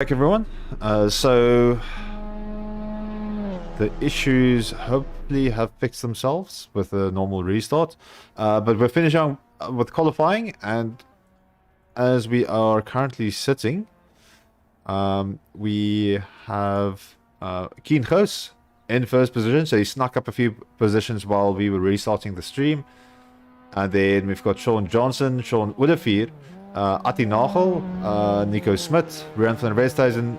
Back everyone. So the issues hopefully have fixed themselves with a normal restart. But we're finishing with qualifying, and as we are currently sitting, we have Keen Goos in first position, so he snuck up a few positions while we were restarting the stream. And then we've got Sean Johnson, Sean Udefier, Atti Nagel, Nico Smit, Rian van Westhuizen,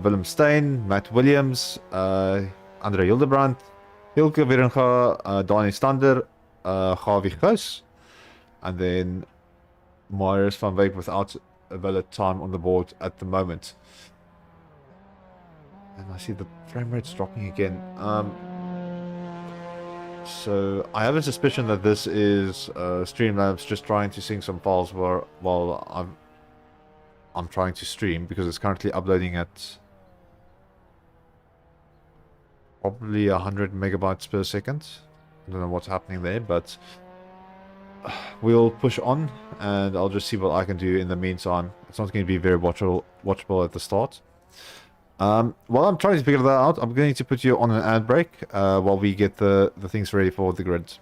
Willem Stein, Matt Williams, Andre Hildebrand, Hilke Wieringa, Dani Stander, Gavi Goos, and then Marius van Wyk without a valid time on the board at the moment. And I see the frame rate's dropping again. So I have a suspicion that this is Streamlabs just trying to sync some files while I'm trying to stream, because it's currently uploading at probably 100 megabytes per second. I don't know what's happening there, but we'll push on and I'll just see what I can do in the meantime. It's not going to be very watchable at the start. While I'm trying to figure that out, I'm going to put you on an ad break while we get the things ready for the grid.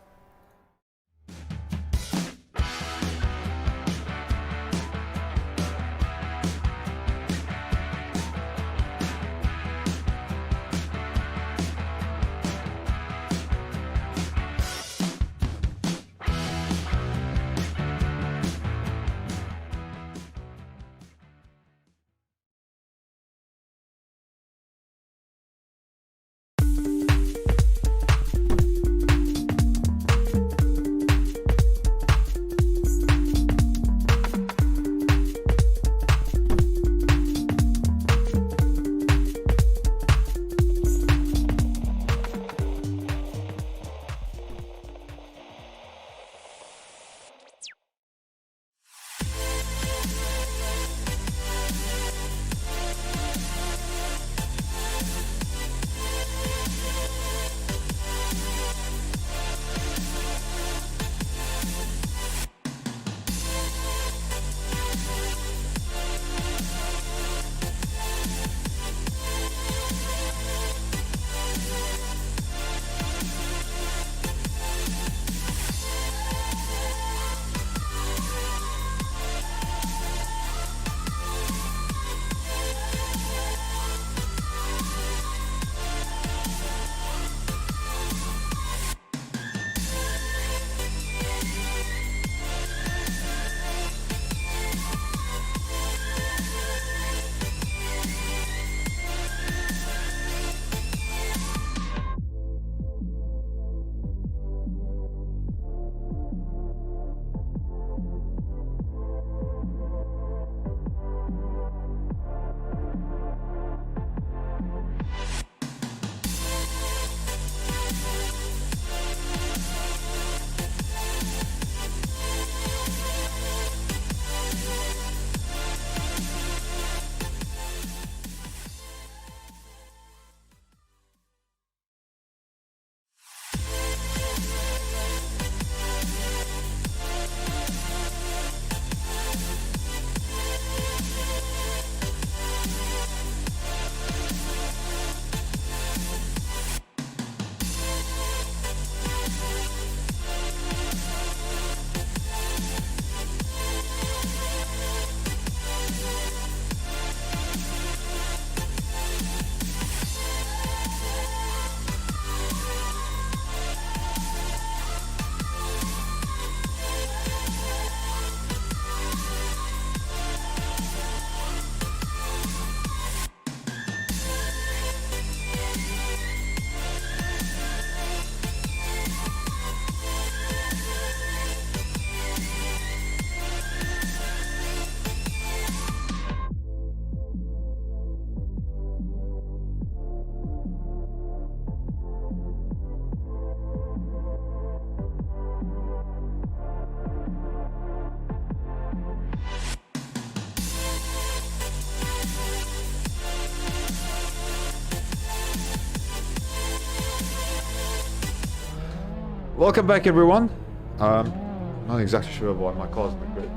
Welcome back, everyone. Not exactly sure why my car's in the grid.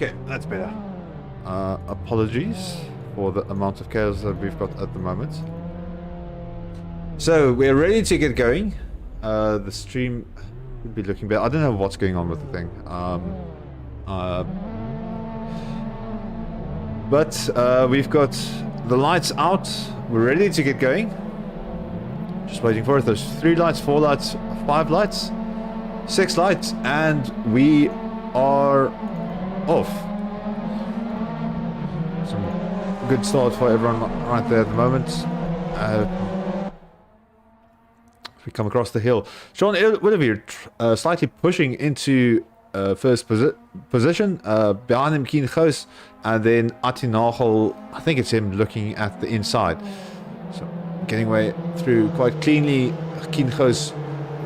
Okay, that's better. Apologies for the amount of chaos that we've got at the moment. So, we're ready to get going. The stream would be looking better. I don't know what's going on with the thing. But we've got the lights out. We're ready to get going. Just waiting for it. There's 3 lights, 4 lights, 5 lights, 6 lights, and we are off. Some good start for everyone right there at the moment. We come across the hill. Sean Willivier slightly pushing into first position. Behind him, Keen Goos, and then Atinagel. I think it's him looking at the inside. So getting way through quite cleanly. Keen Goos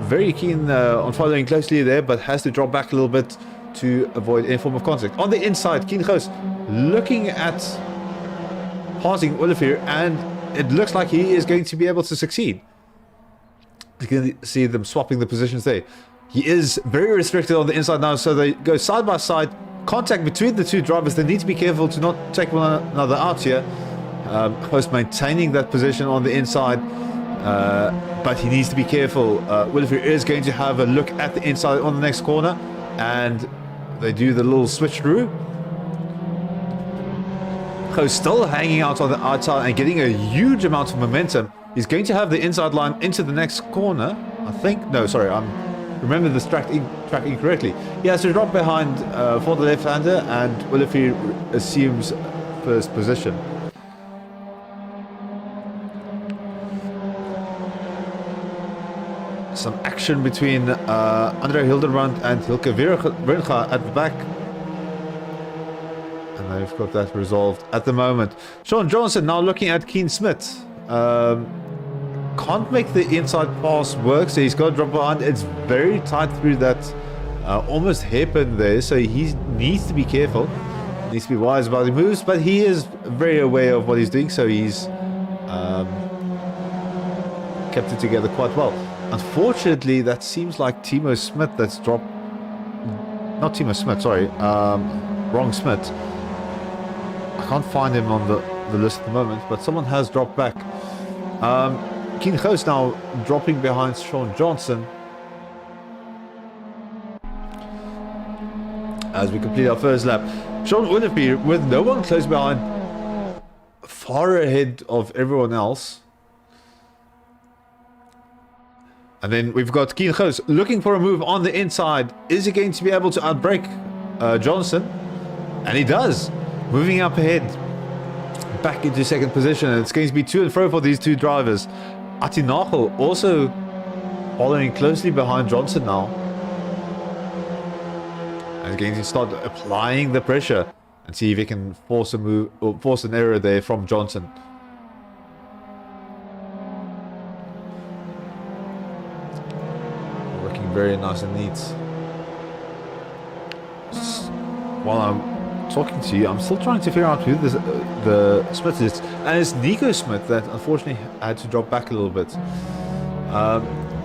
very keen on following closely there, but has to drop back a little bit to avoid any form of contact. On the inside, Keen Goos looking at passing Olivier, and it looks like he is going to be able to succeed. You can see them swapping the positions there. He is very restricted on the inside now, so they go side by side. Contact between the 2 drivers. They need to be careful to not take one another out here. Host maintaining that position on the inside, but he needs to be careful. Wilfred is going to have a look at the inside on the next corner, and they do the little switcheroo. Host still hanging out on the outside and getting a huge amount of momentum. He's going to have the inside line into the next corner, I think. No, sorry, I'm remember this track incorrectly. He has to drop behind for the left-hander, and Willifier assumes first position. Some action between Andre Hildebrand and Hilke Wernga at the back. And they've got that resolved at the moment. Sean Johnson now looking at Keen Smith. Can't make the inside pass work, so he's got to drop behind. It's very tight through that almost hairpin there, so he needs to be careful. Needs to be wise about his moves, but he is very aware of what he's doing, so he's kept it together quite well. Unfortunately, that seems like Timo Smith that's dropped. Not Timo Smith, sorry. Wrong Smith. I can't find him on the list at the moment, but someone has dropped back. Keen Goos now dropping behind Sean Johnson as we complete our first lap. Sean Willivier with no one close behind, far ahead of everyone else. And then we've got Keen Goos looking for a move on the inside. Is he going to be able to outbrake Johnson? And he does, moving up ahead back into second position, and it's going to be to and fro for these 2 drivers. Atinagel also following closely behind Johnson now, and he's going to start applying the pressure and see if he can force a move or force an error there from Johnson. Working very nice and neat. While I'm talking to you, I'm still trying to figure out who the Smith is, and it's Nico Smith that unfortunately had to drop back a little bit.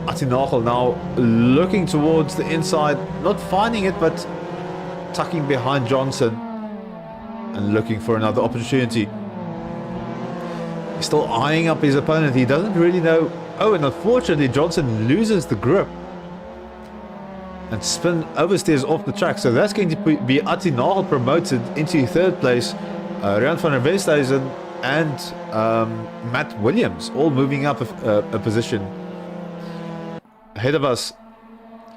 Atinagel now looking towards the inside, not finding it, but tucking behind Johnson and looking for another opportunity. He's still eyeing up his opponent. He doesn't really know. Oh, and unfortunately Johnson loses the grip and spin oversteers off the track. So that's going to be Atinagel promoted into 3rd place. Ryan van der Westhuizen and Matt Williams all moving up a position. Ahead of us,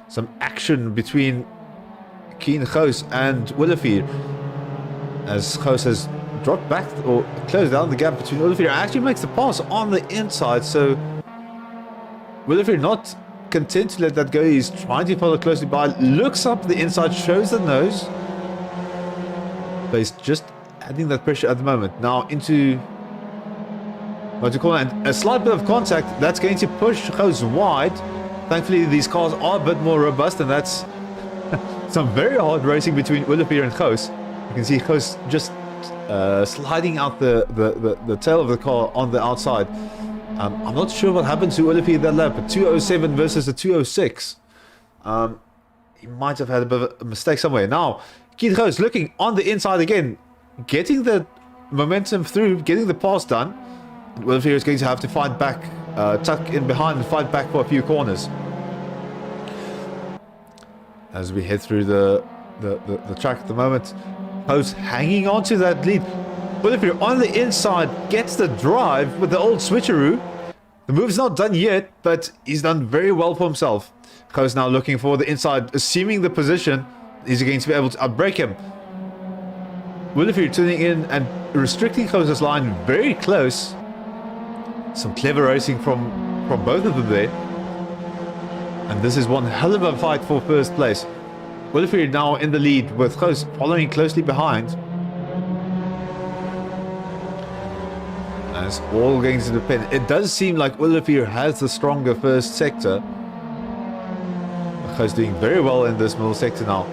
some action between Keen Goos and Willivier, as Goos has dropped back or closed down the gap between Willivier. Actually makes the pass on the inside, so Willivier not content to let that go. He's trying to follow closely by, looks up the inside, shows the nose, but he's just adding that pressure at the moment. Now into motor corner, and a slight bit of contact that's going to push Goos wide. Thankfully these cars are a bit more robust, and that's some very hard racing between Willivier and Goos. You can see Goos just sliding out the tail of the car on the outside. I'm not sure what happened to Willivier that lap, but 207 versus a 206. He might have had a bit of a mistake somewhere. Now, Keith Host looking on the inside again, getting the momentum through, getting the pass done. Olivier is going to have to fight back, tuck in behind and fight back for a few corners. As we head through the track at the moment, Host hanging on to that lead. Olivier on the inside gets the drive with the old switcheroo. The move's not done yet, but he's done very well for himself. Host now looking for the inside, assuming the position. Is he going to be able to outbrake him? Olivier turning in and restricting Host's line very close. Some clever racing from both of them there. And this is one hell of a fight for first place. Olivier now in the lead with Host following closely behind. And it's all going to depend. It does seem like Olivier has the stronger first sector. Host doing very well in this middle sector now.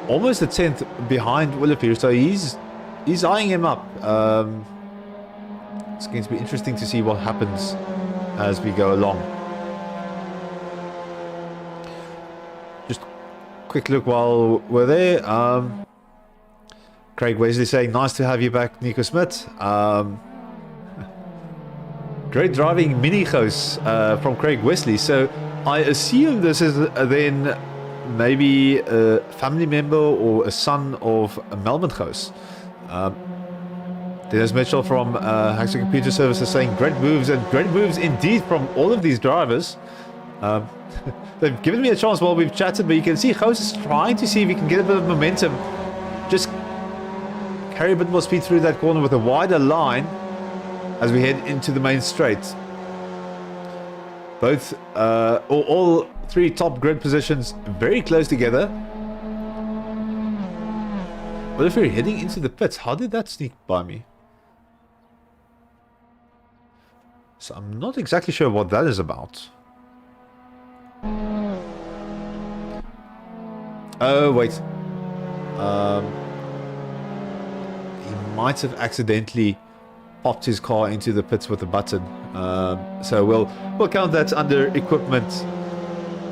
Almost a 10th behind Olivier, so he's eyeing him up. It's going to be interesting to see what happens as we go along. Just quick look while we're there. Craig Wesley saying, nice to have you back, Nico Smith. Great driving mini host from Craig Wesley. So I assume this is then maybe a family member or a son of a Melbourne host. Dennis Mitchell from Haxton Computer Services saying great moves, and great moves indeed from all of these drivers. They've given me a chance while we've chatted, but you can see Host is trying to see if he can get a bit of momentum. Just carry a bit more speed through that corner with a wider line as we head into the main straight. Both, all three top grid positions very close together. But if we're heading into the pits, how did that sneak by me? So I'm not exactly sure what that is about. Oh, wait. He might have accidentally popped his car into the pits with a button. So we'll count that under equipment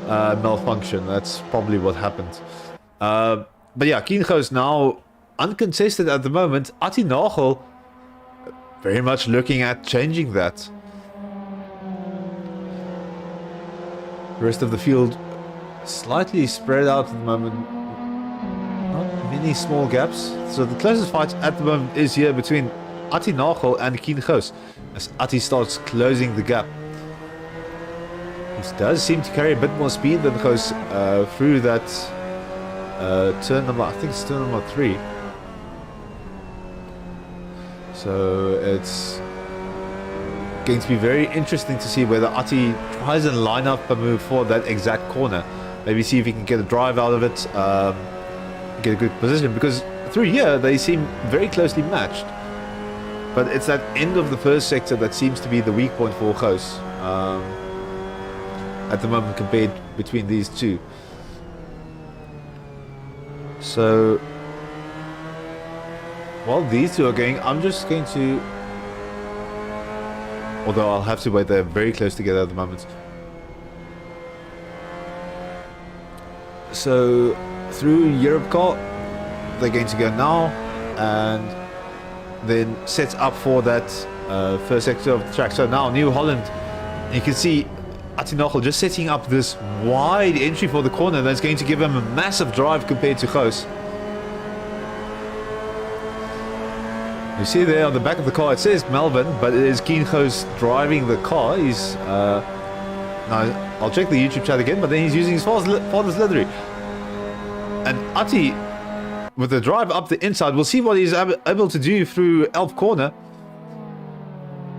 malfunction. That's probably what happened. But yeah, Kiengo's now uncontested at the moment. Atti Nagel very much looking at changing that. The rest of the field slightly spread out at the moment. Not many small gaps. So the closest fight at the moment is here between Atti Nagel and Kiengo's, as Atti starts closing the gap. He does seem to carry a bit more speed than goes through that turn number, I think it's turn number 3. So it's going to be very interesting to see whether Atti tries and line up a move for that exact corner. Maybe see if he can get a drive out of it, get a good position, because through here they seem very closely matched. But it's that end of the first sector that seems to be the weak point for Goos at the moment compared between these two. So while these two are going, I'm just going to, although I'll have to wait, they're very close together at the moment. So through Europe car, they're going to go now, and then sets up for that first sector of the track. So now New Holland, you can see Atti Nagel just setting up this wide entry for the corner that's going to give him a massive drive compared to Goos. You see there on the back of the car it says Melbourne, but it is Kiengo's driving the car. He's now I'll check the YouTube chat again, but then he's using his father's livery. And Atti, with the drive up the inside, we'll see what he's able to do through Elf Corner.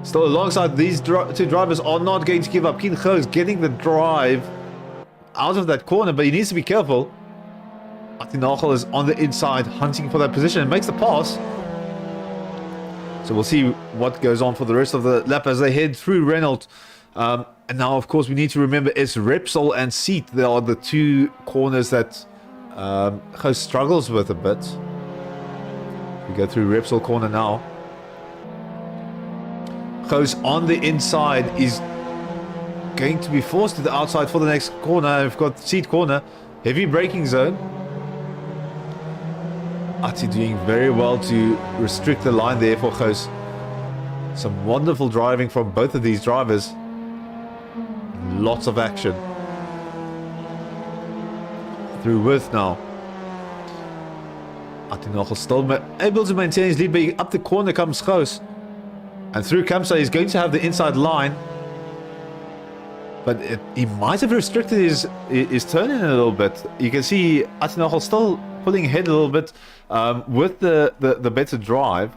Still alongside, these two drivers are not going to give up. Kiengo's getting the drive out of that corner, but he needs to be careful. Atti Nagel is on the inside hunting for that position and makes the pass. So we'll see what goes on for the rest of the lap as they head through Renault. And now, of course, we need to remember it's Repsol and Seat. They are the two corners that Goos struggles with a bit. We go through Repsol corner now. Goos on the inside is going to be forced to the outside for the next corner. We've got Seat corner, heavy braking zone. Ati doing very well to restrict the line there for Goos. Some wonderful driving from both of these drivers. Lots of action. Through Worth now. Ati Nagel still able to maintain his lead, but up the corner comes Goos. And through Kamsa, he's going to have the inside line. But he might have restricted his turn in a little bit. You can see Ati Nagel still pulling ahead a little bit with the better drive.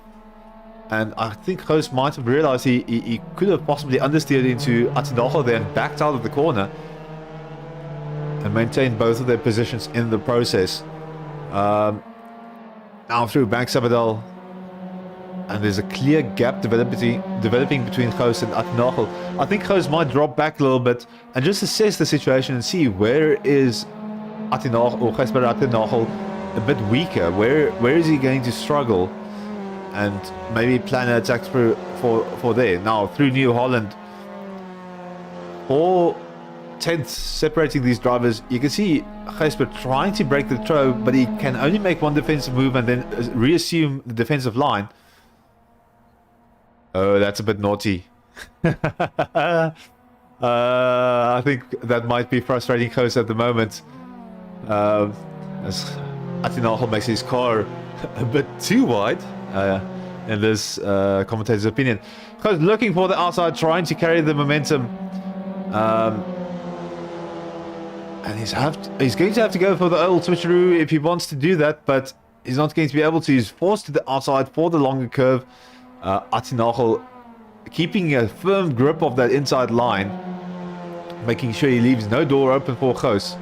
And I think Goos might have realized he could have possibly understeered into Ati Nagel there and backed out of the corner. And maintained both of their positions in the process. Now through Bank Sabadell. And there's a clear gap developing between Goos and Ati Nagel. I think Goos might drop back a little bit and just assess the situation and see where is Ati Nagel or Gijsberg Ati Nagel a bit weaker. Where is he going to struggle? And maybe plan an attack for there. Now through New Holland. 4 tenths separating these drivers. You can see Gijsberg trying to break the throw, but he can only make one defensive move and then reassume the defensive line. Oh, that's a bit naughty. I think that might be frustrating Goos at the moment. As Ati Nagel makes his car a bit too wide, in this commentator's opinion. Goos looking for the outside, trying to carry the momentum. And he's going to have to go for the old switcheroo if he wants to do that, but he's not going to be able to. He's forced to the outside for the longer curve. Ati Nagel keeping a firm grip of that inside line, making sure he leaves no door open for Goos.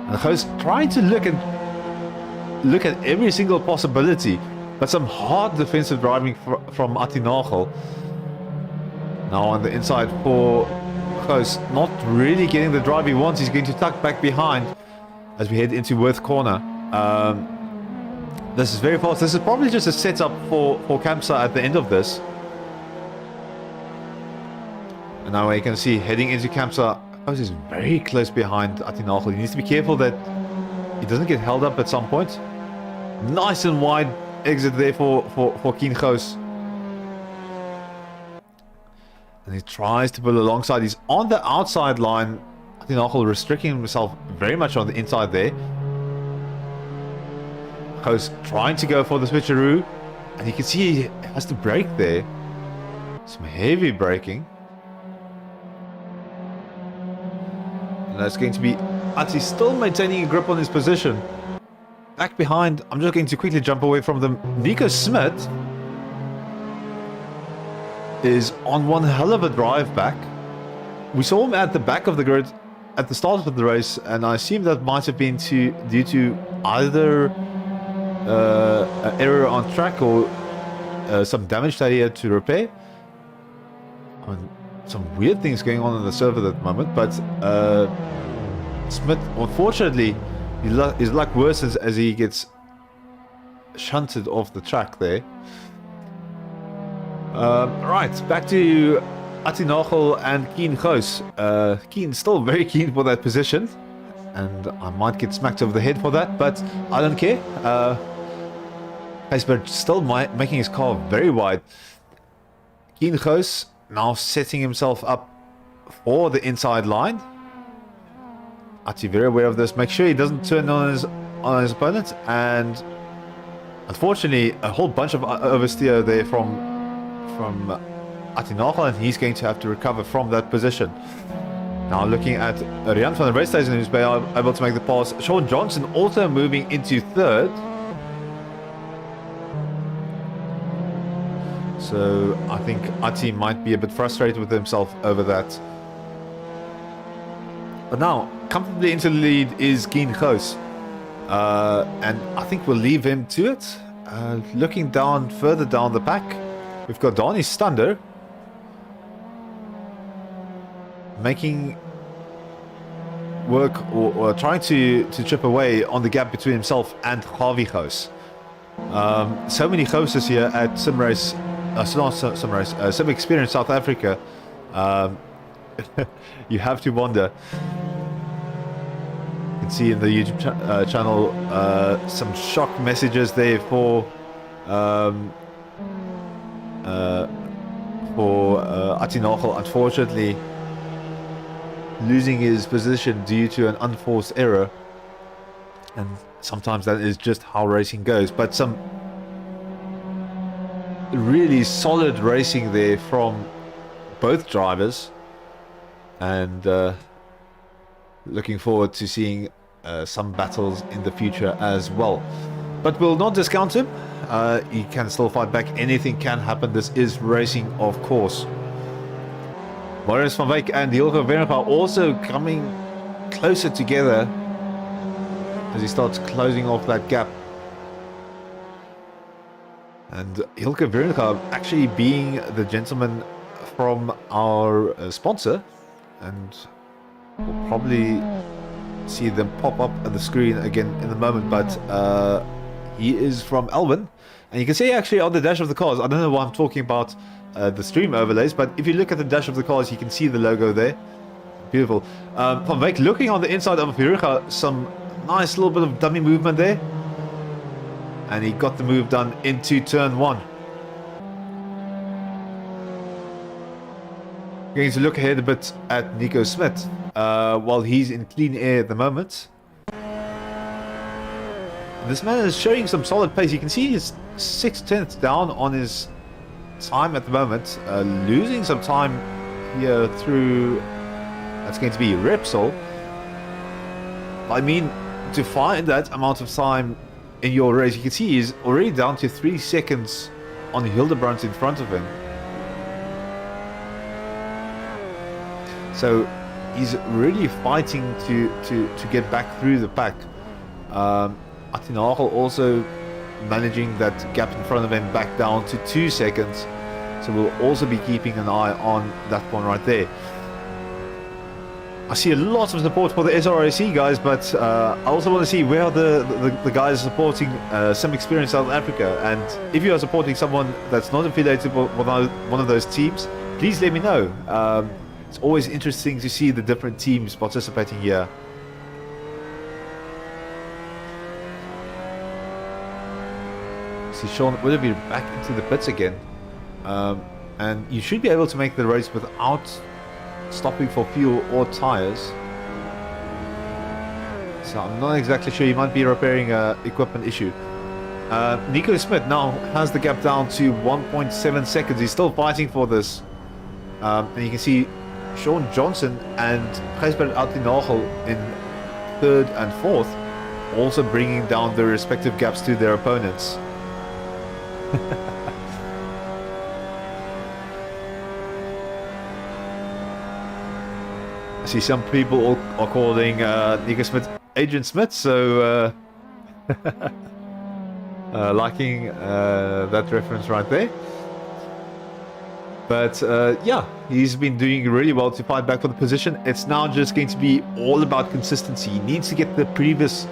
And Goos trying to look at every single possibility, but some hard defensive driving from Ati Nagel. Now on the inside for Goos, not really getting the drive he wants. He's going to tuck back behind as we head into Worth corner. This is very fast. This is probably just a setup for Kamsa at the end of this. And now you can see heading into Kamsa, Goos is very close behind Ati Nagel. He needs to be careful that he doesn't get held up at some point. Nice and wide exit there for Keen Goos. And he tries to pull alongside. He's on the outside line. Ati Nagel restricting himself very much on the inside there. Goos trying to go for the switcheroo, and you can see he has to brake there. Some heavy braking. And that's going to be Ati still maintaining a grip on his position. Back behind, I'm just going to quickly jump away from them. Nico Smit is on one hell of a drive back. We saw him at the back of the grid at the start of the race, and I assume that might have been due to either an error on track or some damage that he had to repair. I mean, some weird things going on in the server at the moment, but Smith, unfortunately, his luck worsens as he gets shunted off the track there. Right, back to Ati Nagel and Keen Goos. Keen still very keen for that position, and I might get smacked over the head for that, but I don't care. Gijsberg still making his car very wide. Keen Goos now setting himself up for the inside line. Ati very aware of this. Make sure he doesn't turn on his opponent, and unfortunately a whole bunch of oversteer there from Ati Nagel, and he's going to have to recover from that position. Now looking at Rian van der Westhuizen, who's been able to make the pass. Sean Johnson also moving into third. So I think Ati might be a bit frustrated with himself over that. But now, comfortably into the lead is Keen Goos. And I think we'll leave him to it. Looking down, further down the pack, we've got Donnie Stander making work or trying to chip away on the gap between himself and Javi Goos. So many Gooses here at Simrace, Sim Experience South Africa. You have to wonder. You can can see in the YouTube channel some shock messages there for Atinagel, unfortunately losing his position due to an unforced error, and sometimes that is just how racing goes. But some really solid racing there from both drivers, and looking forward to seeing some battles in the future as well. But we'll not discount him. He can still fight back. Anything can happen. This is racing, of course. Marius van Wyk and Hilke Wernega are also coming closer together as he starts closing off that gap. And Hilke Wernega actually being the gentleman from our sponsor, and we'll probably see them pop up on the screen again in a moment, but he is from Elvin, and you can see actually on the dash of the cars, I don't know why I'm talking about the stream overlays, but if you look at the dash of the cars, you can see the logo there. Beautiful. Van Wyk looking on the inside of Wernega, some nice little bit of dummy movement there, and he got the move done into turn 1. Going to look ahead a bit at Nico Smit while he's in clean air at the moment. This man is showing some solid pace. You can see he's 6/10 down on his time at the moment, losing some time here through, that's going to be Repsol. I mean, to find that amount of time in your race, you can see he's already down to 3 seconds on Hildebrandt in front of him. So he's really fighting to get back through the pack. Atinagel also managing that gap in front of him back down to 2 seconds. So we'll also be keeping an eye on that one right there. I see a lot of support for the SRAC guys, but I also want to see where are the guys supporting some experience South Africa. And if you are supporting someone that's not affiliated with one of those teams, please let me know. It's always interesting to see the different teams participating here. See Sean will be back into the pits again, and you should be able to make the race without stopping for fuel or tires. So I'm not exactly sure. You might be repairing an equipment issue. Nico Smit now has the gap down to 1.7 seconds. He's still fighting for this, and you can see Sean Johnson and Gijsbert Atinagel in 3rd and 4th, also bringing down their respective gaps to their opponents. I see some people are calling Nico Smit Agent Smith, so liking that reference right there. But yeah, he's been doing really well to fight back for the position. It's now just going to be all about consistency. He needs to get the previous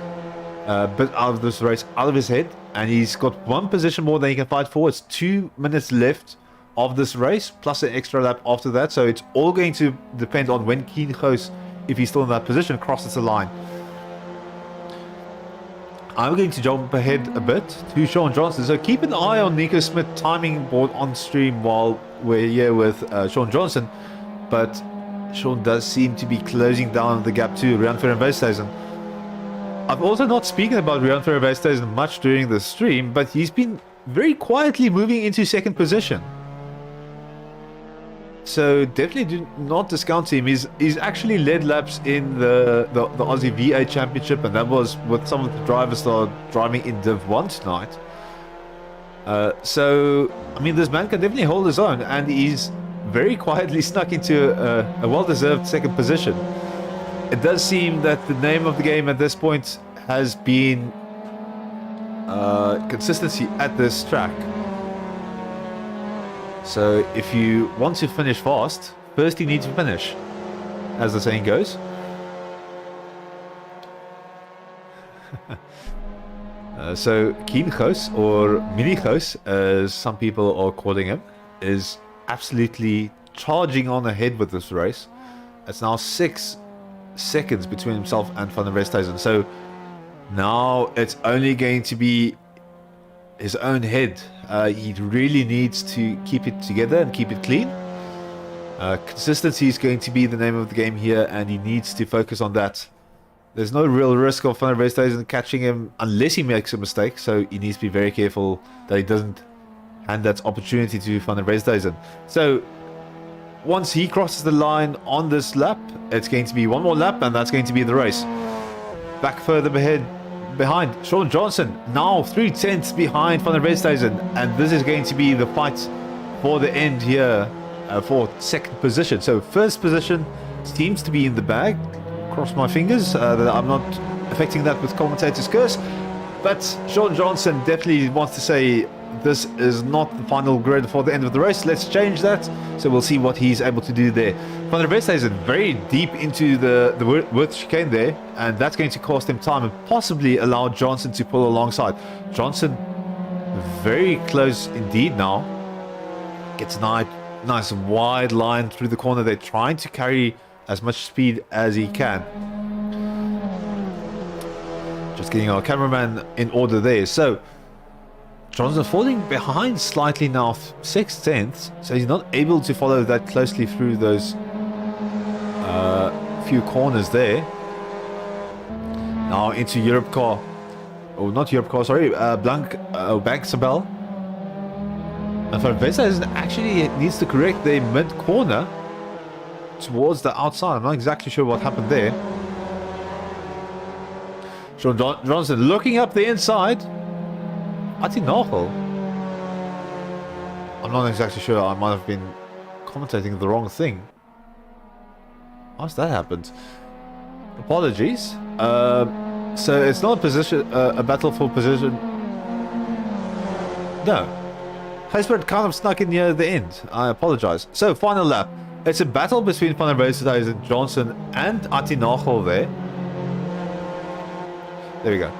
bit out of this race out of his head, and he's got 1 position more than he can fight for. It's 2 minutes left of this race, plus an extra lap after that. So it's all going to depend on when Keen Goes, if he's still in that position, crosses the line. I'm going to jump ahead a bit to Sean Johnson. So keep an eye on Nico Smit timing board on stream while we're here with Sean Johnson. But Sean does seem to be closing down the gap to Rian Verwesthuizen. I've also not spoken about Rian Verwesthuizen much during the stream, but he's been very quietly moving into 2nd position. So definitely do not discount him. He's actually led laps in the Aussie V8 Championship, and that was with some of the drivers that are driving in Div 1 tonight. So, I mean, this man can definitely hold his own, and he's very quietly snuck into a well-deserved 2nd position. It does seem that the name of the game at this point has been consistency at this track. So if you want to finish fast, first you need to finish, as the saying goes. So Keen Goes, or Mini Goes, as some people are calling him, is absolutely charging on ahead with this race. It's now 6 seconds between himself and Van der Westhuizen. So now it's only going to be his own head. He really needs to keep it together and keep it clean. Consistency is going to be the name of the game here, and he needs to focus on that. There's no real risk of Van der Westhuizen catching him unless he makes a mistake, so he needs to be very careful that he doesn't hand that opportunity to Van der Westhuizen. So once he crosses the line on this lap, it's going to be one more lap, and that's going to be the race. Back further behind Sean Johnson, now 3/10 behind Van der Westhuizen, and this is going to be the fight for the end here for second position. So first position seems to be in the bag. Cross my fingers that I'm not affecting that with commentator's curse, but Sean Johnson definitely wants to say this is not the final grid for the end of the race. Let's change that. So we'll see what he's able to do there. Van der Westhuizen very deep into the width chicane there, and that's going to cost him time and possibly allow Johnson to pull alongside. Johnson very close indeed now. Gets a nice wide line through the corner. They're trying to carry as much speed as he can. Just getting our cameraman in order there. So Johnson falling behind slightly now, 6/10, so he's not able to follow that closely through those few corners there. Now into Europe car, oh not Europe car, sorry, Bank Sabel. And Van Westhuizen actually needs to correct the mid corner towards the outside. I'm not exactly sure what happened there. Sean Johnson looking up the inside. Atinachel. I'm not exactly sure. I might have been commentating the wrong thing. How's that happened? Apologies. So it's not a position, a battle for position. No. Gijsbert kind of snuck in near the end. I apologize. So final lap. It's a battle between Van der Westhuizen, Johnson, and Atinachel there. There we go.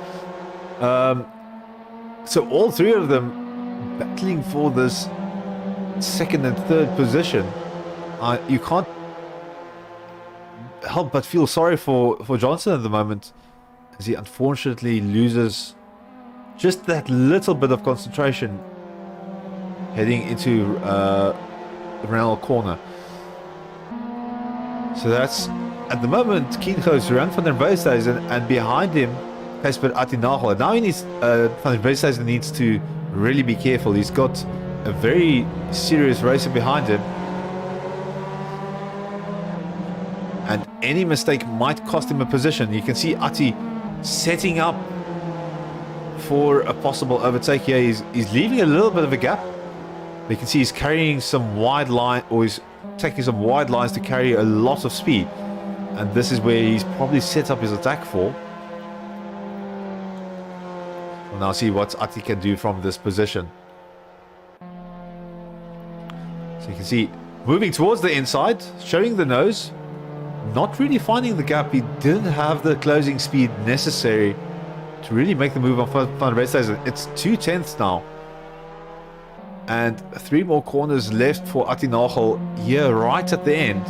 So all three of them battling for this second and third position. You can't help but feel sorry for Johnson at the moment, as he unfortunately loses just that little bit of concentration heading into the Renault corner. So that's at the moment Kiengo's Rand van der Westhuizen, and behind him Gijsbert Atinachel. Now he needs Van der Westhuizen needs to really be careful. He's got a very serious racer behind him, and any mistake might cost him a position. You can see Ati setting up for a possible overtake here. He's leaving a little bit of a gap. You can see he's carrying some wide line, or he's taking some wide lines to carry a lot of speed, and this is where he's probably set up his attack for. We'll now see what Ati can do from this position. So you can see moving towards the inside, showing the nose, not really finding the gap. He didn't have the closing speed necessary to really make the move on Van der Westhuizen. It's 2/10 now, and 3 more corners left for Atinachel here right at the end.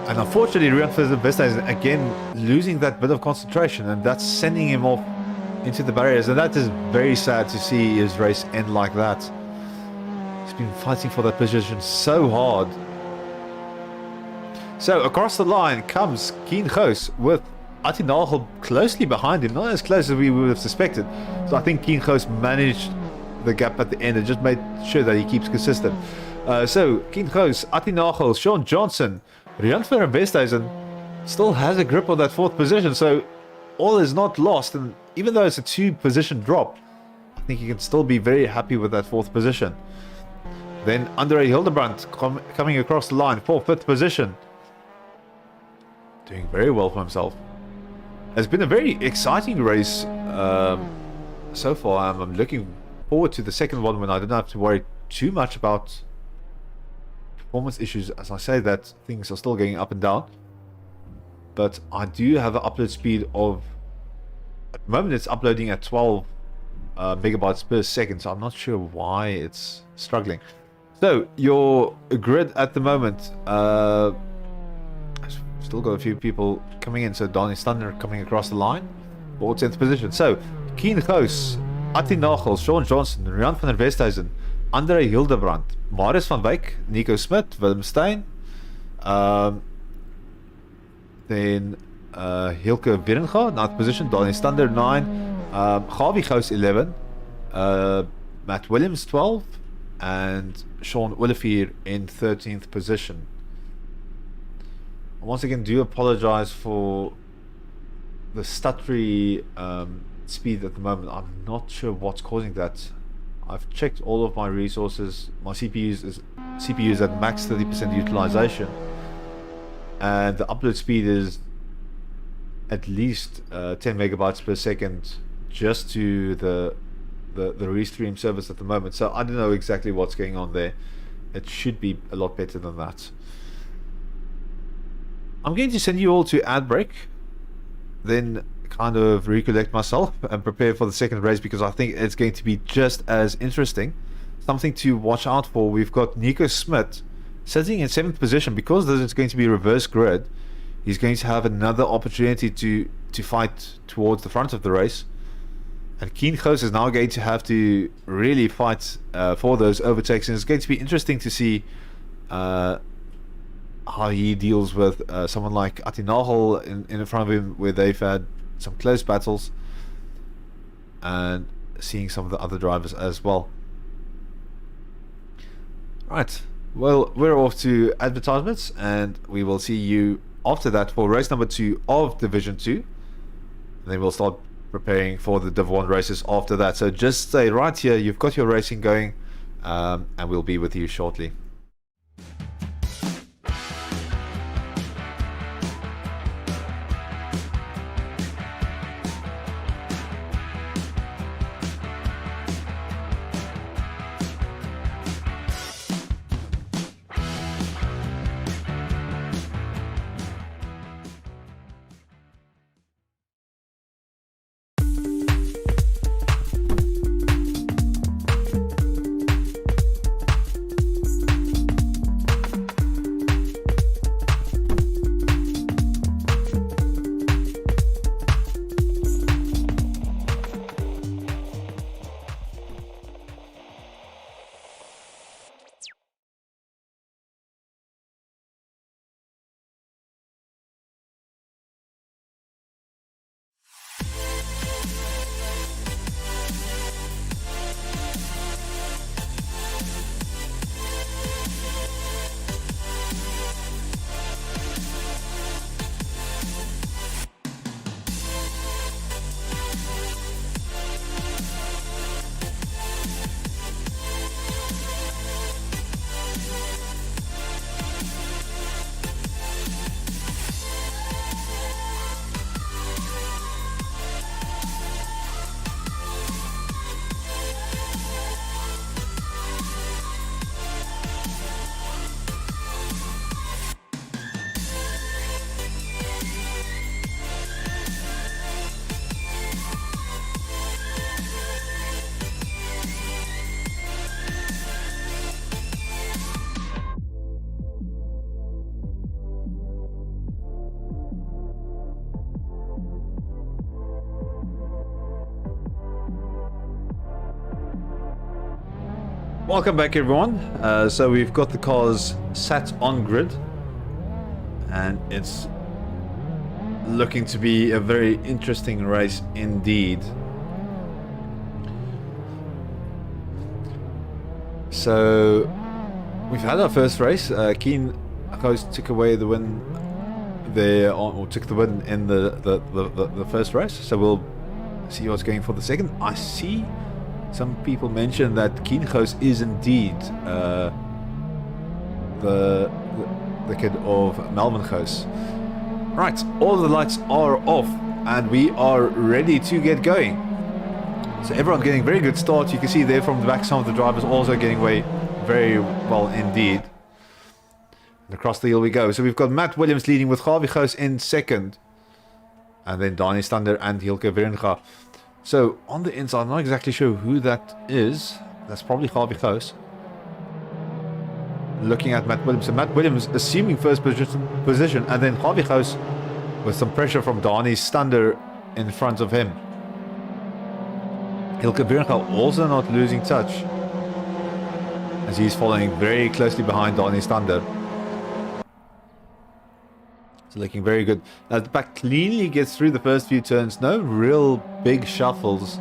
And unfortunately, Van der Westhuizen again losing that bit of concentration, and that's sending him off into the barriers, and that is very sad to see his race end like that. He's been fighting for that position so hard. So across the line comes Kiengo's with Atinachel closely behind him, not as close as we would have suspected. So I think Kiengo's managed the gap at the end and just made sure that he keeps consistent. So Kiengo's, Atinachel, Sean Johnson, Rand van der Westhuizen still has a grip on that 4th position, so all is not lost. And even though it's a 2-position drop, I think he can still be very happy with that 4th position. Then Andre Hildebrandt coming across the line for 5th position, doing very well for himself. It's been a very exciting race so far. I'm looking forward to the second one when I don't have to worry too much about performance issues. As I say that, things are still going up and down, but I do have an upload speed of, at the moment it's uploading at 12 megabytes per second, so I'm not sure why it's struggling. So your grid at the moment, still got a few people coming in. So Donnie Thunder coming across the line for 10th position. So Keen Gous, Atti Nagel, Sean Johnson, Rian van der Westhuizen, Andre Hildebrand, Marius van Wyk, Nico Smit, Willem Stein, then Hilke Wieringa, 9th position, Donnie Thunder 9, Gavi Gous 11, Matt Williams 12, and Sean Olivier in 13th position. Once again, do apologize for the stuttery speed at the moment. I'm not sure what's causing that. I've checked all of my resources. My CPU is at max 30% utilization, and the upload speed is at least 10 megabytes per second just to the restream service at the moment. So I don't know exactly what's going on there. It should be a lot better than that. I'm going to send you all to ad break, then kind of recollect myself and prepare for the second race, because I think it's going to be just as interesting. Something to watch out for. We've got Nico Smit sitting in 7th position. Because this is going to be reverse grid, he's going to have another opportunity to fight towards the front of the race. And Keen Gous is now going to have to really fight for those overtakes, and it's going to be interesting to see how he deals with someone like Atti Nagel in front of him, where they've had some close battles, and seeing some of the other drivers as well. Right, well, we're off to advertisements, and we will see you after that for race number 2 of Division 2. And then we'll start preparing for the Div 1 races after that. So just stay right here, you've got your racing going, and we'll be with you shortly. Welcome back, everyone. So we've got the cars sat on grid, and it's looking to be a very interesting race indeed. So we've had our first race. Keen Gous took away the win there, or took the win in the first race. So we'll see what's going for the second. I see some people mention that Keen Gous is indeed the kid of Melvin Gous. Right, all the lights are off and we are ready to get going. So everyone's getting a very good start. You can see there from the back, some of the drivers also getting away very well indeed. And across the hill we go. So we've got Matt Williams leading with Gavi Gous in second. And then Donnie Thunder and Hilke Wieringa. So on the inside, I'm not exactly sure who that is. That's probably Gavi Gous. looking at Matt Williams. So Matt Williams assuming first position, and then Harvey Gous with some pressure from Dani Stander in front of him. Ilke Bernal also not losing touch, as he's following very closely behind Dani Stander. So looking very good. Now the back cleanly gets through the first few turns. No real big shuffles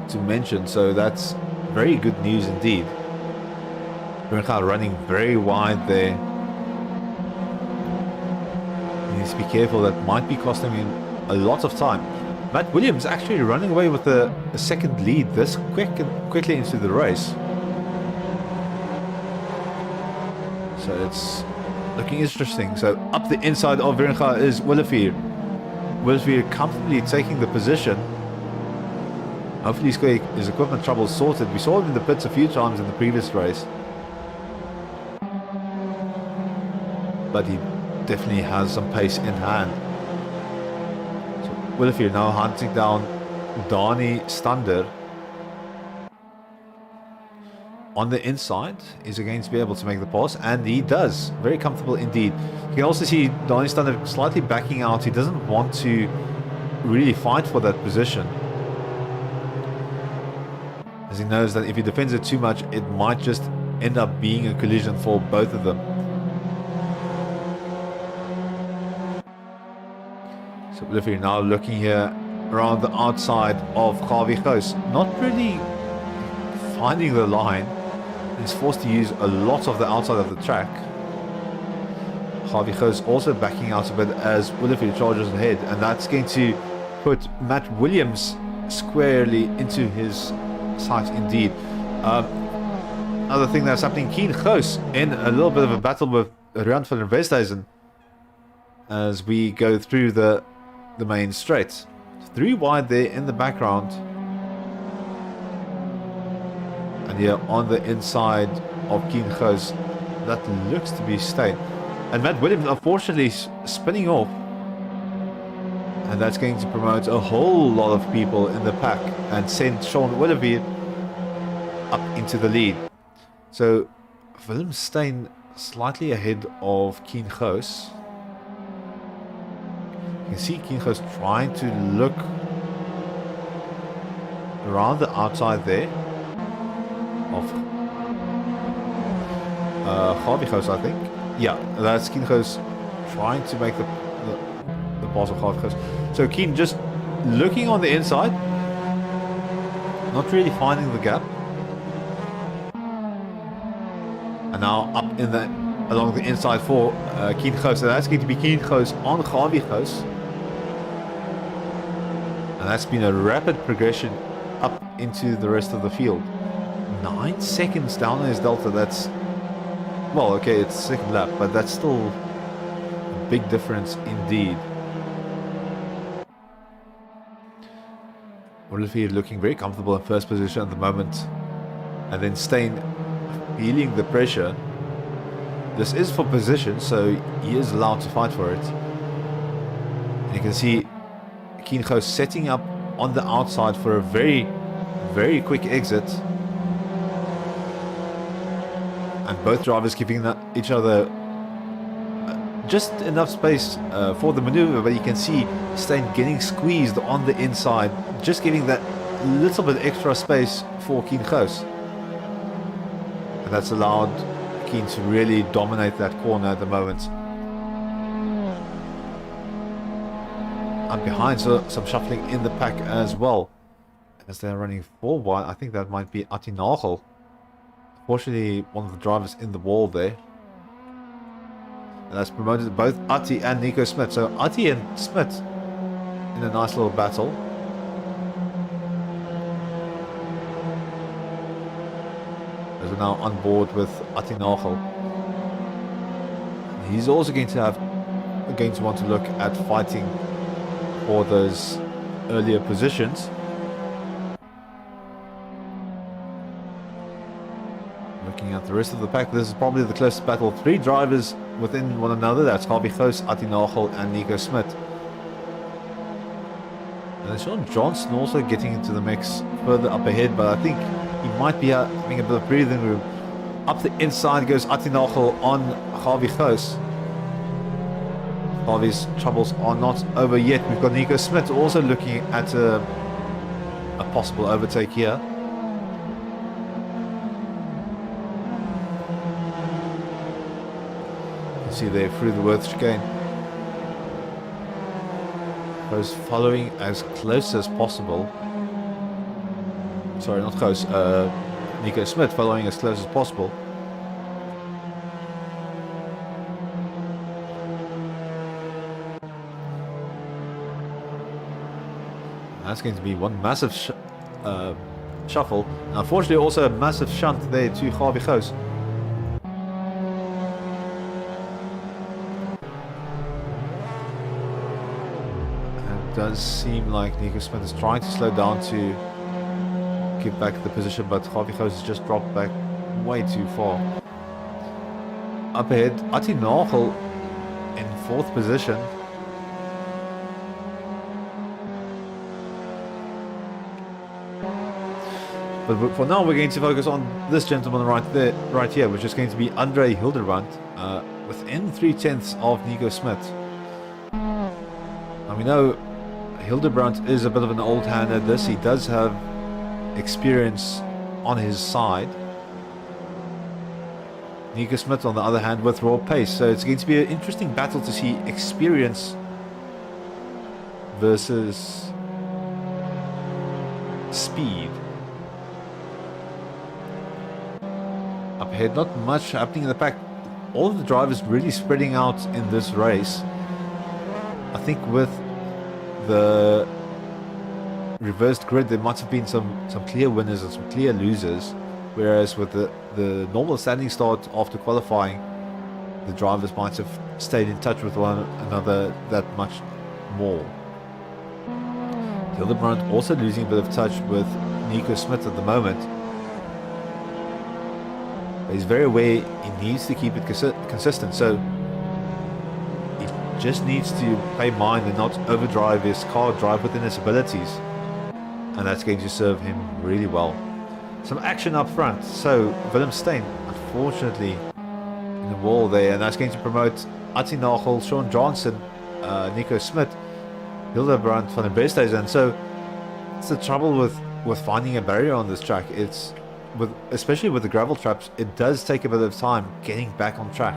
to mention, so that's very good news indeed. Bernal running very wide there. He needs to be careful, that might be costing him a lot of time. Matt Williams actually running away with a second lead this quickly into the race. So it's looking interesting. So up the inside of Bernal is Willefeer. Willefeer comfortably taking the position. Hopefully he's got his equipment trouble sorted. We saw him in the pits a few times in the previous race, but he definitely has some pace in hand. So Willefeer now hunting down Dani Stander. On the inside, is he going to be able to make the pass? And he does. Very comfortable indeed. You can also see Dani Stander slightly backing out. He doesn't want to really fight for that position, as he knows that if he defends it too much, it might just end up being a collision for both of them. So Willefeer now looking here around the outside of Harvey Gous, not really finding the line. He's forced to use a lot of the outside of the track. Harvey Gous also backing out a bit as Willefeer charges ahead, and that's going to put Matt Williams squarely into his sight indeed. Another thing that's happening, Keen Gous in a little bit of a battle with Rand van der Westhuizen as we go through the main straight. 3 wide there in the background. And here on the inside of Keen Gous, that looks to be Steyn. And Matt Williams unfortunately spinning off. And that's going to promote a whole lot of people in the pack and send Sean Willefeer up into the lead. So Willem Steyn slightly ahead of Keen Gous. You can see Keen Gous trying to look around the outside there of Harvey Gous, I think. Yeah, that's Keen Gous trying to make the pass of Harvey Gous. So Keen just looking on the inside, not really finding the gap. And now up in the along the inside for Keen Gous. So that's going to be Keen Gous on Harvey Gous. And that's been a rapid progression up into the rest of the field. 9 seconds down in his delta. That's, well, okay, it's second lap, but that's still a big difference indeed. Willefeer looking very comfortable in first position at the moment, and then Steyn feeling the pressure. This is for position, so he is allowed to fight for it. And you can see Keen Gous setting up on the outside for a very, very quick exit. And both drivers giving each other just enough space for the maneuver, but you can see Steyn getting squeezed on the inside, just giving that little bit extra space for Keen Gous. And that's allowed Keen to really dominate that corner at the moment. And behind, so some shuffling in the pack as well, as they're running 4 wide. I think that might be Atti Nagel. Fortunately, one of the drivers in the wall there. And that's promoted both Atti and Nico Smit. So Atti and Smit in a nice little battle. As we're now on board with Atti Nagel. He's also going to want to look at fighting for those earlier positions. Looking at the rest of the pack, this is probably the closest battle. 3 drivers within one another. That's Harvey Gous, Atti Nagel and Nico Smit. And then Sean Johnson also getting into the mix further up ahead, but I think he might be having a bit of breathing room Up the inside goes Atinachel on Harvey Goos. Harvey's troubles are not over yet. We've got Nico Smith also looking at a possible overtake here. You can see there through the Worth chicane. Goes following as close as possible. Sorry, not close. Nico Smith following as close as possible. That's going to be one massive shuffle. Unfortunately, also a massive shunt there to Harvey Goos. It does seem like Nico Smith is trying to slow down to give back the position, but Harvey Goos has just dropped back way too far. Up ahead, Atinachel in 4th position. But for now, we're going to focus on this gentleman right here, which is going to be Andre Hildebrand, within 3/10 of Nico Smith. Now we know Hildebrand is a bit of an old hand at this. He does have experience on his side. Nico Smith, on the other hand, with raw pace. So it's going to be an interesting battle to see experience versus speed. Up ahead, not much happening in the pack. All of the drivers really spreading out in this race. I think with the reversed grid, there might have been some clear winners and some clear losers, whereas with the normal standing start after qualifying, the drivers might have stayed in touch with one another that much more. Hildebrand also losing a bit of touch with Nico Smith at the moment. But he's very aware he needs to keep it consistent, so he just needs to pay mind and not overdrive his car, drive within his abilities, and that's going to serve him really well. Some action up front. So Willem Steyn, unfortunately, in the wall there, and that's going to promote Atinachel, Sean Johnson, Nico Smith, Hildebrand van den Beste, and so it's the trouble with finding a barrier on this track. It's especially with the gravel traps, it does take a bit of time getting back on track.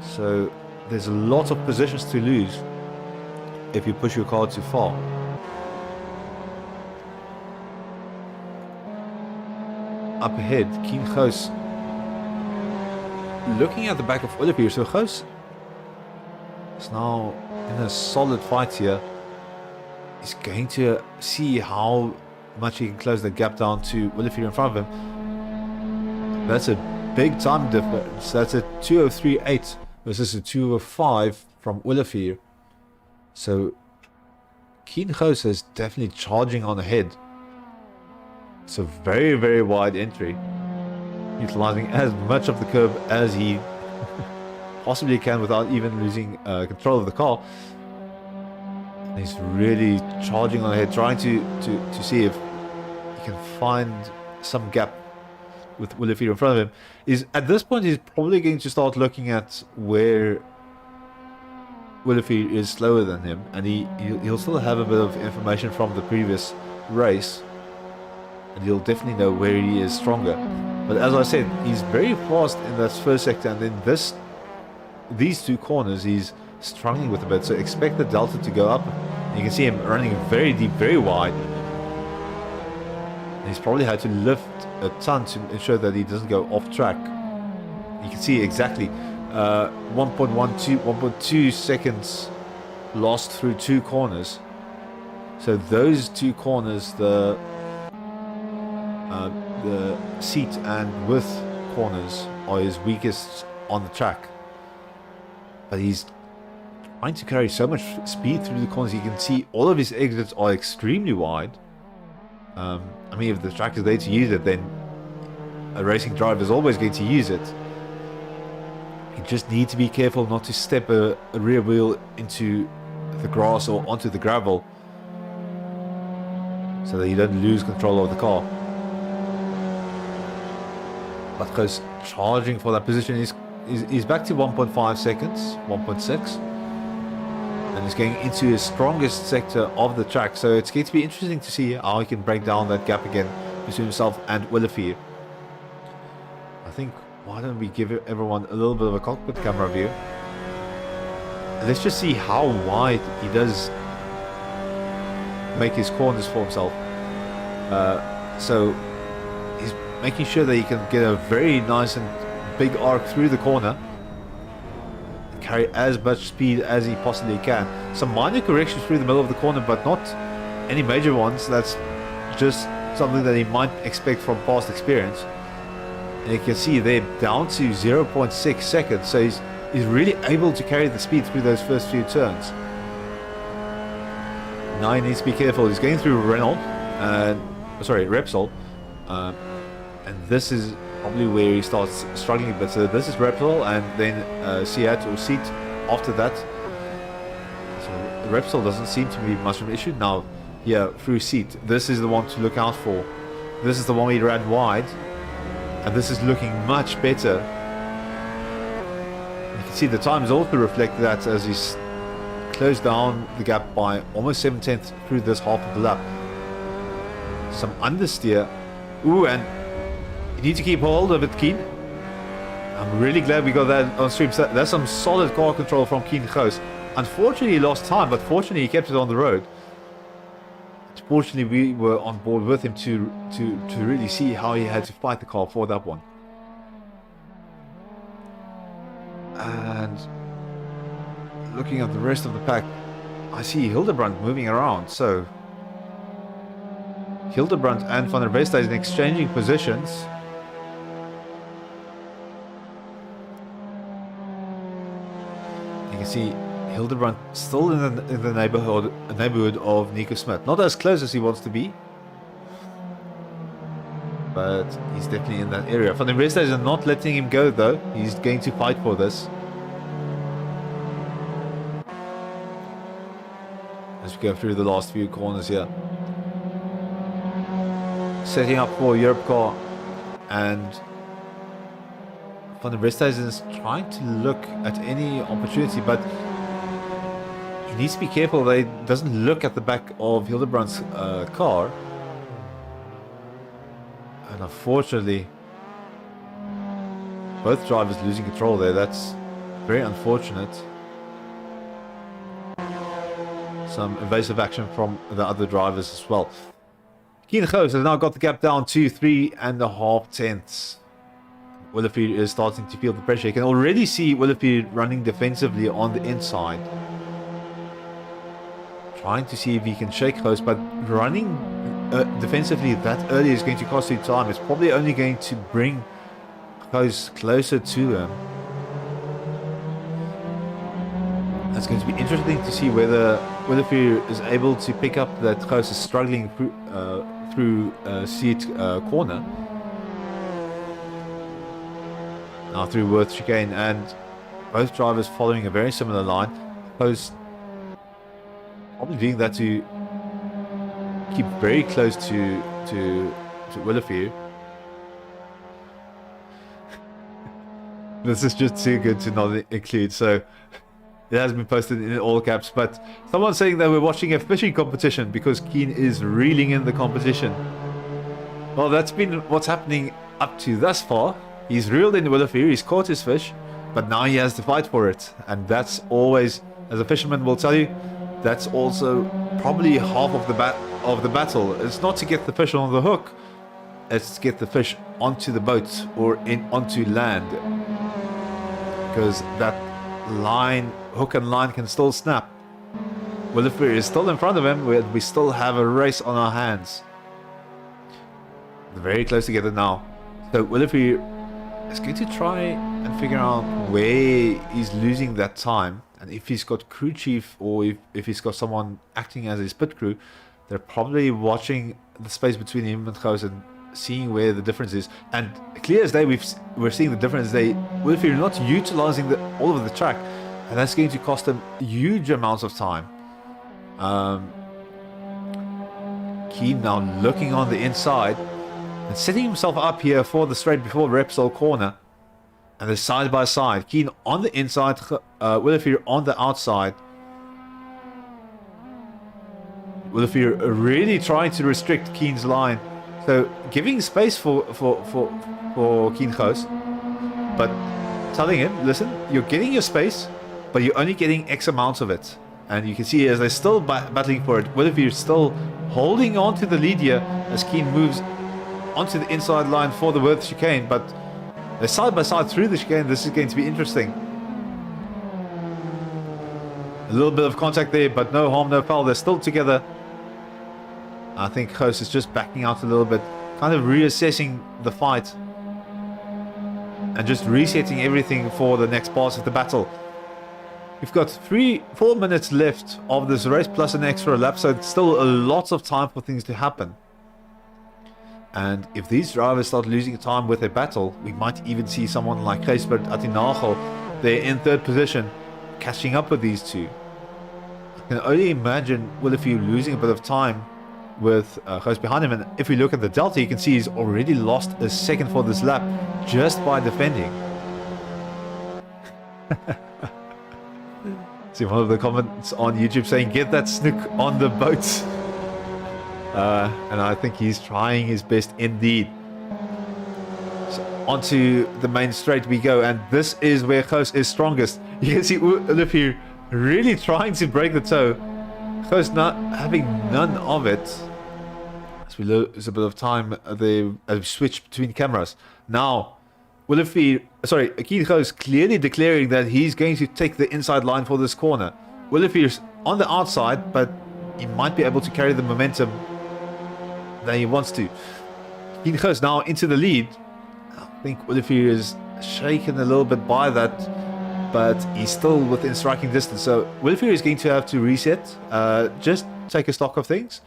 So there's a lot of positions to lose if you push your car too far. Up ahead, Keen Goos looking at the back of Olivier. So Goos is now in a solid fight here. He's going to see how much he can close the gap down to Olivier in front of him. That's a big time difference. That's a 2:03.8 versus a 2:05 from Olivier. So Keen Goos is definitely charging on ahead. It's a very, very wide entry, utilizing as much of the curb as he possibly can without even losing control of the car. And he's really charging on ahead, trying to see if he can find some gap with Olivier in front of him. At this point, he's probably going to start looking at where Olivier is slower than him, and he'll still have a bit of information from the previous race, and he'll definitely know where he is stronger. But as I said, he's very fast in that first sector, and then these two corners he's struggling with a bit, so expect the delta to go up. And you can see him running very deep, very wide, and he's probably had to lift a ton to ensure that he doesn't go off track. You can see exactly 1.2 seconds lost through two corners. So those two corners, the seat and width corners, are his weakest on the track. But he's trying to carry so much speed through the corners. You can see all of his exits are extremely wide. I mean, if the track is there to use it, then a racing driver is always going to use it. You just need to be careful not to step a rear wheel into the grass or onto the gravel, so that you don't lose control of the car. But Koos charging for that position is back to 1.5 seconds, 1.6. And he's going into his strongest sector of the track. So it's going to be interesting to see how he can break down that gap again between himself and Willefear. I think, why don't we give everyone a little bit of a cockpit camera view. Let's just see how wide he does make his corners for himself. So he's making sure that he can get a very nice and big arc through the corner. Carry as much speed as he possibly can. Some minor corrections through the middle of the corner, but not any major ones. That's just something that he might expect from past experience. And you can see they're down to 0.6 seconds. So he's really able to carry the speed through those first few turns. Now he needs to be careful. He's going through Repsol. And this is probably where he starts struggling a bit. So this is Repsol and then Seat or Seat after that. So Repsol doesn't seem to be much of an issue. Now here through Seat, this is the one to look out for. This is the one we ran wide. And this is looking much better. You can see the times also reflect that as he's closed down the gap by almost 7/10 through this half of the lap. Some understeer. Ooh, and you need to keep hold of it, Keen. I'm really glad we got that on stream. So that's some solid car control from Keen Goos. Unfortunately, he lost time, but fortunately, he kept it on the road. Fortunately, we were on board with him to really see how he had to fight the car for that one. And looking at the rest of the pack, I see Hildebrand moving around. So Hildebrand and Van der Westhuizen exchanging positions. You can see Hildebrand still in the neighborhood of Nico Smith. Not as close as he wants to be, but he's definitely in that area. Van der Westhuizen not letting him go though. He's going to fight for this. As we go through the last few corners here. Setting up for Europe car, and Van der Westhuizen is trying to look at any opportunity, but he needs to be careful that he doesn't look at the back of Hildebrand's car. And unfortunately, both drivers losing control there. That's very unfortunate. Some evasive action from the other drivers as well. Keen Goos has now got the gap down to 3.5 tenths. Willefear is starting to feel the pressure. You can already see Willefear running defensively on the inside. Trying to see if he can shake Goos, but running defensively that early is going to cost you time. It's probably only going to bring Goos closer to him. It's going to be interesting to see whether Willefear is able to pick up that Goos is struggling through Seat corner. Now through Worth chicane, and both drivers following a very similar line. Goos probably doing that to keep very close to Willefear. This is just too good to not include, so it has been posted in all caps, but someone's saying that we're watching a fishing competition because Keen is reeling in the competition. Well, that's been what's happening up to thus far. He's reeled in Willefear, he's caught his fish, but now he has to fight for it. And that's always, as a fisherman will tell you, that's also probably half of the battle. It's not to get the fish on the hook, it's to get the fish onto the boat or onto land. Because that hook and line can still snap. Willefear is still in front of him. We still have a race on our hands. They're very close together now. So Willefear is going to try and figure out where he's losing that time, and if he's got crew chief or if he's got someone acting as his pit crew. They're probably watching the space between him and Goos and seeing where the difference is. And clear as day, we're seeing the difference. Willefear not utilizing all of the track, and that's going to cost them huge amounts of time. Keen now looking on the inside. And setting himself up here for the straight before Repsol corner. And they're side by side. Keen on the inside, Willifear on the outside. Willifear really trying to restrict Keen's line. So giving space for Keen Goos. But telling him, listen, you're getting your space, but you're only getting X amount of it. And you can see as they're still battling for it, Willifear still holding on to the lead here as Keen moves onto the inside line for the Worth chicane. But they're side by side through the chicane. This is going to be interesting. A little bit of contact there, but no harm, no foul. They're still together. I think Goos is just backing out a little bit, kind of reassessing the fight and just resetting everything for the next part of the battle. We've got 4 minutes left of this race plus an extra lap, so it's still a lot of time for things to happen. And if these drivers start losing time with a battle, we might even see someone like Gijsbert Attinagel there in 3rd position, catching up with these two. I can only imagine Willifear losing a bit of time with Goos behind him. And if we look at the delta, you can see he's already lost a second for this lap just by defending. See one of the comments on YouTube saying, get that snook on the boat. And I think he's trying his best indeed. So onto the main straight we go, and this is where Goos is strongest. You can see Willifear really trying to break the toe. Goos not having none of it. As we lose a bit of time, they switch between cameras. Now, Keen Goos clearly declaring that he's going to take the inside line for this corner. Willifear's on the outside, but he might be able to carry the momentum that he wants to. Keen Goos now into the lead. I think Willifear is shaken a little bit by that, but he's still within striking distance. So Willifear is going to have to reset, just take a stock of things,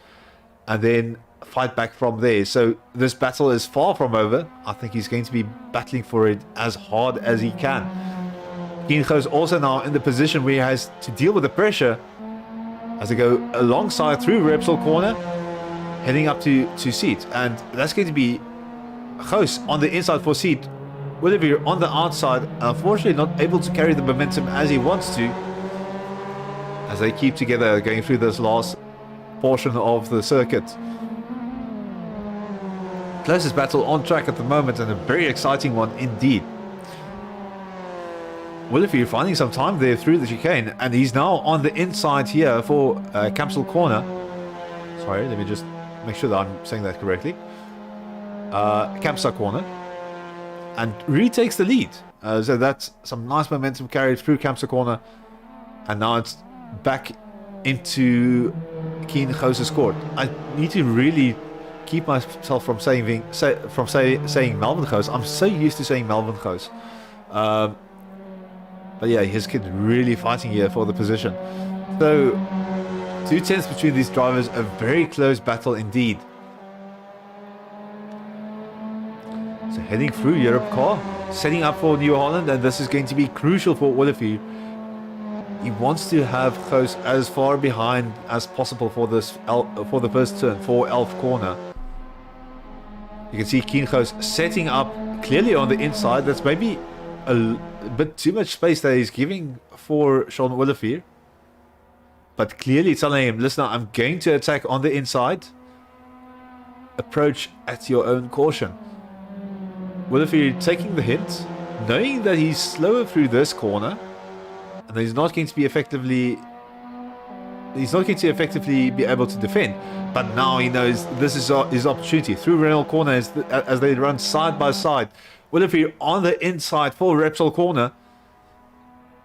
and then fight back from there. So this battle is far from over. I think he's going to be battling for it as hard as he can. Keen Goos also now in the position where he has to deal with the pressure as they go alongside through Repsol corner, heading up to Seat. And that's going to be Goos on the inside for Seat. Willifear on the outside, unfortunately not able to carry the momentum as he wants to, as they keep together going through this last portion of the circuit. Closest battle on track at the moment, and a very exciting one indeed. Willifear finding some time there through the chicane, and he's now on the inside here for Campsall corner. Sorry, let me just make sure that I'm saying that correctly. Campsall corner. And retakes the lead. So that's some nice momentum carried through Campsall corner. And now it's back into Keen Goos' court. I need to really keep myself from saying Melvin Goos. I'm so used to saying Melvin Goos. But yeah, his kid really fighting here for the position. So 2/10 between these drivers, a very close battle indeed. So heading through Europe car, setting up for New Holland, and this is going to be crucial for Willifear. He wants to have Goos as far behind as possible for this for the first turn, for Elf corner. You can see Keen Goos setting up clearly on the inside. That's maybe a bit too much space that he's giving for Sean Willifear. But clearly telling him, listen, I'm going to attack on the inside. Approach at your own caution. Willifear taking the hint, knowing that he's slower through this corner, and he's not going to effectively be able to defend. But now he knows this is his opportunity through Renault corner as they run side by side. Willifear on the inside for Repsol corner,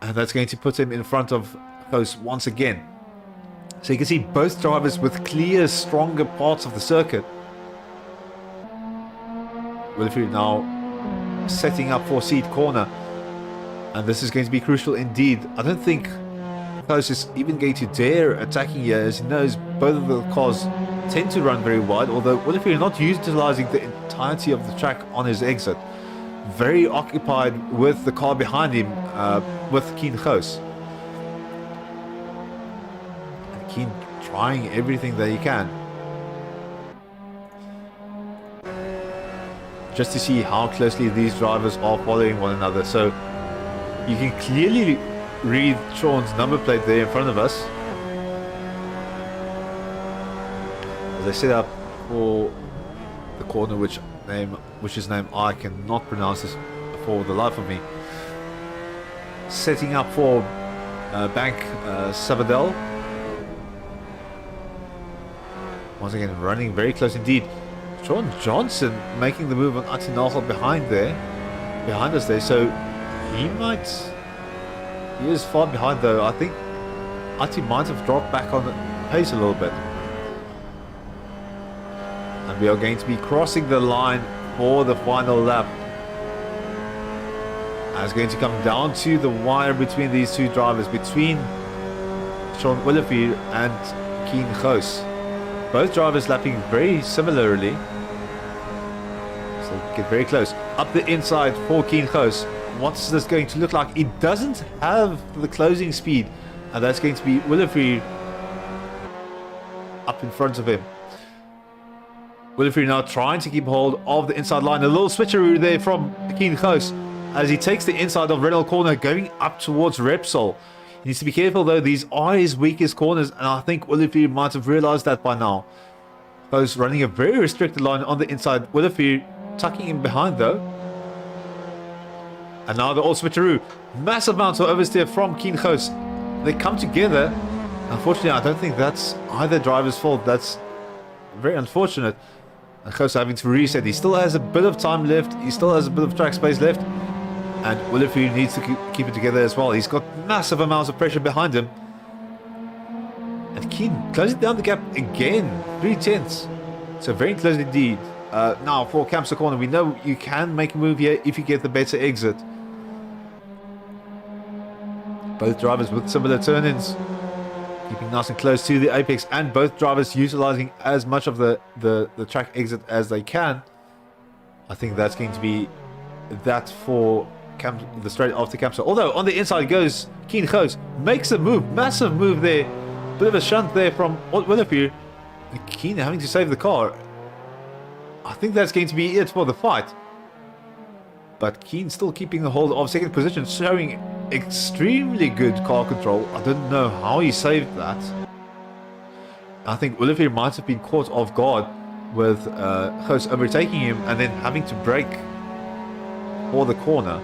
and that's going to put him in front of Goos once again. So you can see both drivers with clear, stronger parts of the circuit. Willifear now setting up for Seat corner, and this is going to be crucial indeed. I don't think Goos is even going to dare attacking here, as he knows both of the cars tend to run very wide, although Willifear not utilizing the entirety of the track on his exit. Very occupied with the car behind him, with Keen Goos. And Keen trying everything that he can. just to see how closely these drivers are following one another. So you can clearly read Sean's number plate there in front of us as they set up for the corner, which is name I cannot pronounce this for the life of me. Setting up for Bank Sabadell. Once again, running very close indeed. Sean Johnson making the move on Atinagel behind us there. So he is far behind though. I think Ati might have dropped back on the pace a little bit. And we are going to be crossing the line for the final lap. And it's going to come down to the wire between these two drivers, between Sean Olivier and Keen Goos. Both drivers lapping very similarly. So get very close. Up the inside for Keen Goos. What's this going to look like? He doesn't have the closing speed. And that's going to be Olivier up in front of him. Olivier now trying to keep hold of the inside line. A little switcheroo there from Keen Goos as he takes the inside of Renault corner going up towards Repsol. He needs to be careful though. These are his weakest corners, and I think Olivier might have realized that by now. Goos running a very restricted line on the inside. Olivier tucking him behind though. And now the old switcheroo. Massive amounts of oversteer from Keen Goos. They come together. Unfortunately, I don't think that's either driver's fault. That's very unfortunate. And Goos having to reset. He still has a bit of time left. He still has a bit of track space left. And Olivier needs to keep it together as well. He's got massive amounts of pressure behind him. And Keen closing down the gap again. 3/10. So very close indeed. Now for Kamsa corner, we know you can make a move here if you get the better exit. Both drivers with similar turn-ins. Keeping nice and close to the apex, and both drivers utilizing as much of the track exit as they can. I think that's going to be that for the straight after Kamsa. Although on the inside goes Keen Goos, makes a move, massive move there. Bit of a shunt there from Olivier. Keen having to save the car. I think that's going to be it for the fight. But Keen still keeping the hold of second position, showing extremely good car control. I don't know how he saved that. I think Olivier might have been caught off guard with Goos overtaking him and then having to brake for the corner.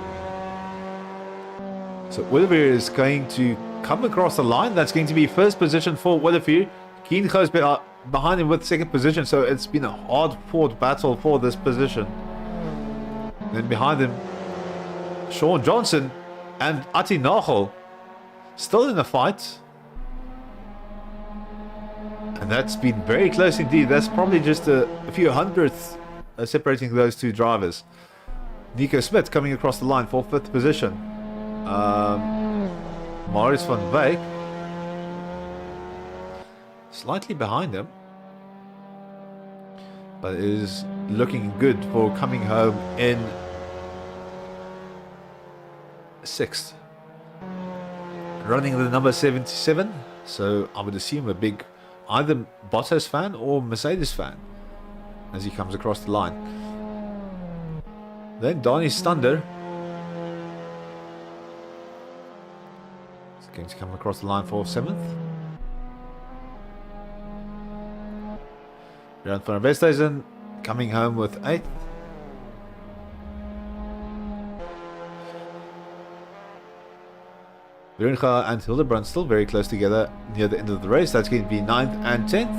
So Olivier is going to come across the line. That's going to be first position for Olivier. Keen Goos behind him with second position, so it's been a hard-fought battle for this position. Then behind him, Sean Johnson and Atinagel still in the fight. And that's been very close indeed. That's probably just a few hundredths separating those two drivers. Nico Smith coming across the line for fifth position. Maurice van Wyk slightly behind him, but is looking good for coming home in sixth. Running the number 77, so I would assume a big either Bottas fan or Mercedes fan as he comes across the line. Then Donnie Stander is going to come across the line for 7th. Jan van Westhuizen coming home with 8th. Wieringa and Hildebrand still very close together near the end of the race. That's going to be 9th and 10th.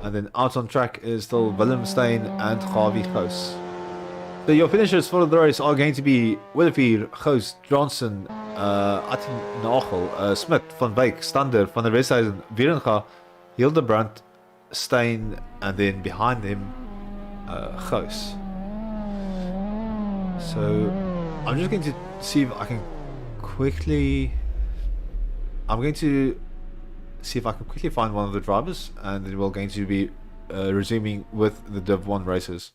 And then out on track is still Willem Steyn and Gavi Goos. So your finishers for the race are going to be Olivier, Goos, Johnson, Atinagel, Smith, Van Wyk, Stander, Van der Westhuizen, Wieringa, Hildebrand, Steyn, and then behind him, Goos. So I'm just going to see if I can quickly. I'm going to see if I can quickly find one of the drivers, and then we're going to be resuming with the Div 1 races.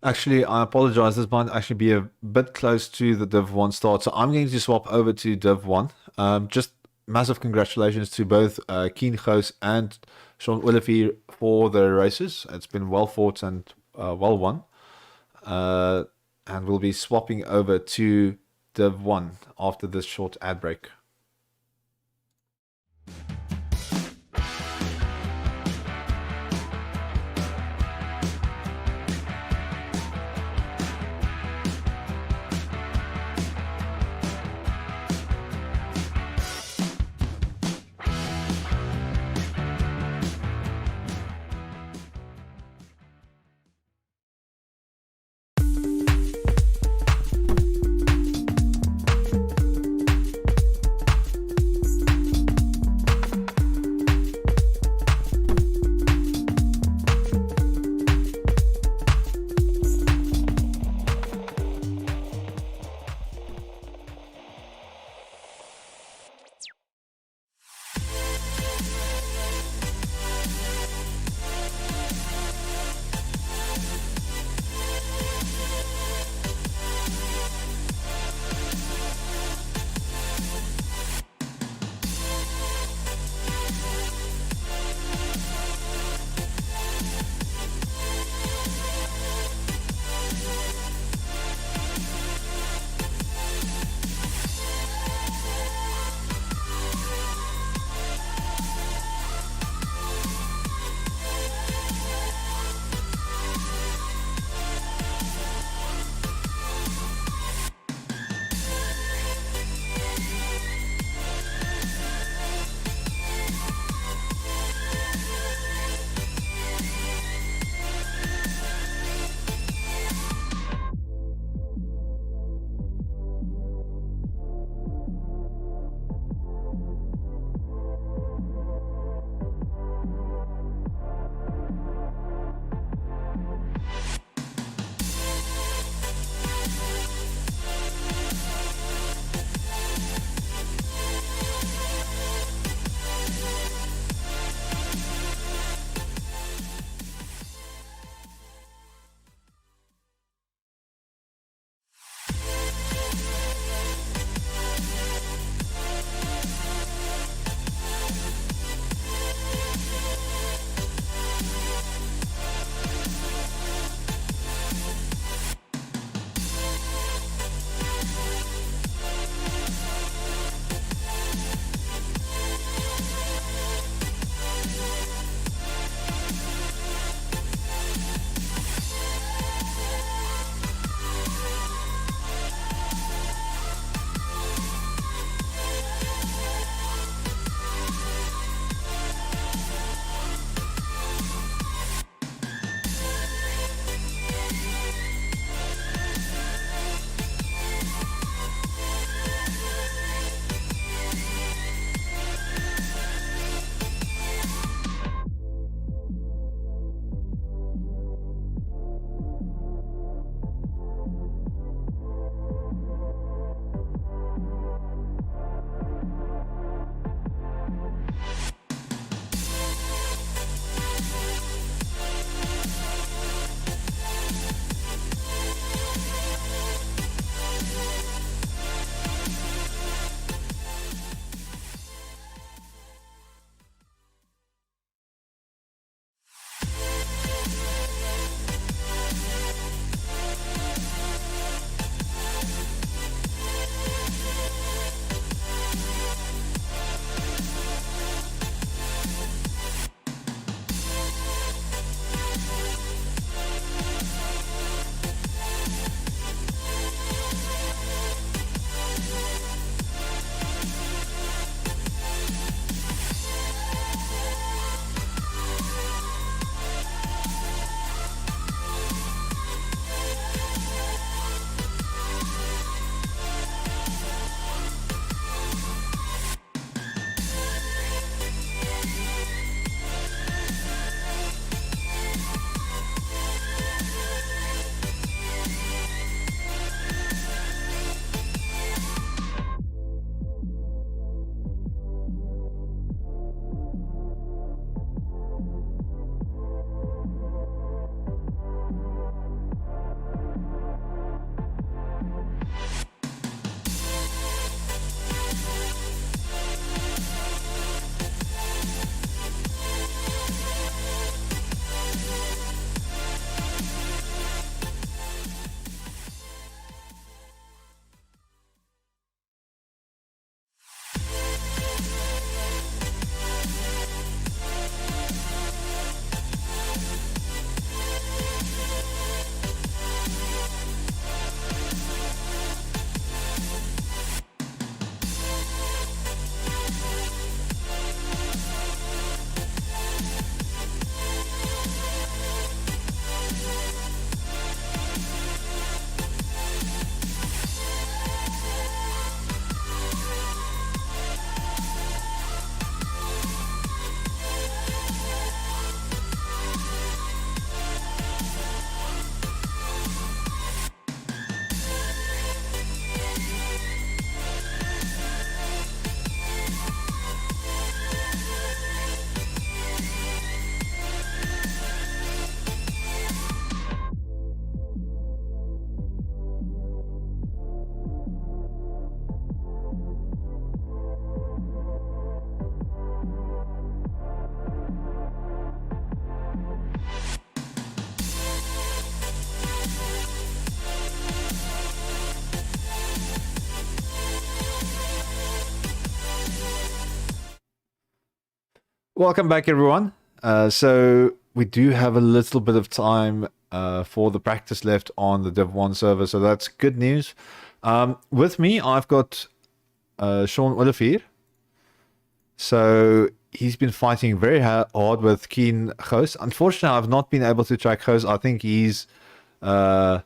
Actually, I apologize. This might actually be a bit close to the Div 1 start. So I'm going to swap over to Div 1. Just massive congratulations to both Keen Goos and Sean Willifer for the races. It's been well fought and well won. And we'll be swapping over to Div 1 after this short ad break. Welcome back, everyone. So we do have a little bit of time for the practice left on the Div 1 server, so that's good news. With me, I've got Sean Olivier. So he's been fighting very hard with Keen Goos. Unfortunately, I've not been able to track Goos. I think he's uh,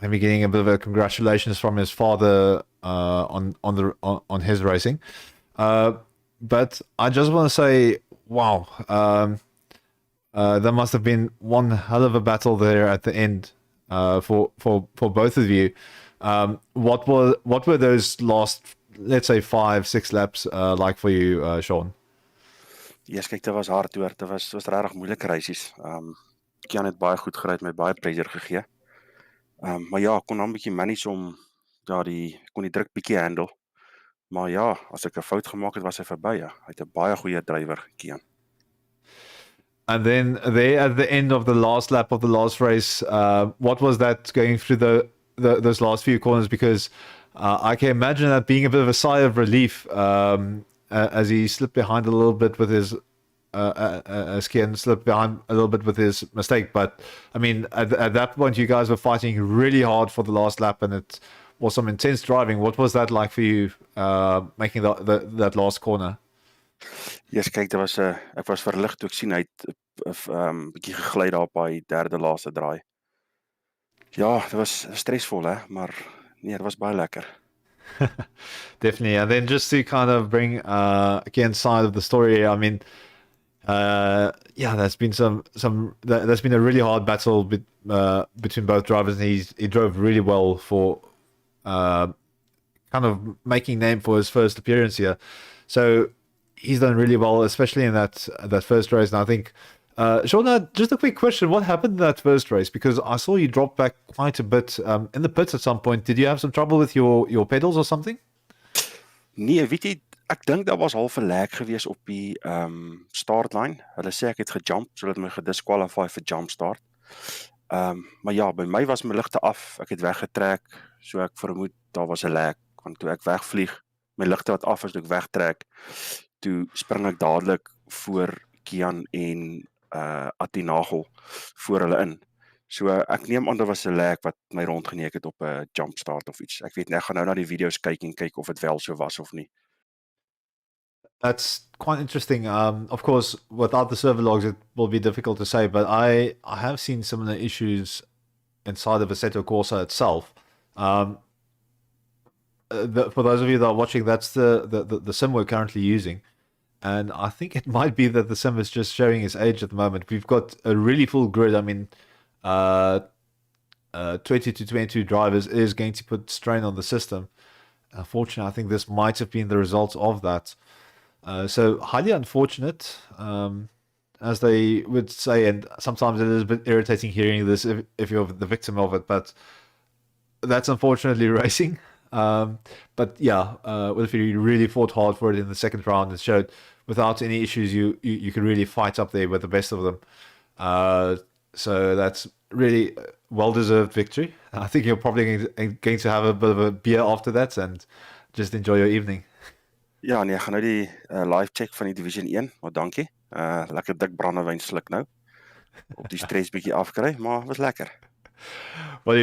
maybe getting a bit of a congratulations from his father on his racing. But I just want to say, wow, there must have been one hell of a battle there at the end for both of you. What were those last, let's say, 5, 6 laps like for you, Sean? Yes, kyk, dit was hard hoor. Dit was regtig moeilike reisies. Kian het baie goed gery, met baie pressure gegee. Maar ja, kon dan 'n bietjie manage om kon die druk bietjie handle. Maar ja, as ek 'n fout gemaak het, was hy verby. Ja. Hy het 'n baie goeie drywer, Kian. And then there at the end of the last lap of the last race, what was that going through those last few corners? Because I can imagine that being a bit of a sigh of relief as he slipped behind a little bit with his Skin slipped behind a little bit with his mistake. But I mean, at that point, you guys were fighting really hard for the last lap, and it was some intense driving. What was that like for you, making that last corner? Yes, kyk, dit was ek was verlig toe ek sien hy het bietjie gegly daar op daai derde laaste draai. Ja, dit was stresvol hè, maar nee, dit was baie lekker. Definitely. And then just to kind of bring again side of the story, I mean, yeah, there's been there's been a really hard battle between both drivers, and he drove really well for kind of making name for his first appearance here. So he's done really well, especially in that first race. And I think, Sean, just a quick question: what happened in that first race? Because I saw you drop back quite a bit in the pits at some point. Did you have some trouble with your pedals or something? Nee, weet jy, ek dink daar was half 'n lag gewees op die startlyn. Hulle sê ek het gejump sodat my gedisqualify vir jump start. Maar ja, by my was my ligte af. Ek het weggetrek, so ek vermoed daar was 'n lag, want toe ek wegvlieg, my ligte wat af is, toe ek wegtrek, toe spring ek dadelik voor Kian en Atinagel voor hulle in. So ek neem aan daar was 'n lag wat my rondgeneek het op 'n jump start of iets. Ek weet nie, ek gaan nou na die video's kyk en kyk of dit wel so was of nie. That's quite interesting. Of course, without the server logs, it will be difficult to say, but I have seen similar issues inside of Assetto Corsa itself. For those of you that are watching, that's the sim we're currently using. And I think it might be that the sim is just showing its age at the moment. We've got a really full grid. I mean, 20 to 22 drivers is going to put strain on the system. Unfortunately, I think this might have been the result of that. So highly unfortunate, as they would say, and sometimes it is a bit irritating hearing this if you're the victim of it, but that's unfortunately racing. But yeah, if you really fought hard for it in the second round and showed without any issues you could really fight up there with the best of them. So that's really well-deserved victory. I think you're probably going to have a bit of a beer after that and just enjoy your evening. Ja, nee, ek gaan nou die live check van die Division 1, maar dankie. Lekker dik brandewyn sluk nou. Op die stres bietjie afkry, maar was lekker. Well,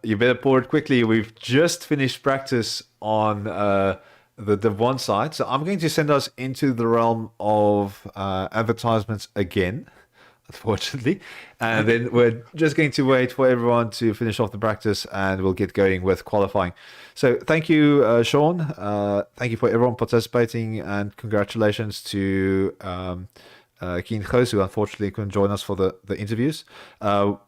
you better pour it quickly. We've just finished practice on the Div 1 side, so I'm going to send us into the realm of advertisements again, unfortunately, and then we're just going to wait for everyone to finish off the practice, and we'll get going with qualifying. So thank you, Sean. Thank you for everyone participating, and congratulations to Keen Goos, who unfortunately couldn't join us for the interviews. Well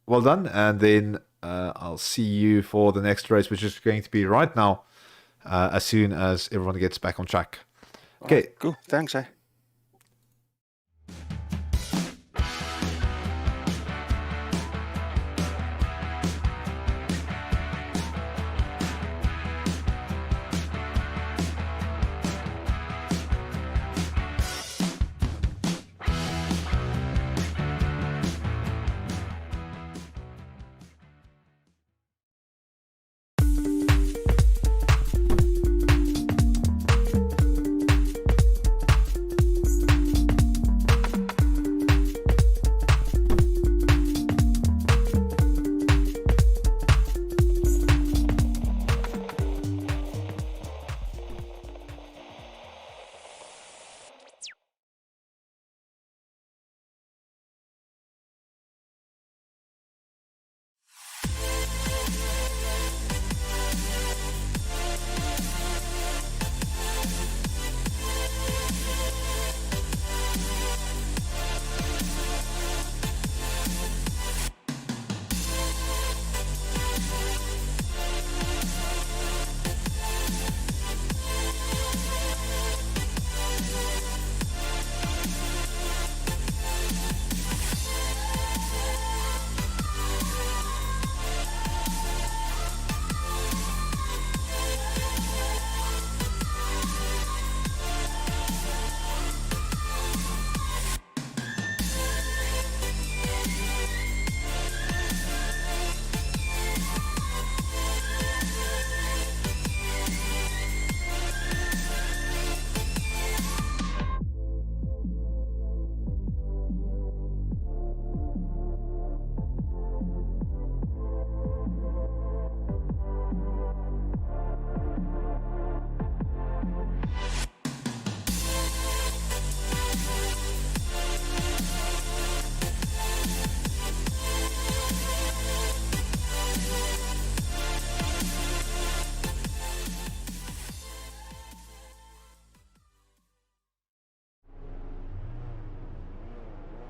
done, and then I'll see you for the next race, which is going to be right now, as soon as everyone gets back on track. Okay, right, cool. Thanks.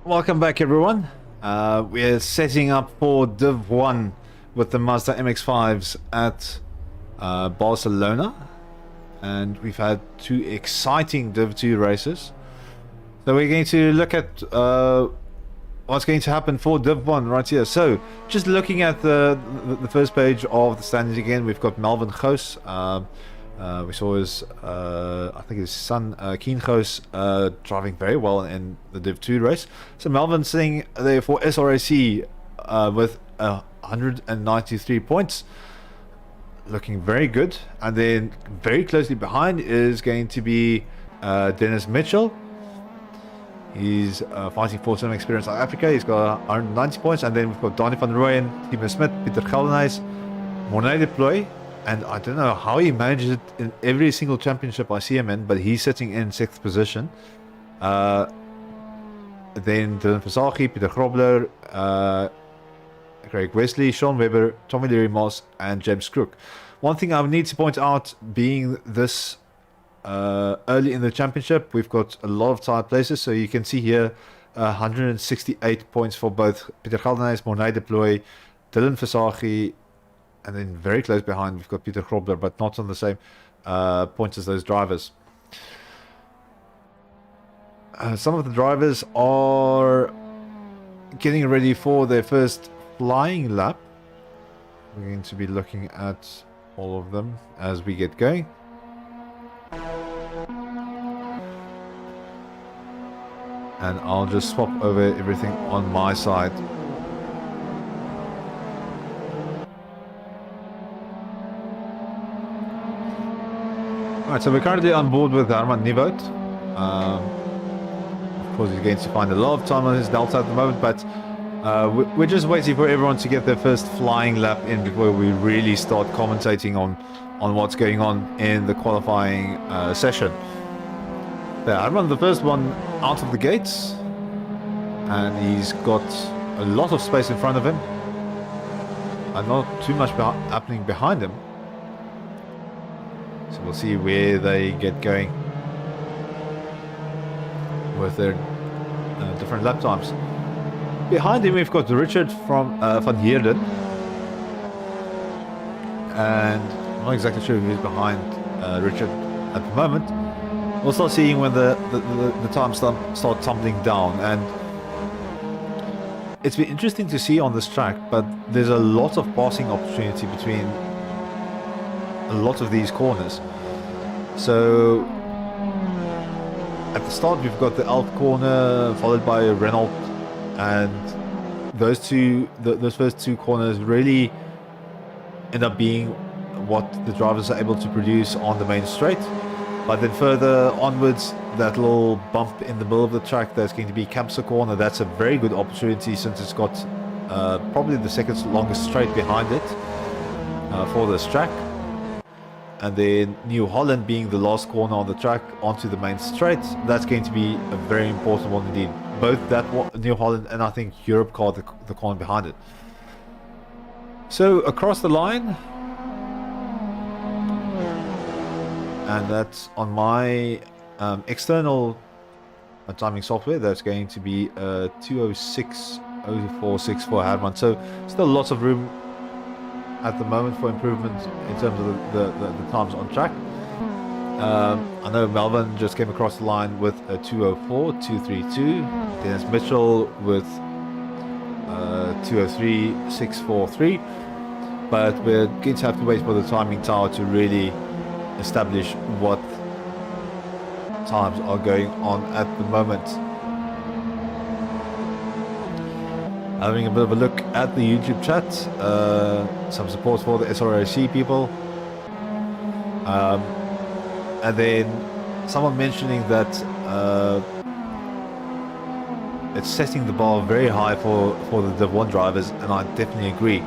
Welcome back, everyone. We're setting up for Div 1 with the Mazda MX5s at Barcelona. And we've had 2 exciting Div 2 races. So we're going to look at what's going to happen for Div 1 right here. So just looking at the first page of the standings again, we've got Melvin Goos. We saw his, I think his son, Keen Goos, driving very well in the Div 2 race. So Melvin sitting there for SRAC with 193 points. Looking very good. And then very closely behind is going to be Dennis Mitchell. He's fighting for some experience South Africa. He's got 190 points. And then we've got Donnie van Rooyen, Timo Smit, Pieter Geldenhuys, Mornay Deploy. And I don't know how he manages it in every single championship I see him in, but he's sitting in 6th position. Then Dylan Versaghi, Pieter Grobler, Craig Wesley, Sean Webber, Tommy Leary Moss, and James Crook. One thing I need to point out, being this early in the championship, we've got a lot of tight places. So you can see here 168 points for both Pieter Geldenhuys, Mornay Deploy, Dylan Versaghi, and then very close behind we've got Pieter Grobler, but not on the same points as those drivers. Some of the drivers are getting ready for their first flying lap. We're going to be looking at all of them as we get going. And I'll just swap over everything on my side. Alright, so we're currently on board with Herman Nieuwoud. Of course, he's going to find a lot of time on his Delta at the moment, but we're just waiting for everyone to get their first flying lap in before we really start commentating on what's going on in the qualifying session. There, Herman, the first one out of the gates, and he's got a lot of space in front of him, and not too much happening behind him. So we'll see where they get going with their different lap times. Behind him we've got Richard from Van Heerden, and I'm not exactly sure who's behind Richard at the moment. We'll start seeing when the times start tumbling down, and it's been interesting to see on this track, but there's a lot of passing opportunity between a lot of these corners. So at the start we've got the Elf corner followed by Renault, and those first 2 corners really end up being what the drivers are able to produce on the main straight. But then further onwards, that little bump in the middle of the track, that's going to be Campsa corner. That's a very good opportunity since it's got probably the second longest straight behind it for this track. And then New Holland being the last corner on the track onto the main straight, that's going to be a very important one indeed. Both that one, New Holland, and I think Europe car, the corner behind it. So across the line, and that's on my external timing software, that's going to be 206.046 for Herman. So still lots of room at the moment for improvement in terms of the times on track. I know Melvin just came across the line with a 204.232. Dennis Mitchell with 203.643. But we're going to have to wait for the timing tower to really establish what times are going on at the moment. Having a bit of a look at the YouTube chat, some support for the SRAC people, and then someone mentioning that it's setting the bar very high for the Div 1 drivers, and I definitely agree.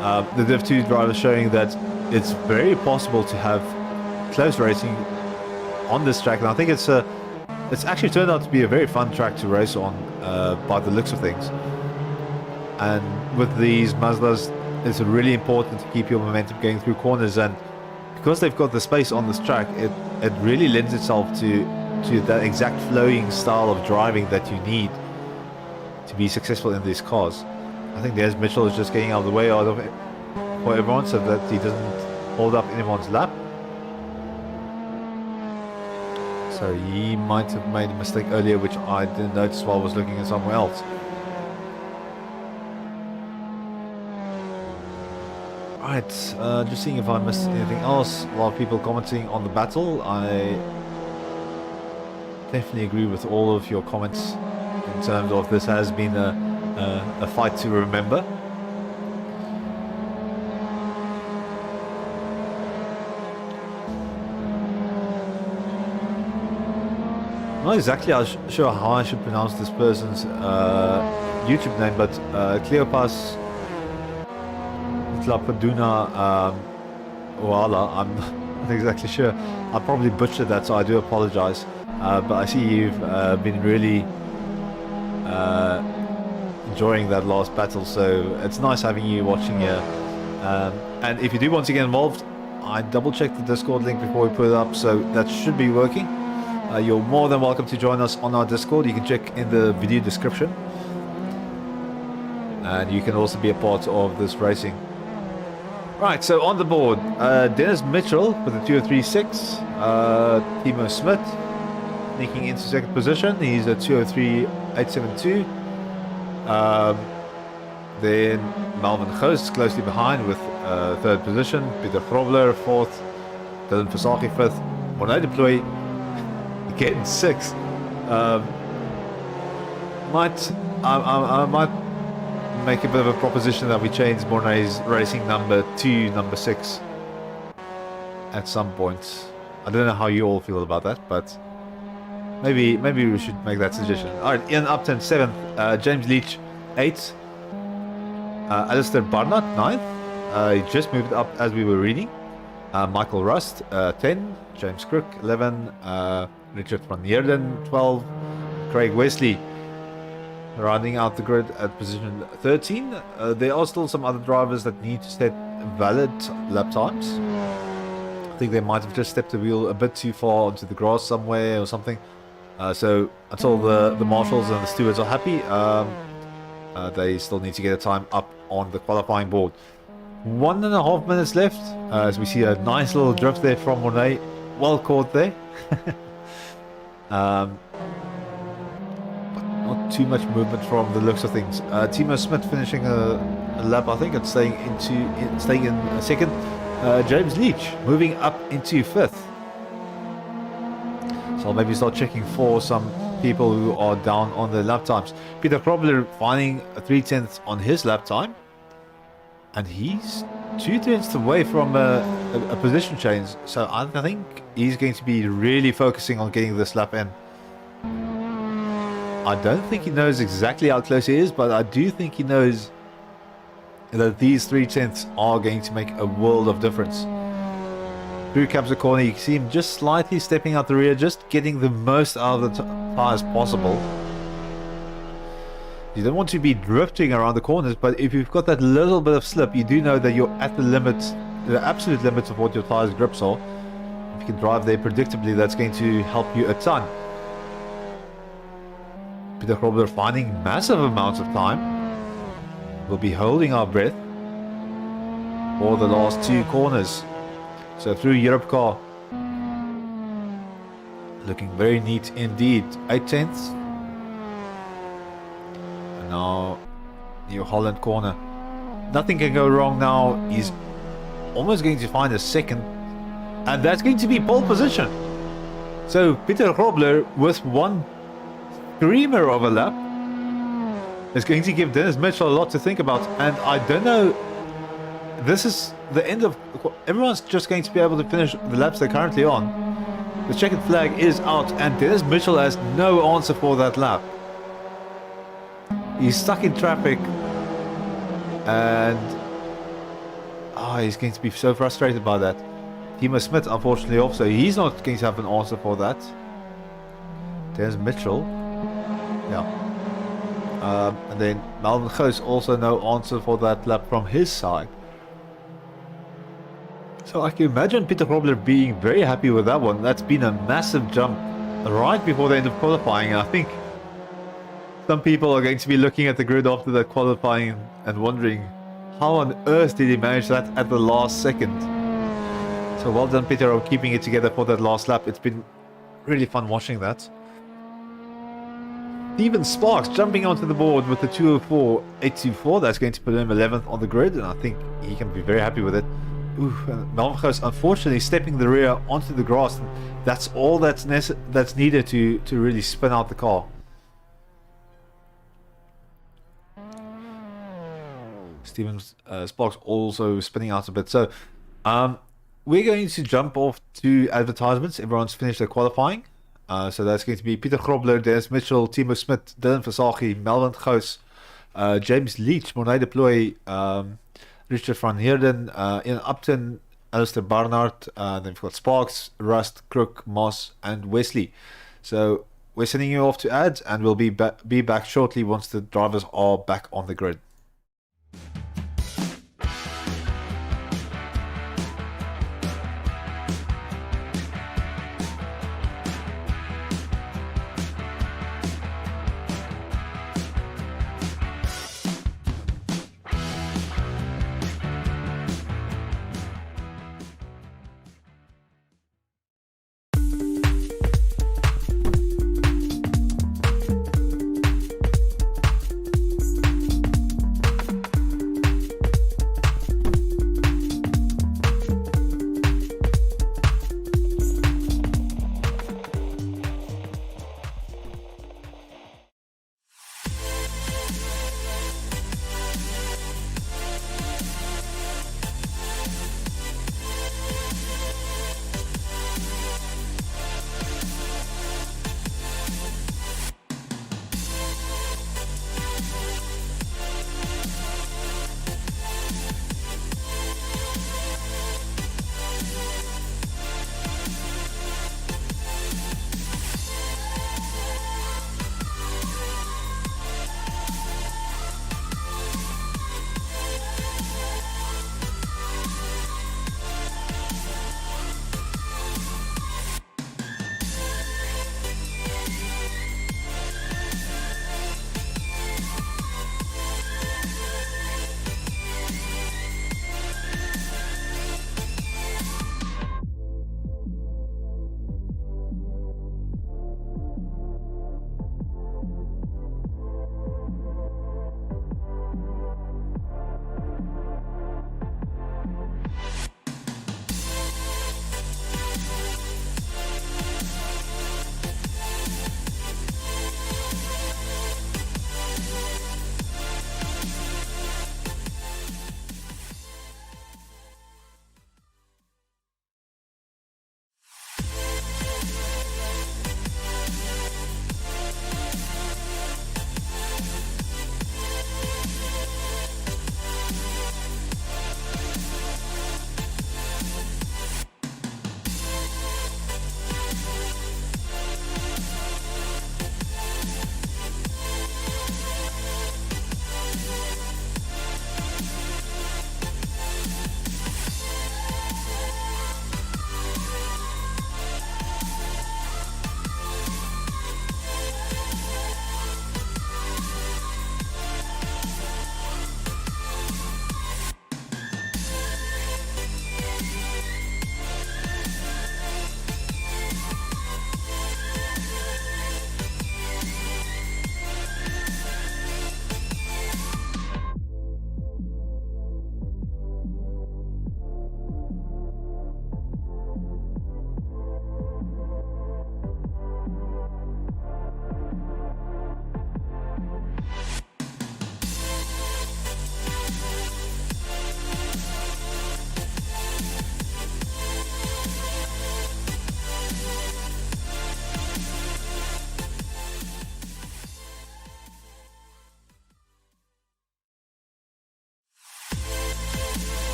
The Div 2 drivers showing that it's very possible to have close racing on this track, and I think it's actually turned out to be a very fun track to race on by the looks of things. And with these Mazdas, it's really important to keep your momentum going through corners, and because they've got the space on this track, it really lends itself to that exact flowing style of driving that you need to be successful in these cars. I think Dennis Mitchell is just getting out of the way for everyone so that he doesn't hold up anyone's lap. So he might have made a mistake earlier, which I didn't notice while I was looking at somewhere else. Right, just seeing if I missed anything else. A lot of people commenting on the battle. I definitely agree with all of your comments in terms of this has been a fight to remember. I'm not exactly sure how I should pronounce this person's YouTube name, but Cleopas Tlapaduna Oala, I'm not exactly sure. I probably butchered that, so I do apologize. But I see you've been really enjoying that last battle, so it's nice having you watching here. And if you do want to get involved, I double checked the Discord link before we put it up, so that should be working. You're more than welcome to join us on our Discord. You can check in the video description, and you can also be a part of this racing. Right, so on the board, Dennis Mitchell with a 203.6, Timo Smith sneaking into second position. He's a 203.872. Then Melvin Ghost closely behind with third position. Peter Grobler fourth. Dylan Versaki fifth. Mornay Deploy getting sixth. I might make a bit of a proposition that we change Mornay's racing number to number 6 at some point. I don't know how you all feel about that, but maybe we should make that suggestion. Alright, Ian Upton 7th, James Leach 8th, Alistair Barnett 9th, he just moved up as we were reading, Michael Rust 10, James Crook 11, Richard van Heerden 12, Craig Wesley rounding out the grid at position 13. There are still some other drivers that need to set valid lap times. I think they might have just stepped the wheel a bit too far onto the grass somewhere or something. So until the marshals and the stewards are happy, they still need to get a time up on the qualifying board. 1.5 minutes left, as we see a nice little drift there from Mornay. Well caught there. Not too much movement from the looks of things. Timo Smith finishing a lap, I think, and staying in second. James Leach moving up into fifth. So I'll maybe start checking for some people who are down on their lap times. Peter Grobler finding a 3/10 on his lap time, and he's 2/10 away from a position change. So I think he's going to be really focusing on getting this lap in. I don't think he knows exactly how close he is, but I do think he knows that these 3/10 are going to make a world of difference. Through Capsa corner, you can see him just slightly stepping out the rear, just getting the most out of the tires possible. You don't want to be drifting around the corners, but if you've got that little bit of slip, you do know that you're at the limit, the absolute limits of what your tires grips are. If you can drive there predictably, that's going to help you a ton. Peter Grobler finding massive amounts of time. We'll be holding our breath for the last 2 corners. So through Europe car, looking very neat indeed. 8/10. And now New Holland corner. Nothing can go wrong now. He's almost going to find a second, and that's going to be pole position. So Peter Grobler with one screamer of a lap is going to give Dennis Mitchell a lot to think about. And I don't know, this is the end of, everyone's just going to be able to finish the laps they're currently on. The checkered flag is out, and Dennis Mitchell has no answer for that lap. He's stuck in traffic, and he's going to be so frustrated by that. Timo Smith unfortunately off, so he's not going to have an answer for that. Dennis Mitchell, yeah. And then Melvin Ghost, also no answer for that lap from his side. So I can imagine Peter Grobler being very happy with that one. That's been a massive jump right before the end of qualifying. I think Some people are going to be looking at the grid after the qualifying and wondering, how on earth did he manage that at the last second? So well done, Peter, on keeping it together for that last lap. It's been really fun watching that. Steven Sparks jumping onto the board with the 204.824. That's going to put him 11th on the grid, and I think he can be very happy with it. Ooh, and Malmgos unfortunately stepping the rear onto the grass. That's all that's needed to really spin out the car. Steven Sparks also spinning out a bit. So we're going to jump off to advertisements. Everyone's finished their qualifying. So that's going to be Peter Grobler, Dennis Mitchell, Timo Smit, Dylan Versaghi, Melvin Gous, James Leach, Mornay de Plooy, Richard van Heerden, Ian Upton, Alistair Barnard, then we've got Sparks, Rust, Crook, Moss, and Wesley. So we're sending you off to ads, and we'll be back shortly once the drivers are back on the grid.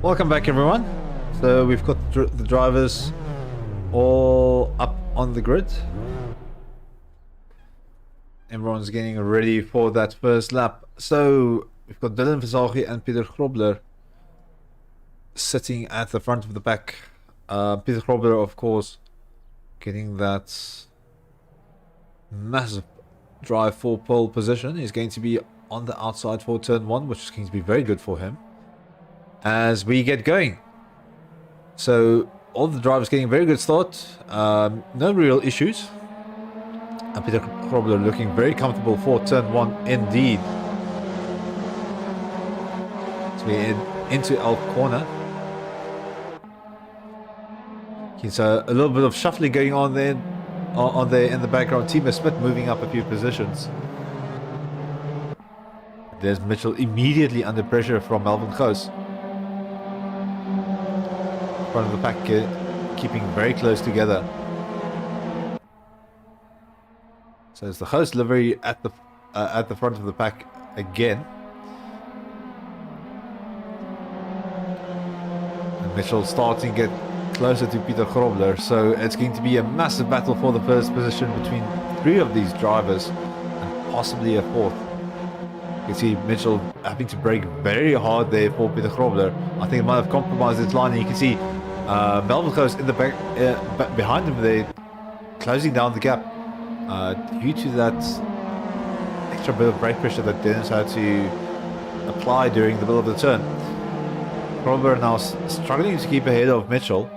Welcome back, everyone. So we've got the drivers all up on the grid. Everyone's getting ready for that first lap. So we've got Dylan Verzaghi and Peter Grobler sitting at the front of the pack. Peter Grobler, of course, getting that massive drive for pole position. He's going to be on the outside for turn 1, which is going to be very good for him as we get going. So all the drivers getting a very good start, no real issues, and Peter Grobler looking very comfortable for turn 1 indeed. So we're into Elk Corner. So a little bit of shuffling going on there, in the background. Timo Smith moving up a few positions. There's Mitchell immediately under pressure from Melvin Goos. Front of the pack keeping very close together. So it's the Goos livery at the front of the pack again. And Mitchell starting to get closer to Peter Grobler, so it's going to be a massive battle for the first position between 3 of these drivers and possibly a 4th. You can see Mitchell having to brake very hard there for Peter Grobler. I think it might have compromised his line, and you can see Melvin Goos in the back behind him there, closing down the gap due to that extra bit of brake pressure that Dennis had to apply during the middle of the turn. Grobler now struggling to keep ahead of Mitchell.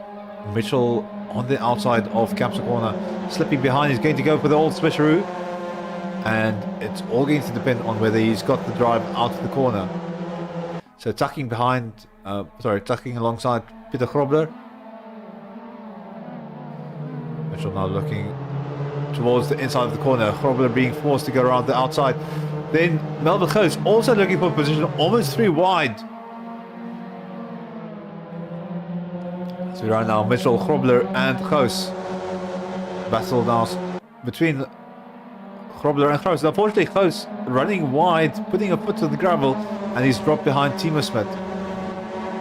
Mitchell on the outside of Capsa Corner, slipping behind. He's going to go for the old switcheroo, and it's all going to depend on whether he's got the drive out of the corner. So tucking alongside Peter Grobler. Mitchell now looking towards the inside of the corner. Grobler being forced to go around the outside. Then Melvin Goos also looking for a position almost 3 wide. So right now Mitchell, Grobler and Goos. Battle now between Grobler and Goos. Unfortunately, Goos running wide, putting a foot on the gravel, and he's dropped behind Timo Smith.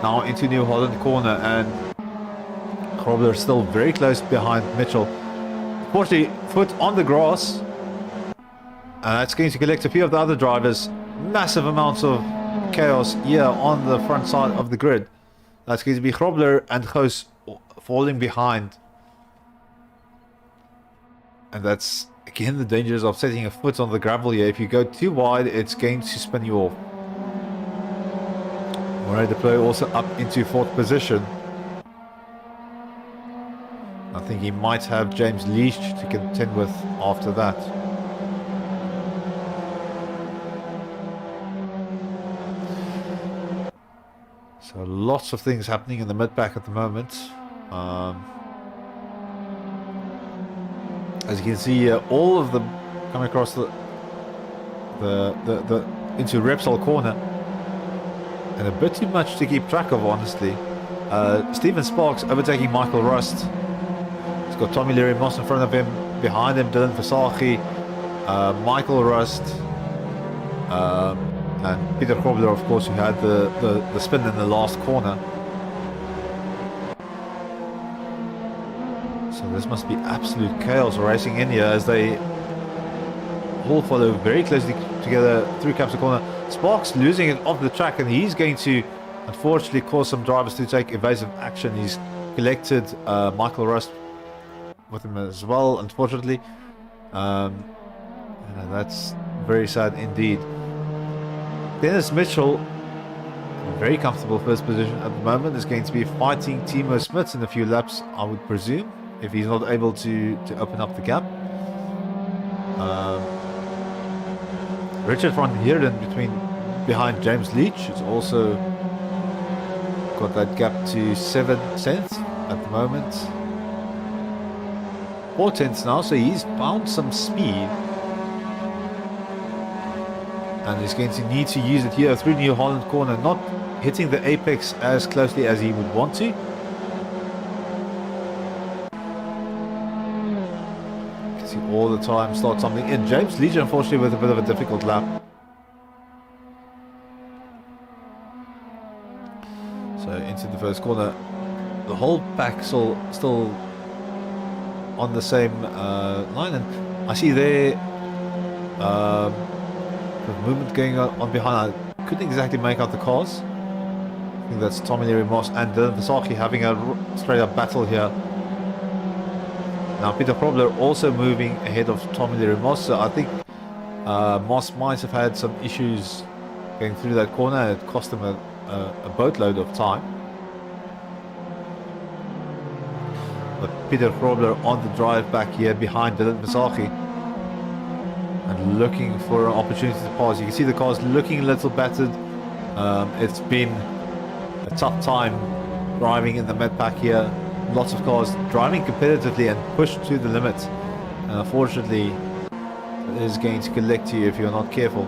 Now into New Holland Corner, and Grobler still very close behind Mitchell. Unfortunately, foot on the grass, and that's going to collect a few of the other drivers. Massive amounts of chaos here on the front side of the grid. That's going to be Grobler and Goos falling behind. And that's again the dangers of setting a foot on the gravel here. If you go too wide, it's going to spin you off. Moray Deploy also up into 4th position. I think he might have James Leach to contend with after that. So lots of things happening in the mid-pack at the moment. As you can see, all of them coming across the into Repsol Corner, and a bit too much to keep track of, honestly. Stephen Sparks overtaking Michael Rust. He's got Tommy Leary Moss in front of him. Behind him, Dylan Verzaghi, Michael Rust, and Peter Grobler, of course, who had the spin in the last corner. So this must be absolute chaos racing in here as they all follow very closely together through Capsa Corner. Sparks losing it off the track, and he's going to unfortunately cause some drivers to take evasive action. He's collected Michael Rust with him as well, unfortunately. That's very sad indeed. Dennis Mitchell, very comfortable first position at the moment, is going to be fighting Timo Smith in a few laps, I would presume, if he's not able to open up the gap. Richard van Heerden behind James Leach has also got that gap to 7/10 at the moment. 4/10 now, so he's found some speed. And he's going to need to use it here through New Holland Corner, not hitting the apex as closely as he would want to. You can see all the time start something in. James Leach, unfortunately, with a bit of a difficult lap. So into first corner. The whole pack still on the same line, and I see there the movement going on behind. I couldn't exactly make out the cars. I think that's Tommy Leary Moss and Dylan Vasaki having a straight up battle here. Now Peter Probler also moving ahead of Tommy Leary Moss, so I think Moss might have had some issues going through that corner, and it cost him a boatload of time. But Peter Probler on the drive back here behind Dylan Vasaki and looking for an opportunity to pass. You can see the car's looking a little battered. It's been a tough time driving in the mid pack here. Lots of cars driving competitively and pushed to the limit. And unfortunately, it is going to collect you if you're not careful.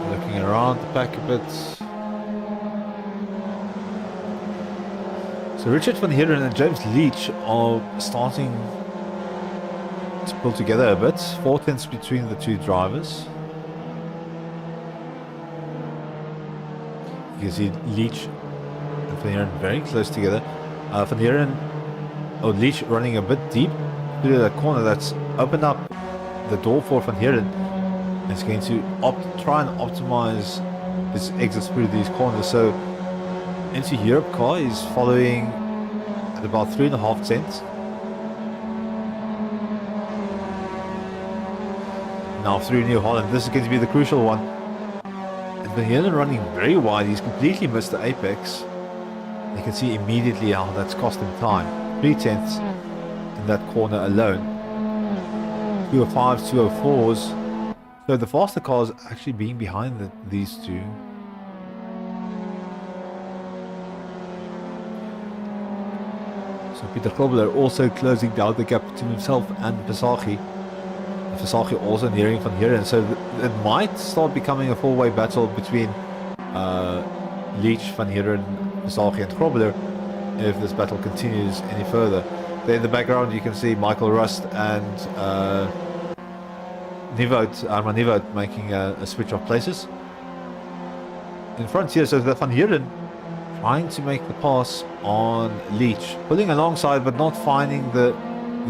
Looking around the pack a bit. So Richard van Heeren and James Leach are starting to pull together a bit. 4 tenths between the two drivers. You can see Leach and Van Heeren very close together. Van Heeren, Leach running a bit deep through that corner. That's opened up the door for Van Heeren. It's going to try and optimize his exits through these corners. So into Europe car is following at about 3.5 cents. Now through New Holland, this is going to be the crucial one. Van Heeren running very wide, he's completely missed the apex. You can see immediately how that's cost him time. 3 tenths in that corner alone. 205s, 204s. So the faster cars actually being behind these two. So Peter Krobler also closing down the gap between himself and Vasaki. Vasaki also nearing Van Heeren, so it might start becoming a four-way battle between Leach, Van Heeren, Vasaki and Krobler if this battle continues any further. There in the background you can see Michael Rust and Armand Nieuwoud making a switch of places. In front here, so the Van Heeren trying to make the pass on Leach, pulling alongside but not finding the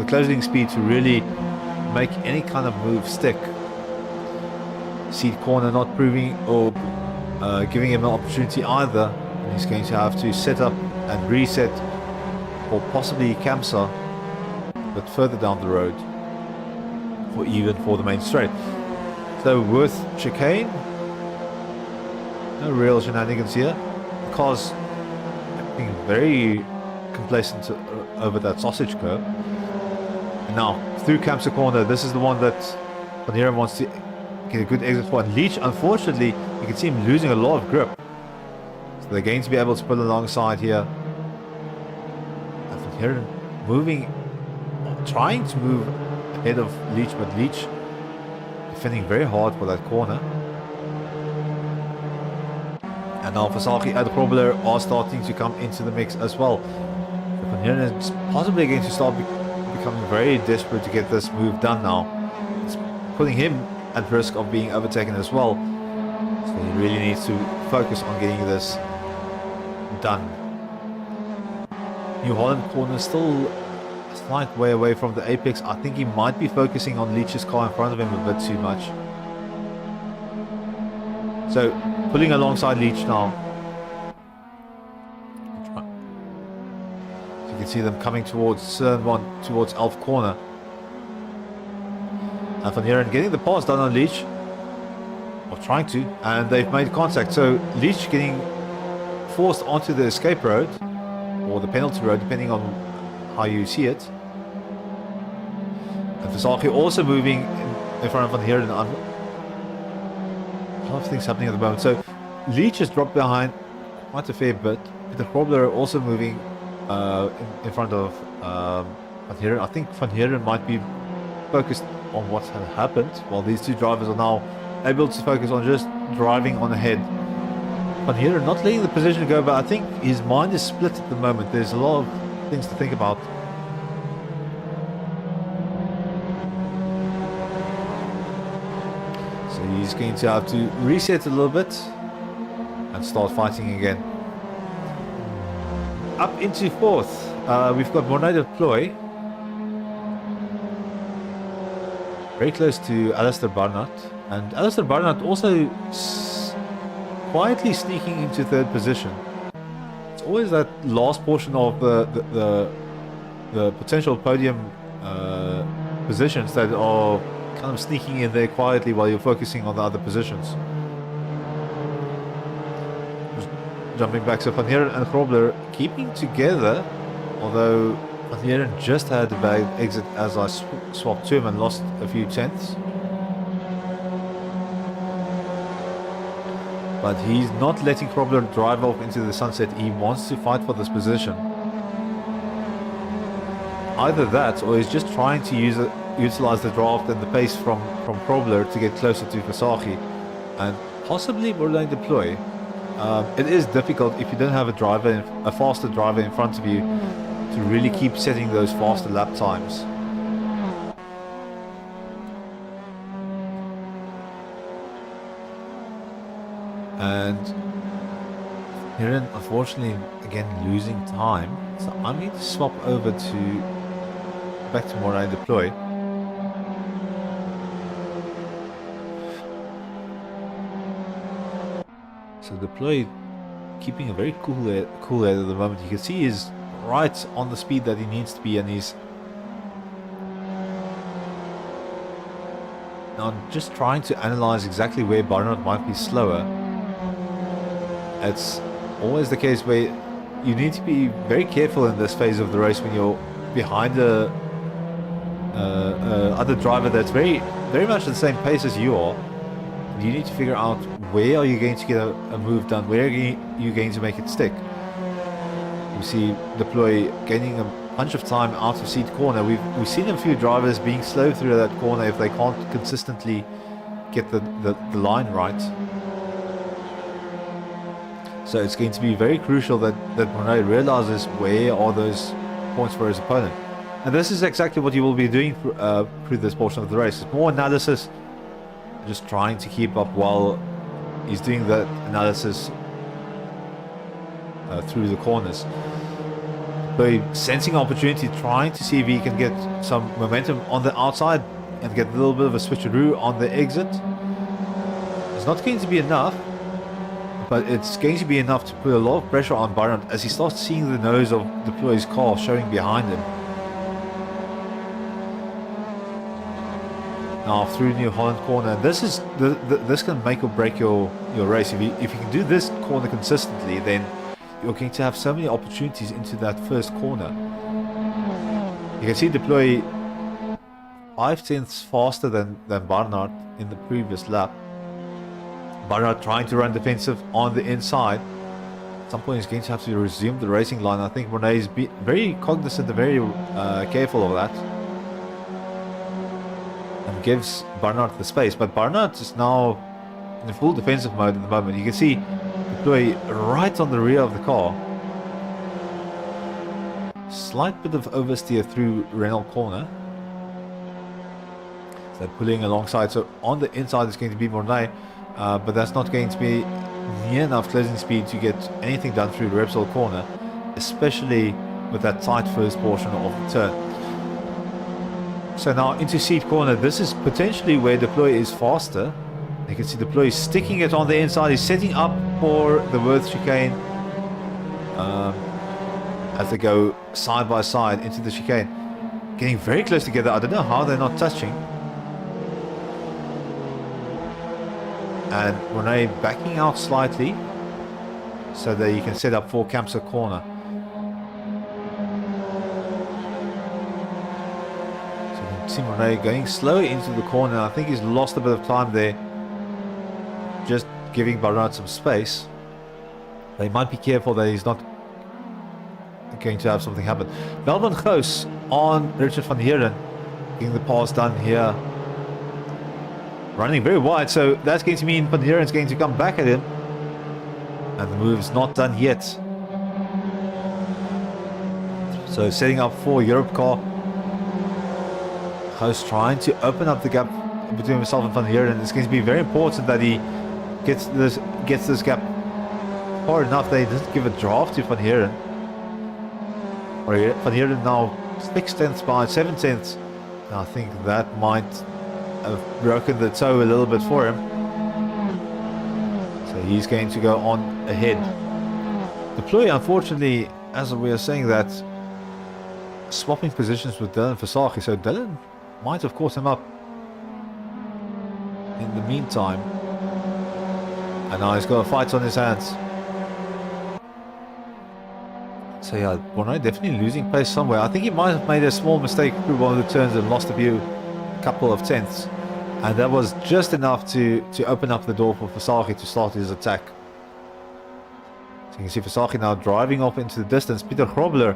closing speed to really make any kind of move stick. Seat corner not proving or giving him an opportunity either, and he's going to have to set up and reset for possibly Kamsa, but further down the road, or even for the main straight. So with chicane, no real shenanigans here. The car's being very complacent over that sausage curve. And now through Kamsa corner, this is the one that Van Heeren wants to get a good exit for. And Leach, unfortunately, you can see him losing a lot of grip. So they're going to be able to pull alongside here. And Van Heeren moving, trying to move ahead of Leach, but Leach defending very hard for that corner. And now Vasaki and Krobler are starting to come into the mix as well. So Van Heeren is possibly going to start becoming very desperate to get this move done now. It's putting him at risk of being overtaken as well. So he really needs to focus on getting this done. New Holland corner still a slight way away from the apex. I think he might be focusing on Leach's car in front of him a bit too much. So pulling alongside Leach now. You can see them coming towards turn 1, towards Elf corner. And Van Heeren getting the pass done on Leach, or trying to, and they've made contact. So Leach getting forced onto the escape road, or the penalty road, depending on how you see it. And Vasaki also moving in front of Van Heeren. A lot of things happening at the moment. So Leach has dropped behind quite a fair bit. Peter Krobler also moving in front of Van Heeren. I think Van Heeren might be focused on what had happened, while these two drivers are now able to focus on just driving on ahead. Van Heeren not letting the position go, but I think his mind is split at the moment. There's a lot of things to think about. he's going to have to reset a little bit and start fighting again. Up into 4th, we've got Mornay Deploy. Very close to Alistair Barnard. And Alistair Barnard also quietly sneaking into 3rd position. It's always that last portion of the potential podium positions that are kind of sneaking in there quietly while you're focusing on the other positions. Just jumping back, so Van Heeren and Grobler keeping together, although Van Heeren just had a bad exit as I swapped to him and lost a few tenths. But he's not letting Grobler drive off into the sunset. He wants to fight for this position. Either that, or he's just trying to utilize the draft and the pace from Grobler to get closer to Versaghi and possibly Mornay Deploy. It is difficult if you don't have a faster driver in front of you to really keep setting those faster lap times. And Heeren, unfortunately, again losing time, so I'm going to swap over back to Mornay Deploy. So Deploy keeping a very cool head at the moment. You can see he's right on the speed that he needs to be, and he's now just trying to analyze exactly where Barnard might be slower. It's always the case where you need to be very careful in this phase of the race when you're behind a other driver that's very much the same pace as you are. You need to figure out where are you going to get a move done, where are you going to make it stick. You see Deploy gaining a bunch of time out of seat corner. We've seen a few drivers being slow through that corner if they can't consistently get the line right. So it's going to be very crucial that Mornay realizes where are those points for his opponent. And this is exactly what you will be doing through this portion of the race. It's more analysis, just trying to keep up while he's doing that analysis through the corners. But sensing opportunity, trying to see if he can get some momentum on the outside and get a little bit of a switcheroo on the exit. It's not going to be enough, but it's going to be enough to put a lot of pressure on Barnard as he starts seeing the nose of Deploy's car showing behind him. Now through New Holland corner, this can make or break your race. If you can do this corner consistently, then you're going to have so many opportunities into that first corner. You can see Deploy 5 tenths faster than Barnard in the previous lap. Barnard trying to run defensive on the inside. At some point he's going to have to resume the racing line. I think Mornay is very cognizant and very careful of that. And gives Barnard the space. But Barnard is now in full defensive mode at the moment. You can see Deploy right on the rear of the car. Slight bit of oversteer through Renault corner. So they're pulling alongside. So on the inside is going to be Mornay. But that's not going to be near enough closing speed to get anything done through Repsol corner, especially with that tight first portion of the turn. So now into seat corner, this is potentially where Deploy is faster. You can see Deploy is sticking it on the inside. He's setting up for the Worth chicane as they go side by side into the chicane. Getting very close together. I don't know how they're not touching. And Mornay backing out slightly so that you can set up for Kamsa corner. So you can see Mornay going slow into the corner. I think he's lost a bit of time there, just giving Barnard some space. They might be careful that he's not going to have something happen. Melbourne Goos on Richard van Heeren, getting the pass done here. Running very wide, so that's going to mean Van Heeren's going to come back at him. And the move's not done yet. So setting up for Europe car. Goos trying to open up the gap between himself and Van Heerden. It's going to be very important that he gets this gap far enough that he doesn't give a draft to Van Heerden. Or Van Heerden now 6 tenths behind, 7 tenths. And I think that might have broken the toe a little bit for him. So he's going to go on ahead. Deploy, unfortunately, as we are saying that, swapping positions with Dylan Versage, so Dylan might have caught him up in the meantime. And now he's got a fight on his hands. So yeah, Bornay definitely losing pace somewhere. I think he might have made a small mistake through one of the turns and lost a couple of tenths. And that was just enough to open up the door for Versage to start his attack. So you can see Versage now driving off into the distance. Peter Grobler